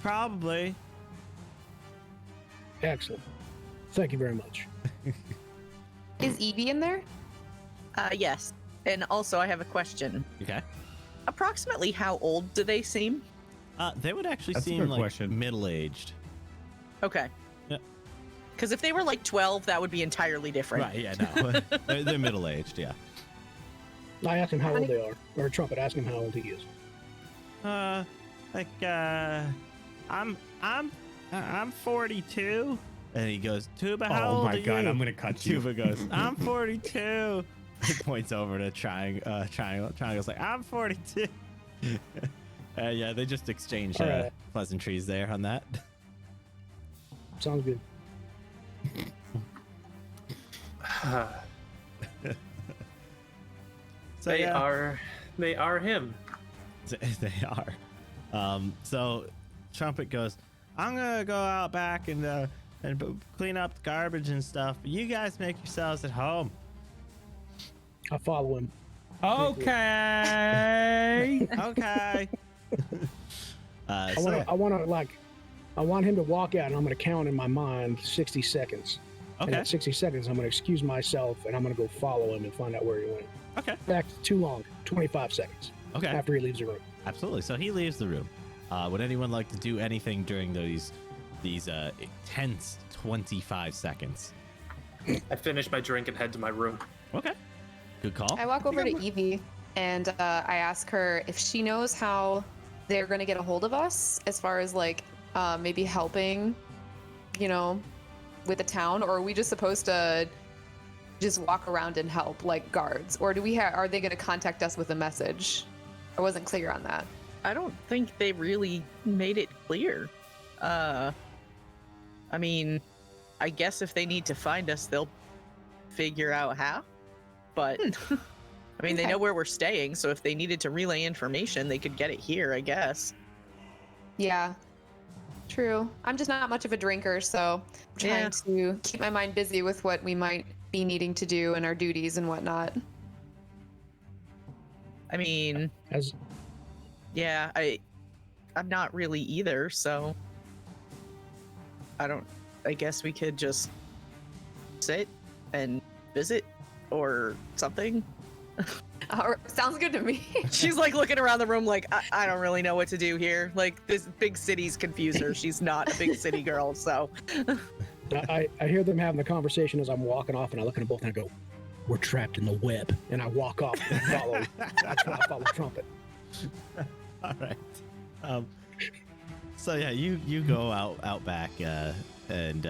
Probably. Excellent. Thank you very much. Is Evie in there? Yes. And also, I have a question. Okay. Approximately how old do they seem? They would actually That's a seem good like question. middle-aged. Okay. Yep. Because if they were like 12, that would be entirely different. Right, yeah, no. They're middle-aged, yeah. I asked him how old they are. Or Trumpet, ask him how old he is. I'm 42. And he goes, Tuba, how old Oh are my god, you? I'm gonna cut you. Tuba goes, I'm 42. He points over to Triangle. Triangle's like, I'm 42. Yeah, they just exchange All right. pleasantries there on that. Sounds good. So, They yeah, are him. they are. So Trumpet goes, I'm gonna go out back and clean up the garbage and stuff. You guys make yourselves at home. I follow him. Okay. Okay. I want him to walk out, and I'm going to count in my mind 60 seconds. And Okay. at 60 seconds, I'm going to excuse myself, and I'm going to go follow him and find out where he went. Okay. Back too long. 25 seconds Okay. after he leaves the room. Absolutely. So he leaves the room. Would anyone like to do anything during these tense 25 seconds? I finish my drink and head to my room. Okay. Good call. I walk over to Evie and I ask her if she knows how they're going to get a hold of us as far as like maybe helping, with the town, or are we just supposed to just walk around and help like guards, or are they going to contact us with a message? I wasn't clear on that. I don't think they really made it clear. I mean, I guess if they need to find us, they'll figure out how. But I mean, they Okay. know where we're staying, so if they needed to relay information, they could get it here, I guess. Yeah, true. I'm just not much of a drinker, so I'm trying to keep my mind busy with what we might be needing to do and our duties and whatnot. I mean, As yeah, I'm not really either, so I guess we could just sit and visit or something. Sounds good to me. She's like looking around the room like, I don't really know what to do here. Like, this big city's confused her. She's not a big city girl, so. I hear them having the conversation as I'm walking off, and I look at them both and I go, "We're trapped in the web." And I walk off and follow. That's why I follow Trumpet. All right. So yeah, you go out back, and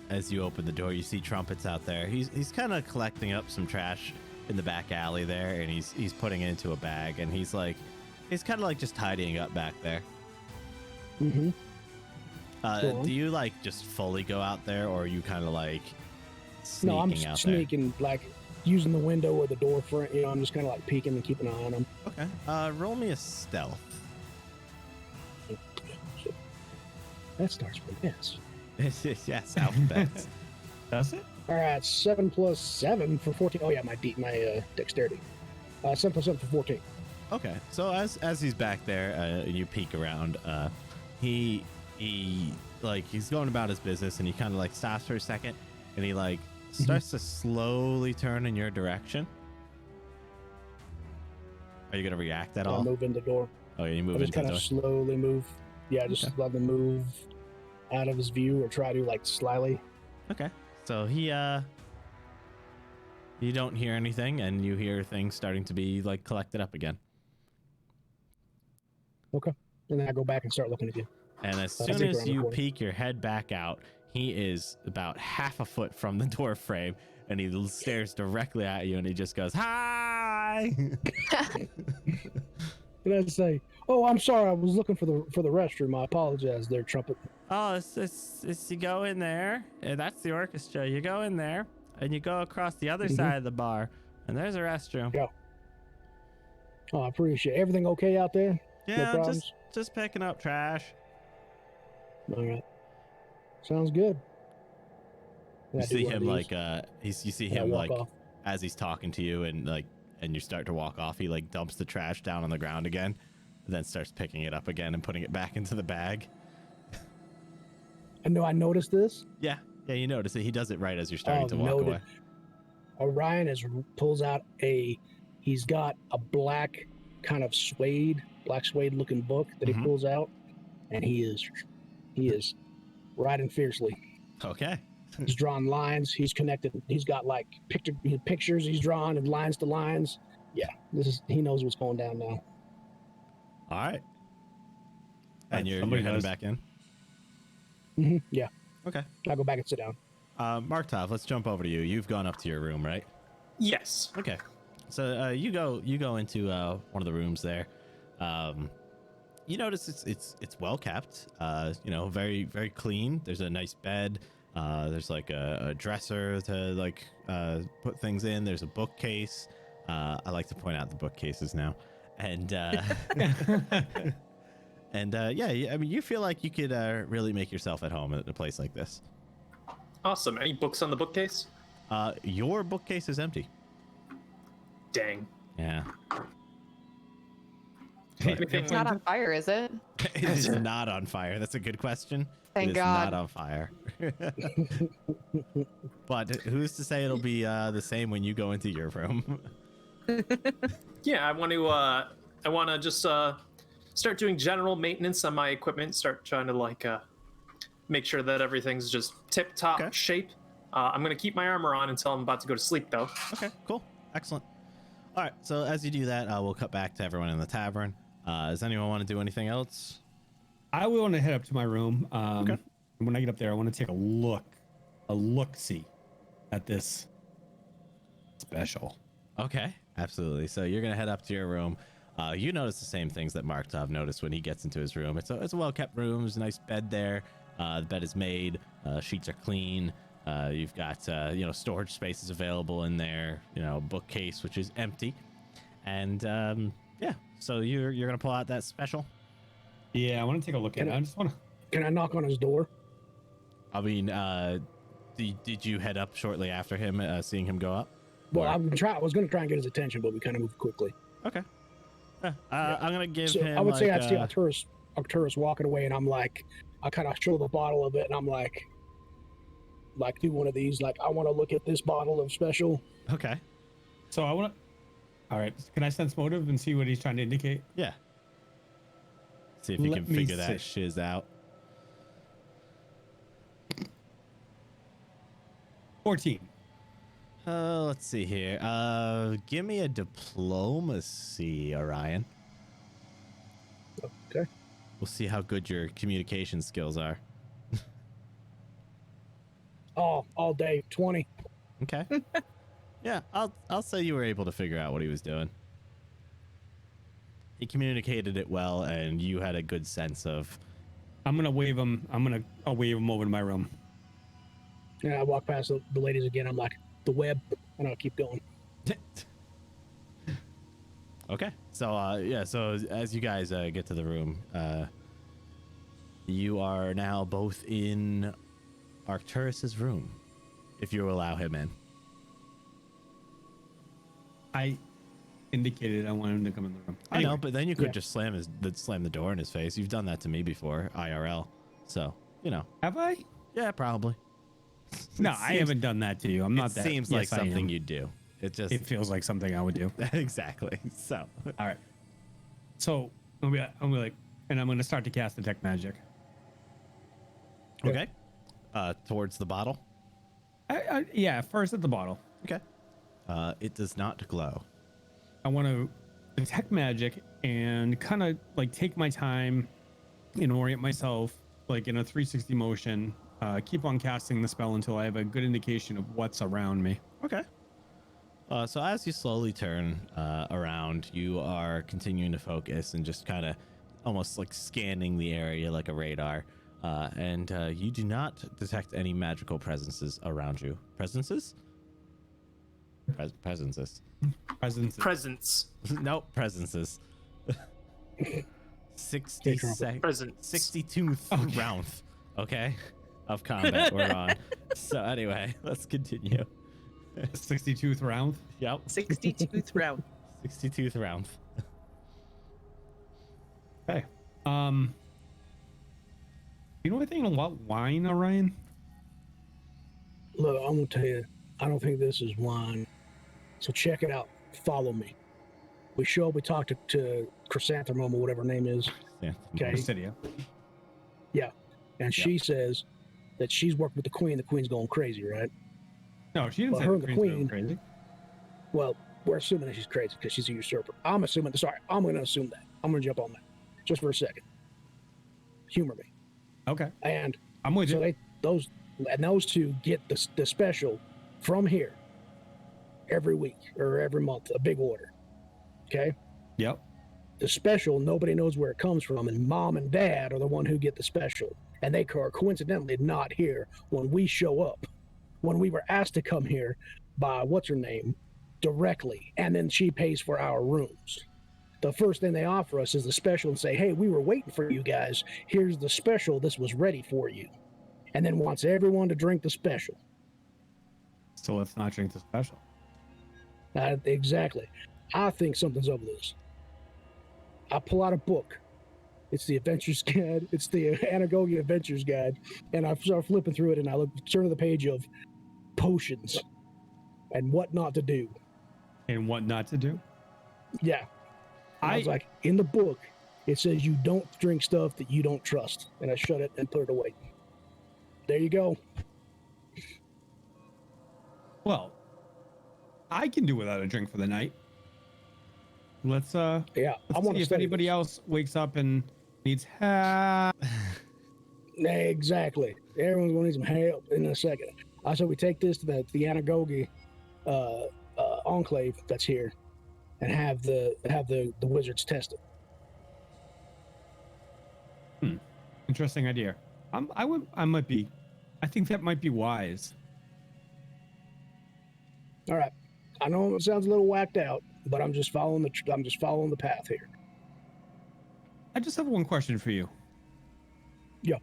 as you open the door, you see Trumpet's out there. He's kind of collecting up some trash in the back alley there, and he's putting it into a bag, and he's kind of like just tidying up back there. Mm-hmm. Go on. Do you like just fully go out there, or are you kind of like sneaking No, I'm out sneaking, like using the window or the door front. I'm just kind of like peeking and keeping an eye on them. there? Okay. Roll me a stealth. That starts with S. Yes, alphabet. Does it? All right, 7 plus 7 for 14. Oh yeah, my dexterity. 7 plus 7 for 14. Okay, so as he's back there, you peek around. He's going about his business, and he kind of like stops for a second, and he like starts to slowly turn in your direction. Are you gonna react at I all? move in the door. Oh, you I move just into the kind door. of slowly move. Yeah, just Okay. let them move out of his view, or try to like slyly. Okay, so you don't hear anything, and you hear things starting to be like collected up again. Okay. And then I go back and start looking again. And as I'll soon take as around the you corner. peek your head back out, He is about half a foot from the door frame, and he stares directly at you, and he just goes, "Hi!" And I say, "Oh, I'm sorry. I was looking for the restroom. I apologize, there, Trumpet." Oh, it's you go in there, and that's the orchestra. You go in there, and you go across the other side of the bar, and there's a restroom. Yeah. Oh, I appreciate it. Everything okay out there? No Yeah, problems? just picking up trash. All right. Sounds good. You I do see one of him these, you see and I him walk like off. as he's talking to you, and and you start to walk off. He like dumps the trash down on the ground again, and then starts picking it up again and putting it back into the bag. I know I noticed this. Yeah, you notice it. He does it right as you're starting to walk noted. away. Orion pulls out he's got a black kind of black suede looking book that he pulls out, and he is writing fiercely. Okay. He's drawn lines. He's connected. He's got like pictures he's drawn and lines to lines. Yeah, he knows what's going down now. All right. And you're somebody heading does. back in. Yeah, Okay. I'll go back and sit down. Marktov, let's jump over to you. You've gone up to your room, right? Yes. Okay. So you go into one of the rooms there. You notice it's well kept. Very very clean. There's a nice bed. There's like a dresser to put things in. There's a bookcase. I like to point out the bookcases now. And I mean, you feel like you could really make yourself at home at a place like this. Awesome. Any books on the bookcase? Your bookcase is empty. Dang. Yeah. Anything? It's not on fire, is it? It is not on fire. That's a good question. Thank It is God. not on fire. But who's to say it'll be the same when you go into your room? Yeah, I want to just start doing general maintenance on my equipment. Start trying to make sure that everything's just tip top Okay. shape. I'm gonna keep my armor on until I'm about to go to sleep, though. Okay, cool. Excellent. All right, so as you do that, we'll cut back to everyone in the tavern. Does anyone want to do anything else? I will want to head up to my room. Okay. When I get up there, I want to take a look-see at this special. Okay, absolutely. So you're gonna head up to your room. You notice the same things that Marktov noticed when he gets into his room. It's a well-kept room. There's a nice bed there. The bed is made. Sheets are clean. You've got storage spaces available in there. Bookcase which is empty, and So you're gonna pull out that special. Yeah, I want to take a look at it. I just want to. Can I knock on his door? I mean, did you head up shortly after him, seeing him go up? Well, Or- I was going to try and get his attention, but we kind of moved quickly. Okay. I'm gonna give So him. I would say I like, see Arcturus walking away, and I'm like, I kind of show the bottle of it, and I'm like do one of these. Like, I want to look at this bottle of special. Okay. So I want to. All right, can I sense motive and see what he's trying to indicate? Yeah. See if you Let can me figure that see. shiz out. 14. Let's see here. Give me a diplomacy, Orion. Okay. We'll see how good your communication skills are. All day, 20. Okay. Yeah, I'll say you were able to figure out what he was doing. He communicated it well, and you had a good sense of. I'm gonna wave him. I'll wave him over to my room. And I walk past the ladies again. I'm like, the web, and I'll keep going. Okay. So So as you guys get to the room, you are now both in Arcturus's room, if you allow him in. I indicated I wanted him to come in the room. I know, Anyway, but then you could yeah. just slam the door in his face. You've done that to me before, IRL. So have I? yeah, probably. No, I haven't done that to you. I'm not It that. seems like Yes, I am. something you'd do. It just It feels like something I would do. exactly. So All right. So I'm gonna start to cast detect magic. okay. Towards the bottle. Yeah, first at the bottle. Okay. It does not glow. I want to detect magic and kind of like take my time and orient myself like in a 360 motion keep on casting the spell until I have a good indication of what's around me. Okay. So as you slowly turn around, you are continuing to focus and just kind of almost like scanning the area like a radar. And you do not detect any magical presences around you. Presences? Presences. Presents. Nope, presences. 62nd round, okay, of combat we're on. So anyway, let's continue. 62th round. Yep. 62th round. 62th round. Okay. You know anything about wine, Orion? Look, I'm gonna tell you, I don't think this is wine. So check it out. Follow me. We show up. We talk to Chrysanthemum or whatever her name is. Yeah. Okay. Cressidia. Yeah, and she says that she's working with the queen. The queen's going crazy, right? No, she didn't Well, say her the and the queen's going queen- crazy. Well, we're assuming that she's crazy because she's a usurper. I'm assuming. Sorry, I'm going to assume that. I'm going to jump on that just for a second. Humor me. Okay, And I'm with so you. those two get the special from here every week or every month, a big order. Okay. Yep. The special, nobody knows where it comes from, and mom and dad are the one who get the special, and they are coincidentally not here when we show up. When we were asked to come here by what's her name directly, and then she pays for our rooms. The first thing they offer us is the special and say, "Hey, we were waiting for you guys. Here's the special. This was ready for you," and then wants everyone to drink the special. So let's not drink the special. Exactly. I think something's over this. I pull out a book. It's the Adventurer's Guide. It's the Anagogia Adventurer's Guide. And I start flipping through it, and I turn to the page of potions and what not to do. And what not to do? Yeah. I was like, in the book, it says you don't drink stuff that you don't trust. And I shut it and put it away. There you go. Well, I can do without a drink for the night. Let's Yeah. I let's want see to if anybody else wakes up and needs help. Exactly. Everyone's going to need some help in a second. I said we take this to the Anagogi enclave that's here, and have the wizards test it. Interesting idea. I think that might be wise. All right. I know it sounds a little whacked out, but I'm just following the path here. I just have one question for you. Yeah.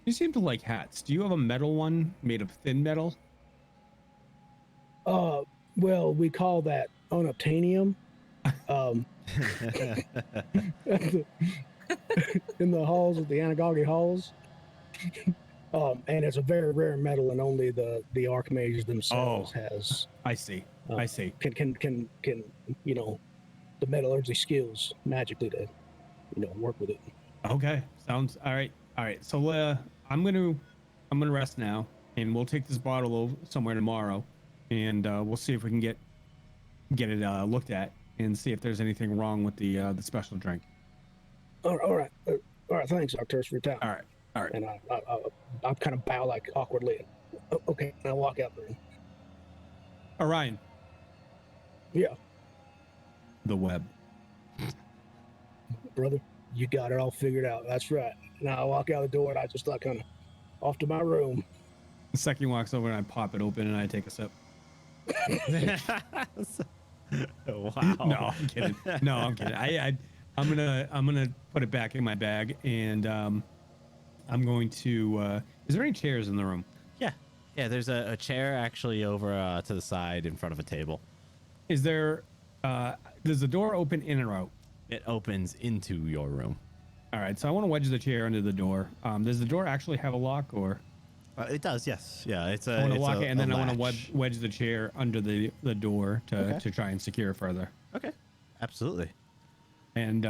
You seem to like hats. Do you have a metal one made of thin metal? Well, we call that unobtainium. In the halls of the Anagogi halls. And it's a very rare metal, and only the archmages themselves has. I see. I see. Can the metallurgy skills magically to work with it. Okay. Sounds all right. All right. So I'm gonna rest now, and we'll take this bottle over somewhere tomorrow, and we'll see if we can get it looked at and see if there's anything wrong with the special drink. All right. Thanks, Arcturus, for your time. All right. All right. And I kind of bow like awkwardly. Okay, and I walk out the room. Orion. Yeah, The web. brother, you got it all figured out. That's right. Now I walk out the door, and I just like kind of off to my room. The second walks over, and I pop it open, and I take a sip. Wow. No, I'm kidding. No, I'm kidding. I'm gonna put it back in my bag, and I'm going to. Is there any chairs in the room? Yeah. There's a chair actually over to the side in front of a table. Is there? Does the door open in or out? It opens into your room. All right, so I want to wedge the chair under the door. Does the door actually have a lock, or It does, yes. Yeah, it's I want to lock it, and then I want to latch. wedge the chair under the door to Okay. to try and secure further. Okay, absolutely. And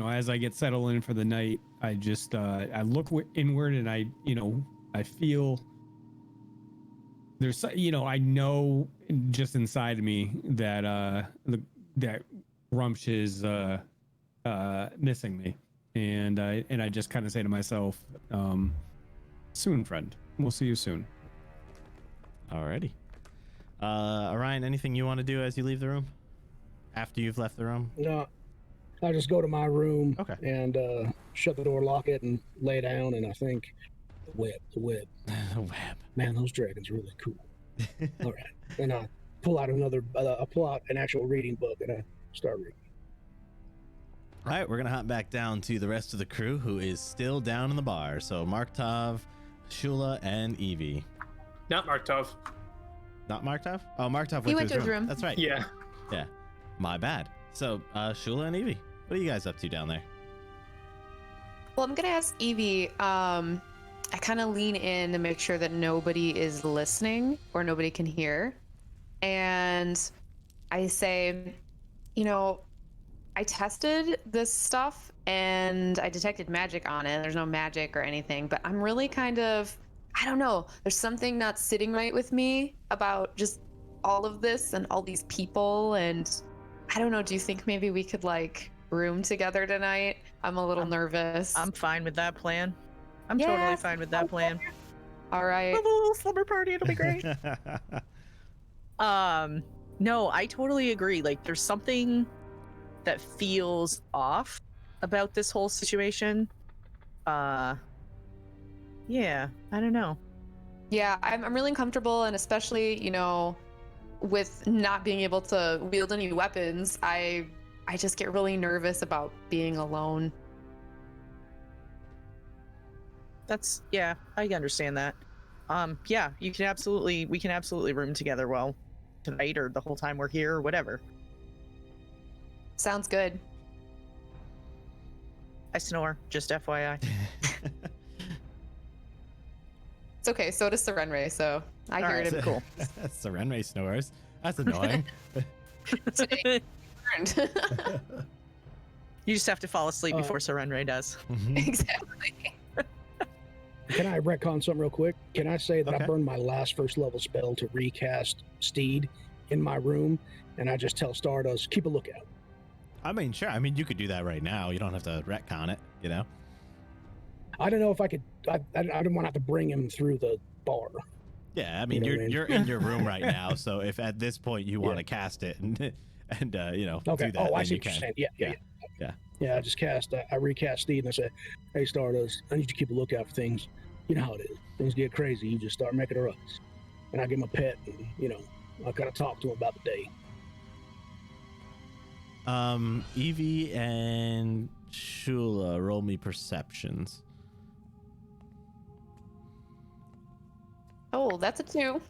as I get settled in for the night, I just I look inward, and I feel there's I know just inside of me that that Rumsh is missing me, and I just kind of say to myself, soon, friend. We'll see you soon. Alrighty. Orion, anything you want to do as you leave the room? After you've left the room? No, I just go to my room Okay. and shut the door, lock it, and lay down. And I think, the web. The web. Man, those dragons are really cool. All right, and I pull out an actual reading book and I start reading. All right, we're gonna hop back down to the rest of the crew who is still down in the bar. So Marktov, Shula, and Evie. Not Marktov. Not Marktov? Oh, Marktov He went to his room. room. That's right. Yeah. Yeah. My bad. So, Shula and Evie, what are you guys up to down there? Well, I'm gonna ask Evie. I kind of lean in to make sure that nobody is listening or nobody can hear, and I say, I tested this stuff and I detected magic on it. There's no magic or anything, but I'm really kind of, I don't know. There's something not sitting right with me about just all of this and all these people, and I don't know. Do you think maybe we could room together tonight? I'm a little nervous. I'm fine with that plan. I'm totally fine with that plan. All right. Have a little slumber party. It'll be great. No, I totally agree. There's something that feels off about this whole situation. Yeah, I don't know. Yeah, I'm really uncomfortable, and especially, with not being able to wield any weapons, I just get really nervous about being alone. Yeah, I understand that. Yeah, we can absolutely room together tonight or the whole time we're here or whatever. Sounds good. I snore, just FYI. It's okay, so does Serenray, so I hear Alright, it. cool. Serenray snores. That's annoying. Today. You just have to fall asleep before Serenray does. Exactly. Can I retcon something real quick? Can I say that Okay. I burned my last first level spell to recast Steed in my room, and I just tell Stardust, keep a lookout. I mean, sure. I mean, you could do that right now. You don't have to retcon it, I don't know if I could. I didn't want to have to bring him through the bar. Yeah, I mean, You know what I mean? you're in your room right now, so if at this point you want Yeah. to cast it and Okay. do that, Oh, I then see you what you're can. saying. Yeah. Yeah. Yeah, I just cast. I recast Steed and I said, "Hey, Stardust, I need you to keep a lookout for things. You know how it is. Things get crazy. You just start making a ruckus." And I give him a pet, and I kind of talk to him about the day. Evie and Shula, roll me perceptions. Oh, that's a 2.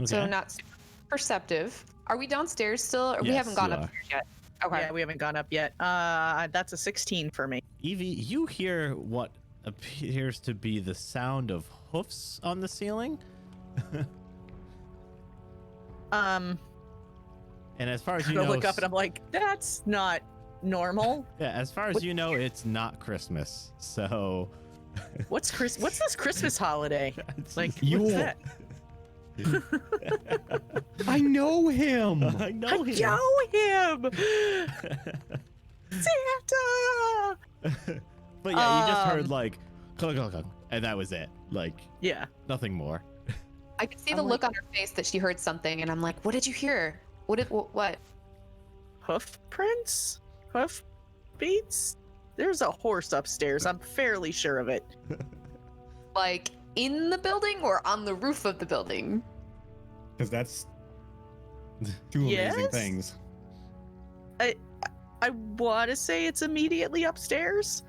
So Okay. not super perceptive. Are we downstairs still? Or we Yes, haven't gone you upstairs yet. Okay. Yeah, we haven't gone up yet. That's a 16 for me. Evie, you hear what appears to be the sound of hoofs on the ceiling. And as far as you I know, look up and I'm like, that's not normal. yeah, as far as you know, it's not Christmas. So What's this Christmas holiday? it's Like, You- what's that? I know him. I know him. Him! Santa! But yeah, you just heard like clunk, clunk, clunk, and that was it. Like Yeah. nothing more. I could see I'm the like- look on her face that she heard something, and I'm like, what did you hear? What? Hoof prints? Hoof beats? There's a horse upstairs. I'm fairly sure of it. Like in the building or on the roof of the building? Because that's two amazing Yes? things. I want to say it's immediately upstairs.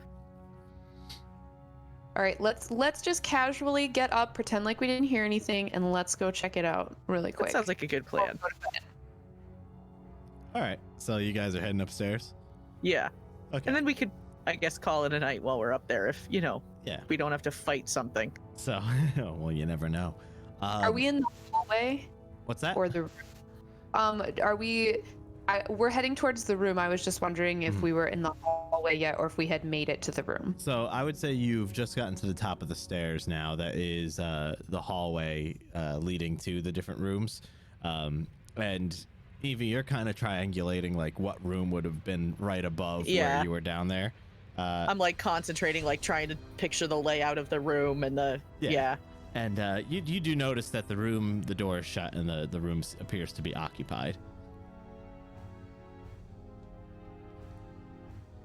All right, let's just casually get up, pretend like we didn't hear anything, and let's go check it out really quick. That sounds like a good plan. All right, so you guys are heading upstairs. Yeah. Okay. And then we could, I guess, call it a night while we're up there if, yeah. we don't have to fight something. So well, you never know. Are we in the hallway What's that? or the? Are we? We're heading towards the room. I was just wondering if we were in the hallway yet, or if we had made it to the room. So I would say you've just gotten to the top of the stairs now. That is the hallway leading to the different rooms. And Evie, you're kind of triangulating like what room would have been right above where Yeah. you were down there. I'm like concentrating, like trying to picture the layout of the room and the yeah. And you do notice that the door is shut and the room appears to be occupied.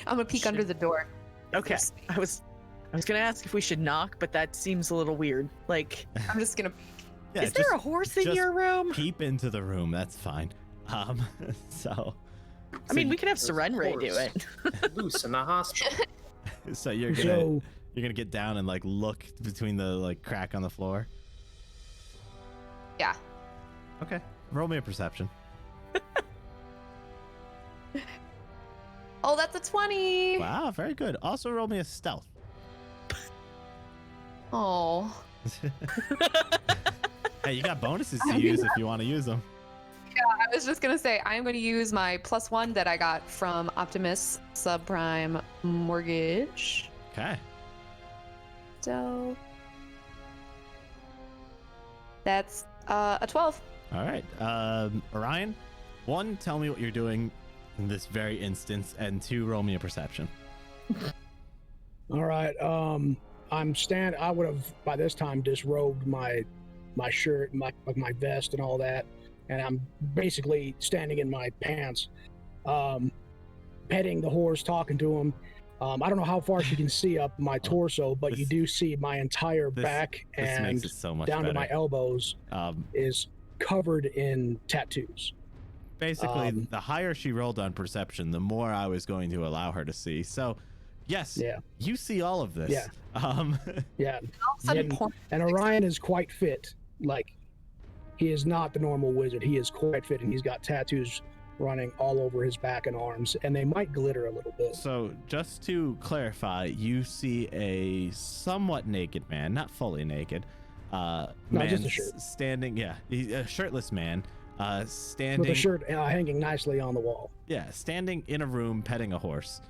I'm gonna peek under the door. Okay. I was gonna ask if we should knock, but that seems a little weird. Like, I'm just gonna. Yeah, is there a horse in just your room? Peep into the room. That's fine. So. I mean, we could have Serenray do it. Loose in the hospital. So you're gonna get down and like look between the like crack on the floor. Yeah. Okay. Roll me a perception. Oh, that's a 20. Wow, very good. Also roll me a stealth. Oh. Hey, you got bonuses to use if you want to use them. Yeah, I was just gonna say I'm gonna use my +1 that I got from Optimus Subprime Mortgage. Okay. So that's a 12. All right. Orion, 1, tell me what you're doing in this very instance, and 2, roll me a perception. All right. I would have by this time disrobed my shirt, my vest, and all that, and I'm basically standing in my pants, petting the horse, talking to him. I don't know how far she can see up my torso, but you do see my entire back and makes it so much down better. to my elbows is covered in tattoos. Basically, the higher she rolled on perception, the more I was going to allow her to see. So, yes, you see all of this. Yeah. Yeah. All of a sudden, And Orion is quite fit. Like, he is not the normal wizard. He is quite fit, and he's got tattoos running all over his back and arms, and they might glitter a little bit. So, just to clarify, you see a somewhat naked man, not fully naked, man just a shirt. standing, a shirtless man, standing with a shirt hanging nicely on the wall. Yeah, standing in a room petting a horse.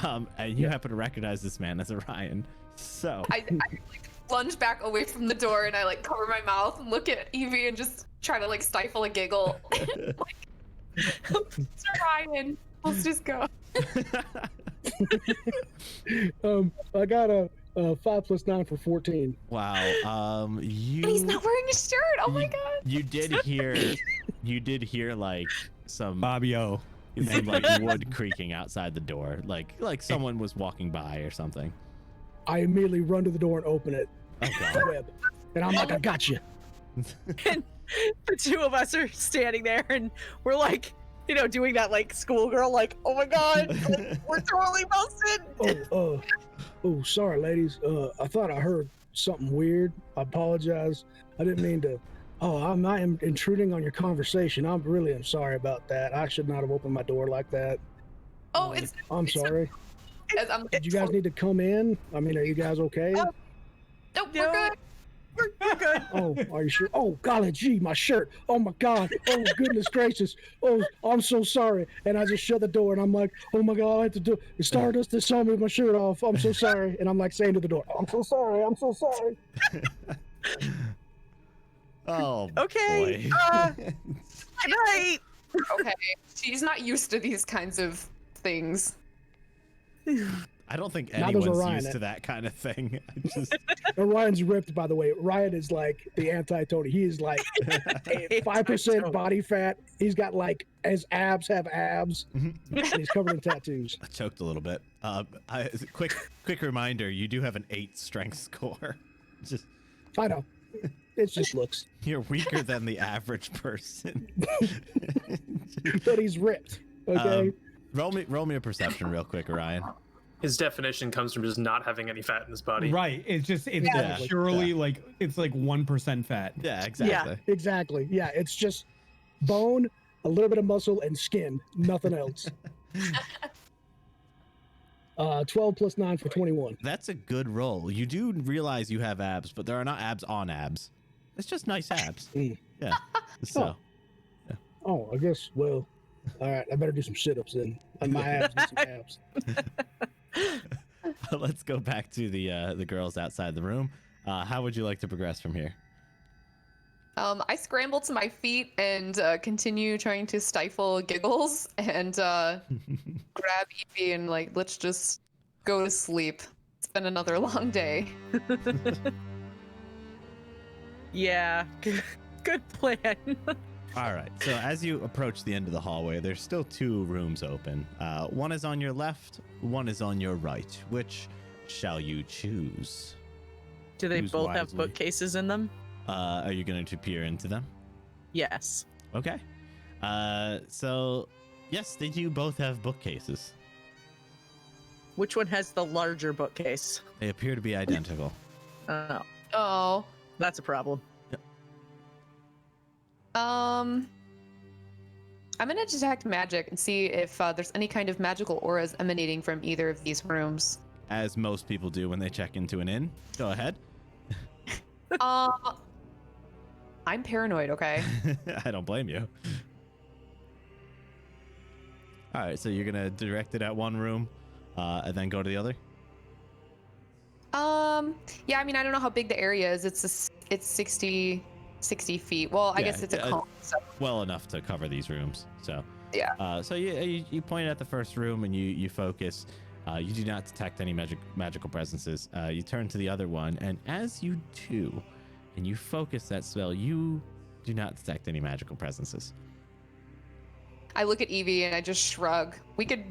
And you happen to recognize this man as Orion. So I like plunge back away from the door and I like cover my mouth and look at Evie and just try to like stifle a giggle. Like, it's Orion. Let's just go. I got a 5 + 9 for 14. wow. And he's not wearing a shirt. Oh my god. You did hear like some Fabio. like wood creaking outside the door, like someone was walking by or something. I immediately run to the door and open it. Oh god. Web. And I'm like, I got you. And the two of us are standing there and we're like, doing that like schoolgirl, like, oh my god, we're totally busted. Oh, sorry, ladies. I thought I heard something weird. I apologize. I didn't mean to. Oh, I am intruding on your conversation. I'm really sorry about that. I should not have opened my door like that. Oh, I'm sorry. I'm, Did you guys need to come in? I mean, are you guys okay? nope, we're good. We're good. Oh, are you sure? Oh, golly gee, my shirt. Oh my God. Oh, goodness gracious. Oh, I'm so sorry. And I just shut the door and I'm like, oh my God, I have to do Stardust to show me my shirt off. I'm so sorry. And I'm like saying to the door, I'm so sorry. I'm so sorry. Oh, okay. boy. Good night. Okay. She's not used to these kinds of things. I don't think Now there's anyone's Orion. used to that kind of thing. Ryan's ripped, by the way. Ryan is like the anti-Tony. He is like 5% body fat. He's got like, his abs have abs. And he's covered in tattoos. I choked a little bit. Quick reminder, you do have an 8 strength score. I know. It just looks. You're weaker than the average person. But he's ripped. Okay. Roll me a perception real quick, Orion. His definition comes from just not having any fat in his body. Right. It's purely like it's like 1% fat. Yeah, exactly. Exactly. Yeah, it's just bone, a little bit of muscle, and skin. Nothing else. 12 + 9 for 21. That's a good roll. You do realize you have abs, but there are not abs on abs. It's just nice abs. Yeah. So. Oh, I guess. Well, all right. I better do some sit-ups then. On my abs, do some abs. Let's go back to the girls outside the room. How would you like to progress from here? I scramble to my feet and continue trying to stifle giggles and grab Evie and like, let's just go to sleep. It's been another long day. Yeah, good plan. All right. So as you approach the end of the hallway, there's still 2 rooms open. One is on your left, one is on your right. Which shall you choose? Do they Choose both have wisely. bookcases in them? Are you going to peer into them? Yes. Okay. So yes, they do both have bookcases. Which one has the larger bookcase? They appear to be identical. Oh, Oh. that's a problem. I'm gonna detect magic and see if there's any kind of magical auras emanating from either of these rooms. As most people do when they check into an inn. Go ahead. I'm paranoid, okay? I don't blame you. All right, so you're gonna direct it at one room, and then go to the other. Yeah, I mean, I don't know how big the area is. It's 60 feet. Well, I Yeah, guess it's a cone. So Well enough to cover these rooms. So yeah. So you point at the first room and you focus. You do not detect any magical presences. You turn to the other one, and as you do, and you focus that spell, you do not detect any magical presences. I look at Evie and I just shrug. We could,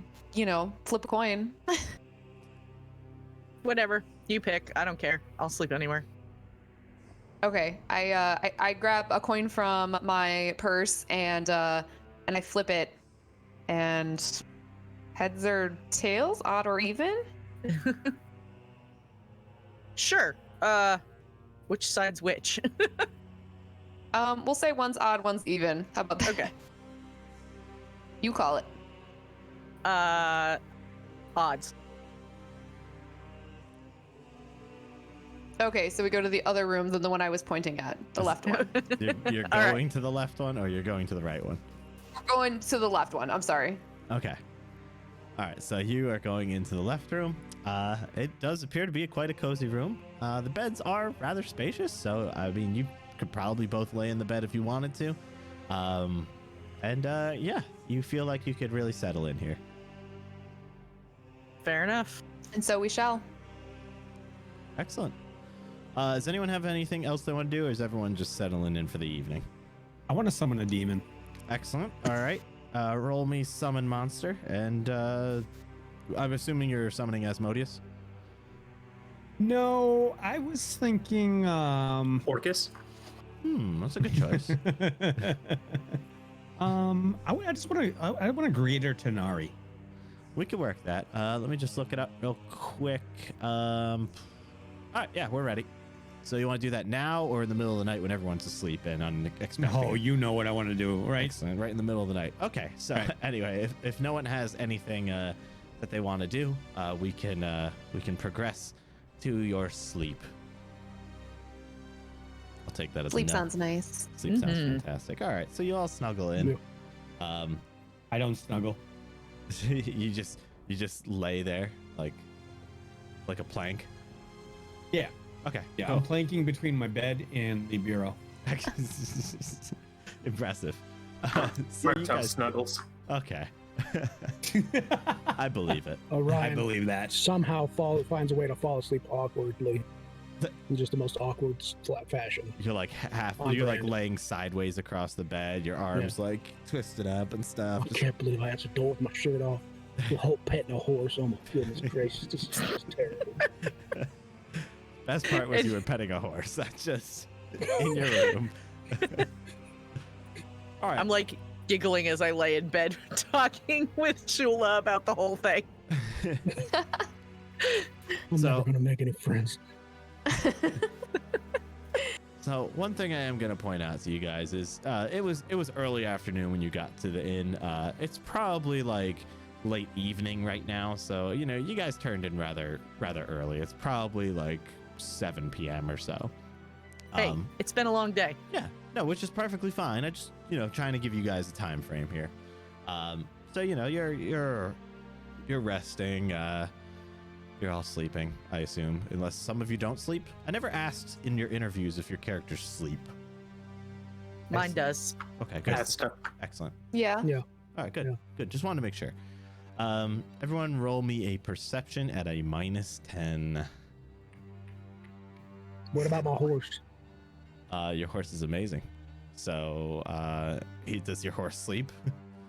flip a coin. Whatever. You pick. I don't care. I'll sleep anywhere. Okay. I grab a coin from my purse and I flip it, and heads or tails, odd or even. Sure. Which side's which? We'll say one's odd, one's even. How about that? Okay. You call it. Odds. Okay, so we go to the other room than the one I was pointing at, the left one. You're All right. going to the left one, or you're going to the right one? We're going to the left one. I'm sorry. Okay. All right, so you are going into the left room. It does appear to be quite a cozy room. The beds are rather spacious, so I mean, you could probably both lay in the bed if you wanted to. Yeah, you feel like you could really settle in here. Fair enough. And so we shall. Excellent. Does anyone have anything else they want to do, or is everyone just settling in for the evening? I want to summon a demon. Excellent. All right. Roll me summon monster, and I'm assuming you're summoning Asmodeus. No, I was thinking. Orcus? That's a good choice. I just want to. I want a greater Tanari. We could work that. Let me just look it up real quick. All right, yeah, we're ready. So you want to do that now, or in the middle of the night when everyone's asleep and expecting? Oh, you know what I want to do, right? Excellent. Right in the middle of the night. Okay. So Right. Anyway, if no one has anything that they want to do, we can progress to your sleep. I'll take that as Sleep a no. sounds nice. Sleep sounds Mhm. fantastic. All right, so you all snuggle in. I don't snuggle. you just lay there like a plank. Yeah. Okay. Yeah, cool. I'm planking between my bed and the bureau. Impressive. So Mark you Tough guys- snuggles. Okay. I believe it. I Orion believe that. somehow finds a way to fall asleep awkwardly. In just the most awkward fashion. You're like half. On You're like brand. laying sideways across the bed. Your arms like twisted up and stuff. I can't believe I answered the door with my shirt off. The whole petting a horse. Oh my goodness gracious. This is just terrible. Best part was you were petting a horse. That's just in your room. All right. I'm like giggling as I lay in bed, talking with Shula about the whole thing. I'm So- never going to make any friends. So one thing I am gonna point out to you guys is it was early afternoon when you got to the inn. It's probably like late evening right now, so you guys turned in rather early. It's probably like 7 p.m. or so. Hey, it's been a long day. Yeah, no, which is perfectly fine. I just trying to give you guys a time frame here. So you're resting. You're all sleeping, I assume, unless some of you don't sleep. I never asked in your interviews if your characters sleep. Mine does. Okay, good. That's tough. Excellent. Yeah. All right, good. Yeah. Good. Just wanted to make sure. Everyone roll me a perception at a -10. What about my horse? Your horse is amazing. So, does your horse sleep?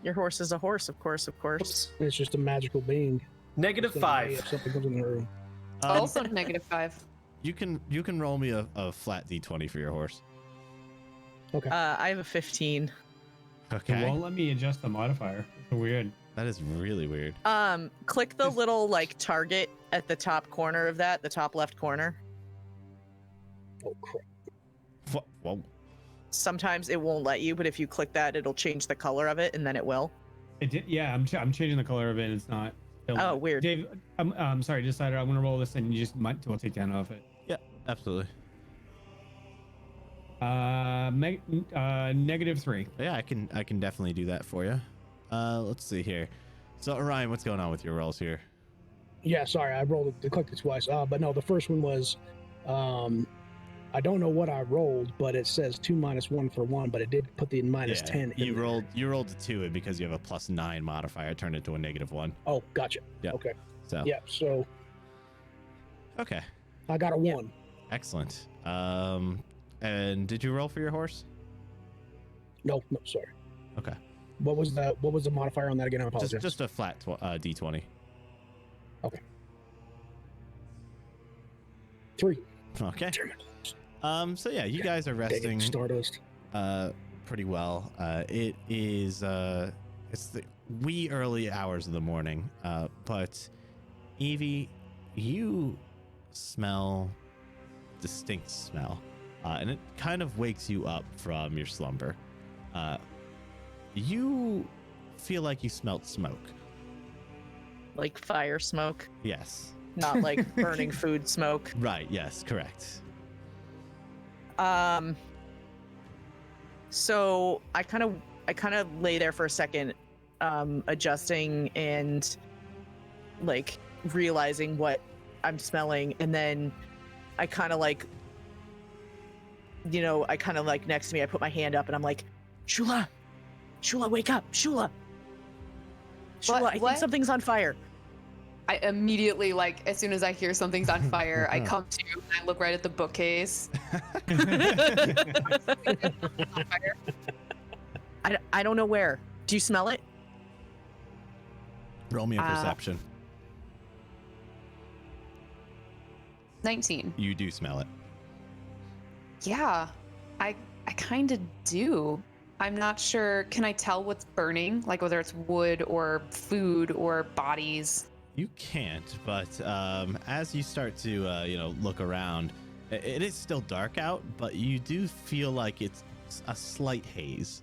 Your horse is a horse, of course, of course. Oops. It's just a magical being. Negative It's gonna be 5. If something comes in the room. Also -5. You can roll me a flat d20 for your horse. I have a 15. It Okay. won't let me adjust the modifier. It's weird. That is really weird. Click the little like target at the top corner of that, the top left corner. Oh crap! Whoa. Sometimes it won't let you, but if you click that, it'll change the color of it, and then it will. It did, yeah, I'm changing the color of it. It's not. Oh, weird. Dave, I'm sorry. Decided I'm gonna roll this, and you just might will take down off it. Yeah, absolutely. -3. Yeah, I can definitely do that for you. Let's see here. So Orion, what's going on with your rolls here? Yeah, sorry, I clicked it twice. But no, the first one was, I don't know what I rolled, but it says 2 - 1 for 1, but it did put the -10. You in rolled a 2, and because you have a +9 modifier, it turned into a -1. Oh, gotcha. Yeah. Okay. So Yeah. So okay, I got a 1. excellent. And did you roll for your horse? No, sorry. Okay. What was the modifier on that again? I apologize. Just a flat d20. Okay. 3. Okay. Damn it. So yeah, you guys are Dang it, resting Stardust. pretty well. It is it's the wee early hours of the morning. But Evie, you smell distinct smell. And it kind of wakes you up from your slumber. You feel like you smelt smoke. Like fire smoke, Yes. not like burning food smoke. Right. Yes. Correct. So I kind of lay there for a second, adjusting and like realizing what I'm smelling, and then I kind of like, next to me, I put my hand up and I'm like, Shula, wake up, Shula, I think something's on fire. I immediately, like, as soon as I hear something's on fire, I come to and I look right at the bookcase. On fire. I don't know where. Do you smell it? Roll me a perception. 19. You do smell it. Yeah, I kind of do. I'm not sure. Can I tell what's burning? Like whether it's wood or food or bodies? You can't, but as you start to, look around, it is still dark out, but you do feel like it's a slight haze.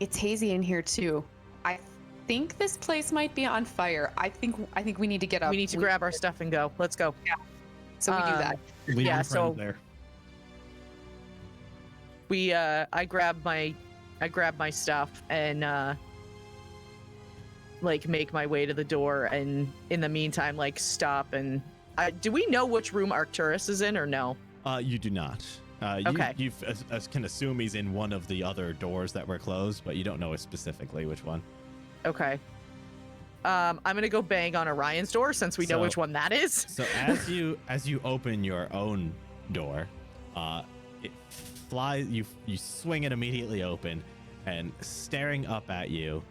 It's hazy in here too. I think this place might be on fire. I think we need to get up. We need to grab our stuff and go. Let's go. So we do that. Leave Yeah, your friend so- there. I grab my stuff and like make my way to the door, and in the meantime like stop and do we know which room Arcturus is in or no? You do not. Okay. You can assume he's in one of the other doors that were closed, but you don't know specifically which one. Okay. I'm gonna go bang on Orion's door since we know So- which one that is. So as you open your own door, it flies. You swing it immediately open, and staring up at you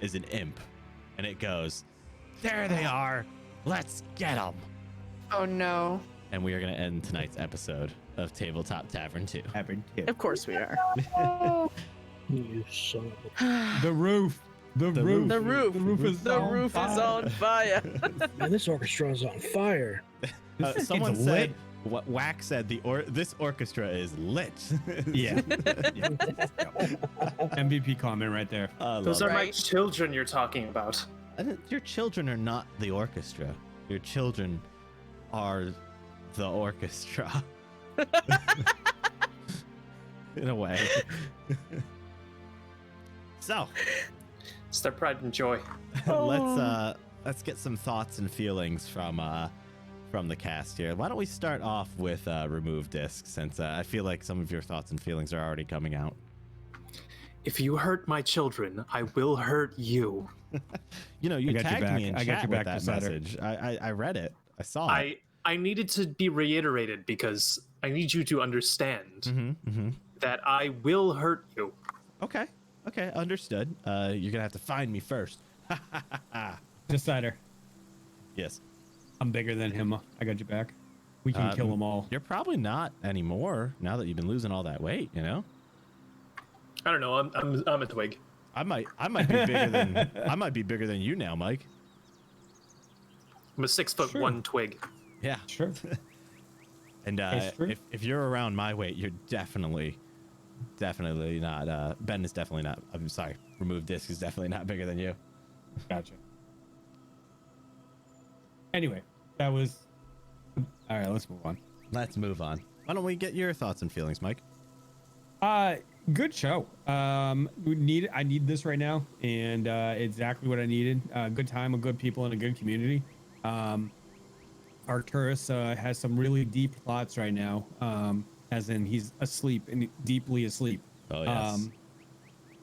is an imp, and it goes, "There they are. Let's get them." Oh no. And we are going to end tonight's episode of Tabletop Tavern 2. Of course we are. You son of a... The roof. The The roof. The roof. The roof is The on roof fire. is on fire. Man, this orchestra is on fire. Someone It's said, Whack said this orchestra is lit. Yeah. MVP comment right there. Those are my Right. children you're talking about. Your children are not the orchestra. Your children are the orchestra. In a way. So, It's their pride and joy. let's get some thoughts and feelings from the cast here. Why don't we start off with remove disc, since I feel like some of your thoughts and feelings are already coming out. if you hurt my children, I will hurt you. You know, you I got your tagged me back. in I got chat your with back, that Decider. message. I read it. I saw it. I needed to be reiterated because I need you to understand that I will hurt you. Okay. Okay. Understood. You're gonna have to find me first. Decider. Yes. I'm bigger than him. I got your back. We can kill them all. You're probably not anymore now that you've been losing all that weight. You know. I don't know. I'm a twig. I might be bigger than I might be bigger than you now, Mike. I'm a 6'1" Sure. twig. Yeah. Sure. And That's true. if you're around my weight, you're definitely not. Ben is definitely not. I'm sorry. Remove Disc is definitely not bigger than you. Gotcha. Anyway, that was. All right, let's move on. Let's move on. Why don't we get your thoughts and feelings, Mike? Good show. I need this right now, and exactly what I needed. Good time, a good people, and a good community. Arcturus has some really deep thoughts right now, as in he's asleep and deeply asleep. Oh yes.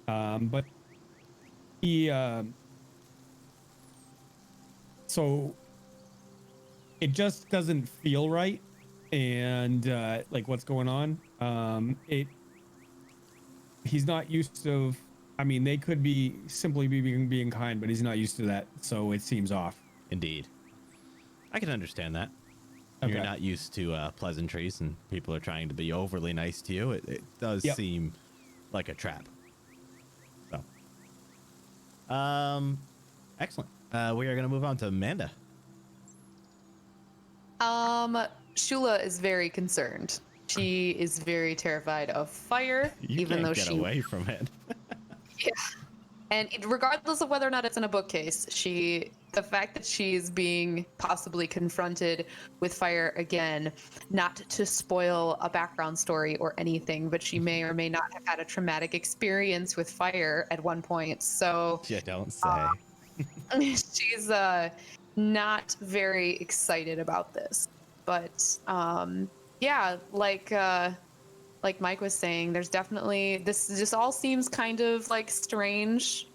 But he so it just doesn't feel right, and like what's going on. He's not used to. I mean, they could be simply being kind, but he's not used to that, so it seems off. Indeed. I can understand that. Okay. You're not used to pleasantries, and people are trying to be overly nice to you. It does Yep. seem like a trap. So, excellent. We are going to move on to Amanda. Shula is very concerned. She is very terrified of fire, You even can't though get she away from it. Yeah. And regardless of whether or not it's in a bookcase, the fact that she's being possibly confronted with fire again, not to spoil a background story or anything, but she may or may not have had a traumatic experience with fire at one point. So Yeah, don't say. she's not very excited about this. But yeah, like Mike was saying, there's definitely this just all seems kind of like strange,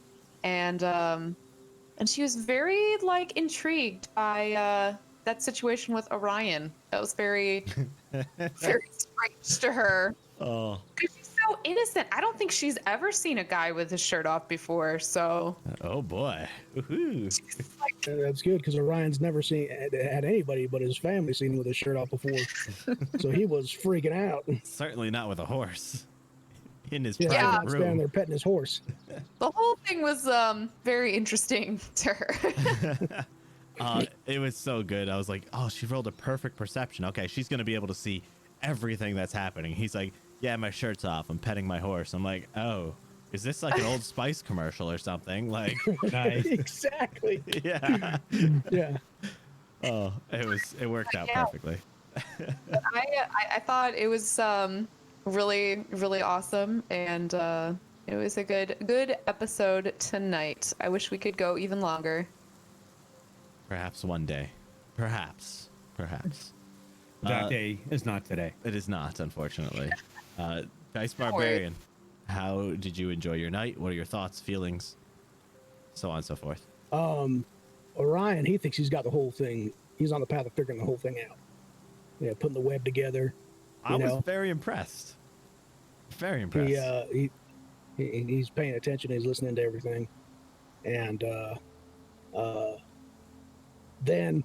and she was very like intrigued by that situation with Orion. That was very very strange to her. Oh. 'Cause she's so innocent. I don't think she's ever seen a guy with his shirt off before. So Oh boy. Woohoo. That's good because Orion's never had anybody but his family seen him with his shirt off before, so he was freaking out. Certainly not with a horse. In his Yeah, private he's down room. there petting his horse. the whole thing was very interesting to her. It was so good. I was like, oh, she rolled a perfect perception. Okay, she's going to be able to see everything that's happening. He's like, yeah, my shirt's off. I'm petting my horse. I'm like, oh, is this like an Old Spice commercial or something? Like, Nice. Exactly. yeah. Yeah. Oh, it worked out Yeah. perfectly. I thought it was really really awesome, and it was a good episode tonight. I wish we could go even longer. Perhaps one day. Perhaps. That day is not today. It is not, unfortunately. Dice Don't worry. Barbarian, how did you enjoy your night? What are your thoughts, feelings, so on and so forth? Orion, he thinks he's got the whole thing. He's on the path of figuring the whole thing out. Yeah, putting the web together. I was know. very impressed. Very impressed. He's paying attention. He's listening to everything, and then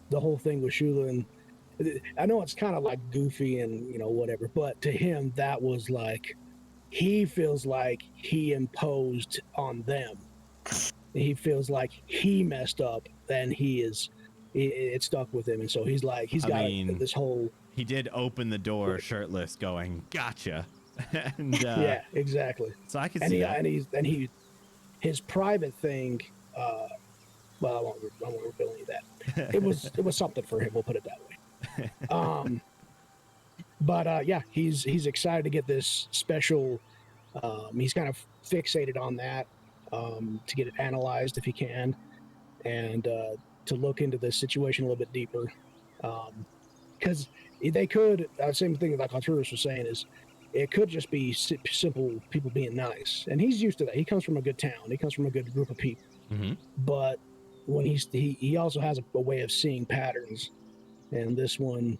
the whole thing with Shula, and I know it's kind of like goofy and whatever, but to him that was like he feels like he imposed on them. He feels like he messed up, and it stuck with him, and so he's like he's got this whole. He did open the door shirtless, going, "Gotcha." And Yeah, exactly. so I can And see that. his private thing. Well, I won't reveal any of that. It was something for him. We'll put it that way. But yeah, he's excited to get this special. He's kind of fixated on that to get it analyzed if he can, and to look into the situation a little bit deeper. Because they could. Same thing like Arturus was saying is, It could just be simple people being nice, and he's used to that. He comes from a good town. He comes from a good group of people. Mm-hmm. But when he also has a way of seeing patterns, and this one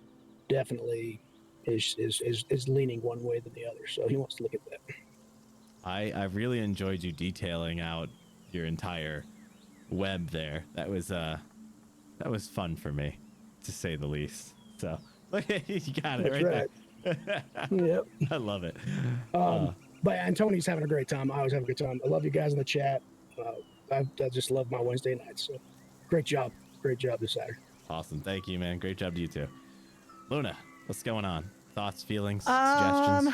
definitely is leaning one way than the other. So he wants to look at that. I really enjoyed you detailing out your entire web there. That was fun for me, to say the least. So you got it. That's right. Yep. I love it. But Tony's having a great time. I always have a good time. I love you guys in the chat. I just love my Wednesday nights. So great job this Saturday. Awesome. Thank you, man. Great job to you too. Luna, what's going on? Thoughts, feelings, suggestions?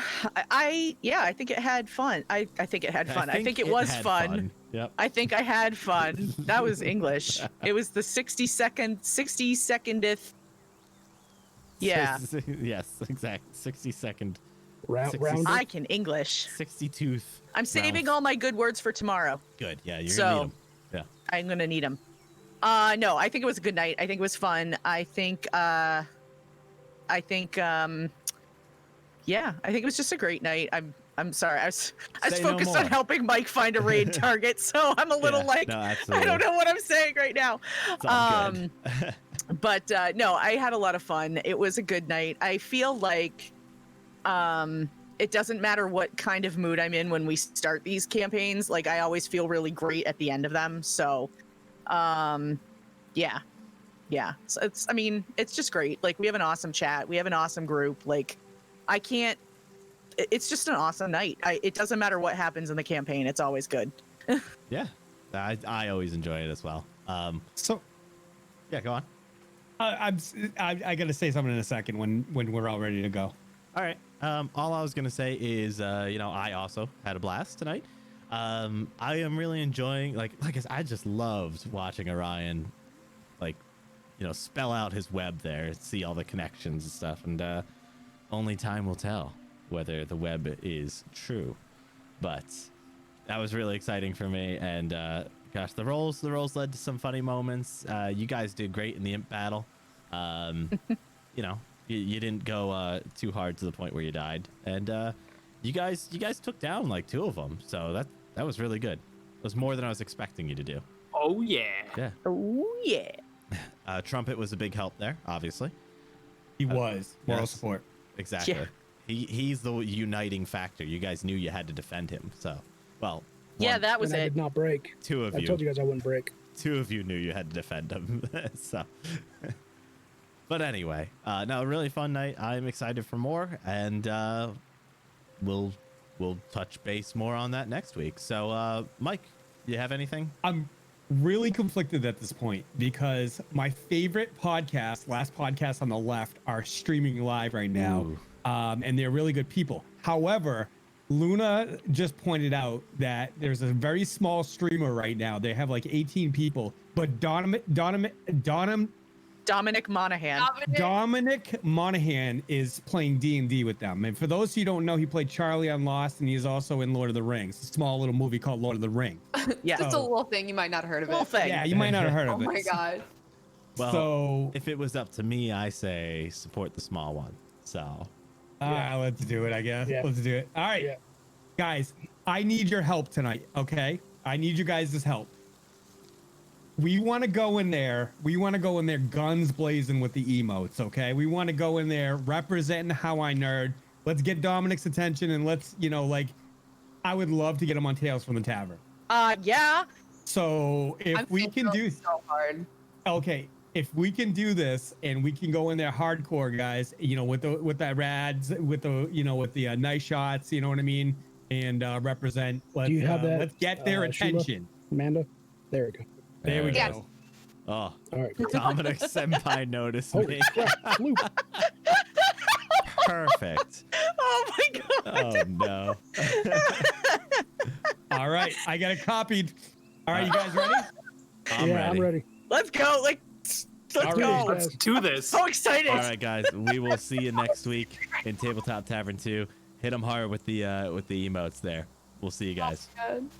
I think it had fun. I think it had fun. I think it was had fun. Yep. I think I had fun. That was English. It was the 60-secondeth. Yeah. Yes, exact. 60-second. Round. I can English. 62th. I'm saving all my good words for tomorrow. Good. Yeah, you're gonna need them. Yeah. I'm gonna need them. No, I think it was a good night. I think it was fun. I think it was just a great night. I'm sorry. I was focused on helping Mike find a raid target, so I'm a little I don't know what I'm saying right now. It's all good. But no, I had a lot of fun. It was a good night. I feel like it doesn't matter what kind of mood I'm in when we start these campaigns. Like, I always feel really great at the end of them. So, yeah. So it's just great. Like, we have an awesome chat. We have an awesome group. Like, it's just an awesome night. It doesn't matter what happens in the campaign. It's always good. Yeah. I always enjoy it as well. So, yeah, go on. I got to say something in a second when we're all ready to go. All right. All I was going to say is, I also had a blast tonight. I am really enjoying, like I just loved watching Orion, spell out his web there, see all the connections and stuff. And only time will tell whether the web is true. But that was really exciting for me. And gosh, the rolls led to some funny moments. You guys did great in the imp battle. You didn't go too hard to the point where you died, and you guys took down like 2 of them. So that was really good. It was more than I was expecting you to do. Oh yeah. Yeah. Oh yeah. Trumpet was a big help there, obviously. He was moral yes. support. Exactly. Yeah. He's the uniting factor. You guys knew you had to defend him. So, yeah, that was I it. did not break. 2 of you. I told you guys I wouldn't break. 2 of you knew you had to defend him. So. But anyway, no, really fun night. I'm excited for more, and we'll touch base more on that next week. So, Mike, you have anything? I'm really conflicted at this point because my favorite podcast, last podcast on the left, are streaming live right now, and they're really good people. However, Luna just pointed out that there's a very small streamer right now. They have like 18 people, but Dominic Monaghan is playing D&D with them. And for those who don't know, he played Charlie on Lost, and he's also in Lord of the Rings, a small little movie called Lord of the Rings. Yeah. Just a little thing. You might not have heard of it. Thing. Yeah, you might not have heard of it. Oh my God. Well, so if it was up to me, I say support the small one. So, let's do it, I guess. Yeah. Let's do it. All right, Yeah. guys, I need your help tonight, okay? I need you guys' help. We want to go in there. Guns blazing with the emotes, okay? We want to go in there representing how I nerd. Let's get Dominic's attention, and let's, I would love to get him on Tales from the Tavern. Yeah. So if we can do so hard. Okay, if we can do this and we can go in there hardcore, guys, with the rads, with the nice shots, you know what I mean, and represent. Do you have that? Let's get their Sheila? attention. Amanda, there we go. There we Yes. go. oh, All right. Dominic Senpai noticed Holy me. crap! Loop. Oh Perfect. my God. Oh no. All right, I got it copied. All right, you guys ready? I'm ready. Let's go. Let's All go. right. Let's do this. So excited. All right, guys. We will see you next week in Tabletop Tavern 2. Hit them hard with the emotes there. We'll see you guys. Good.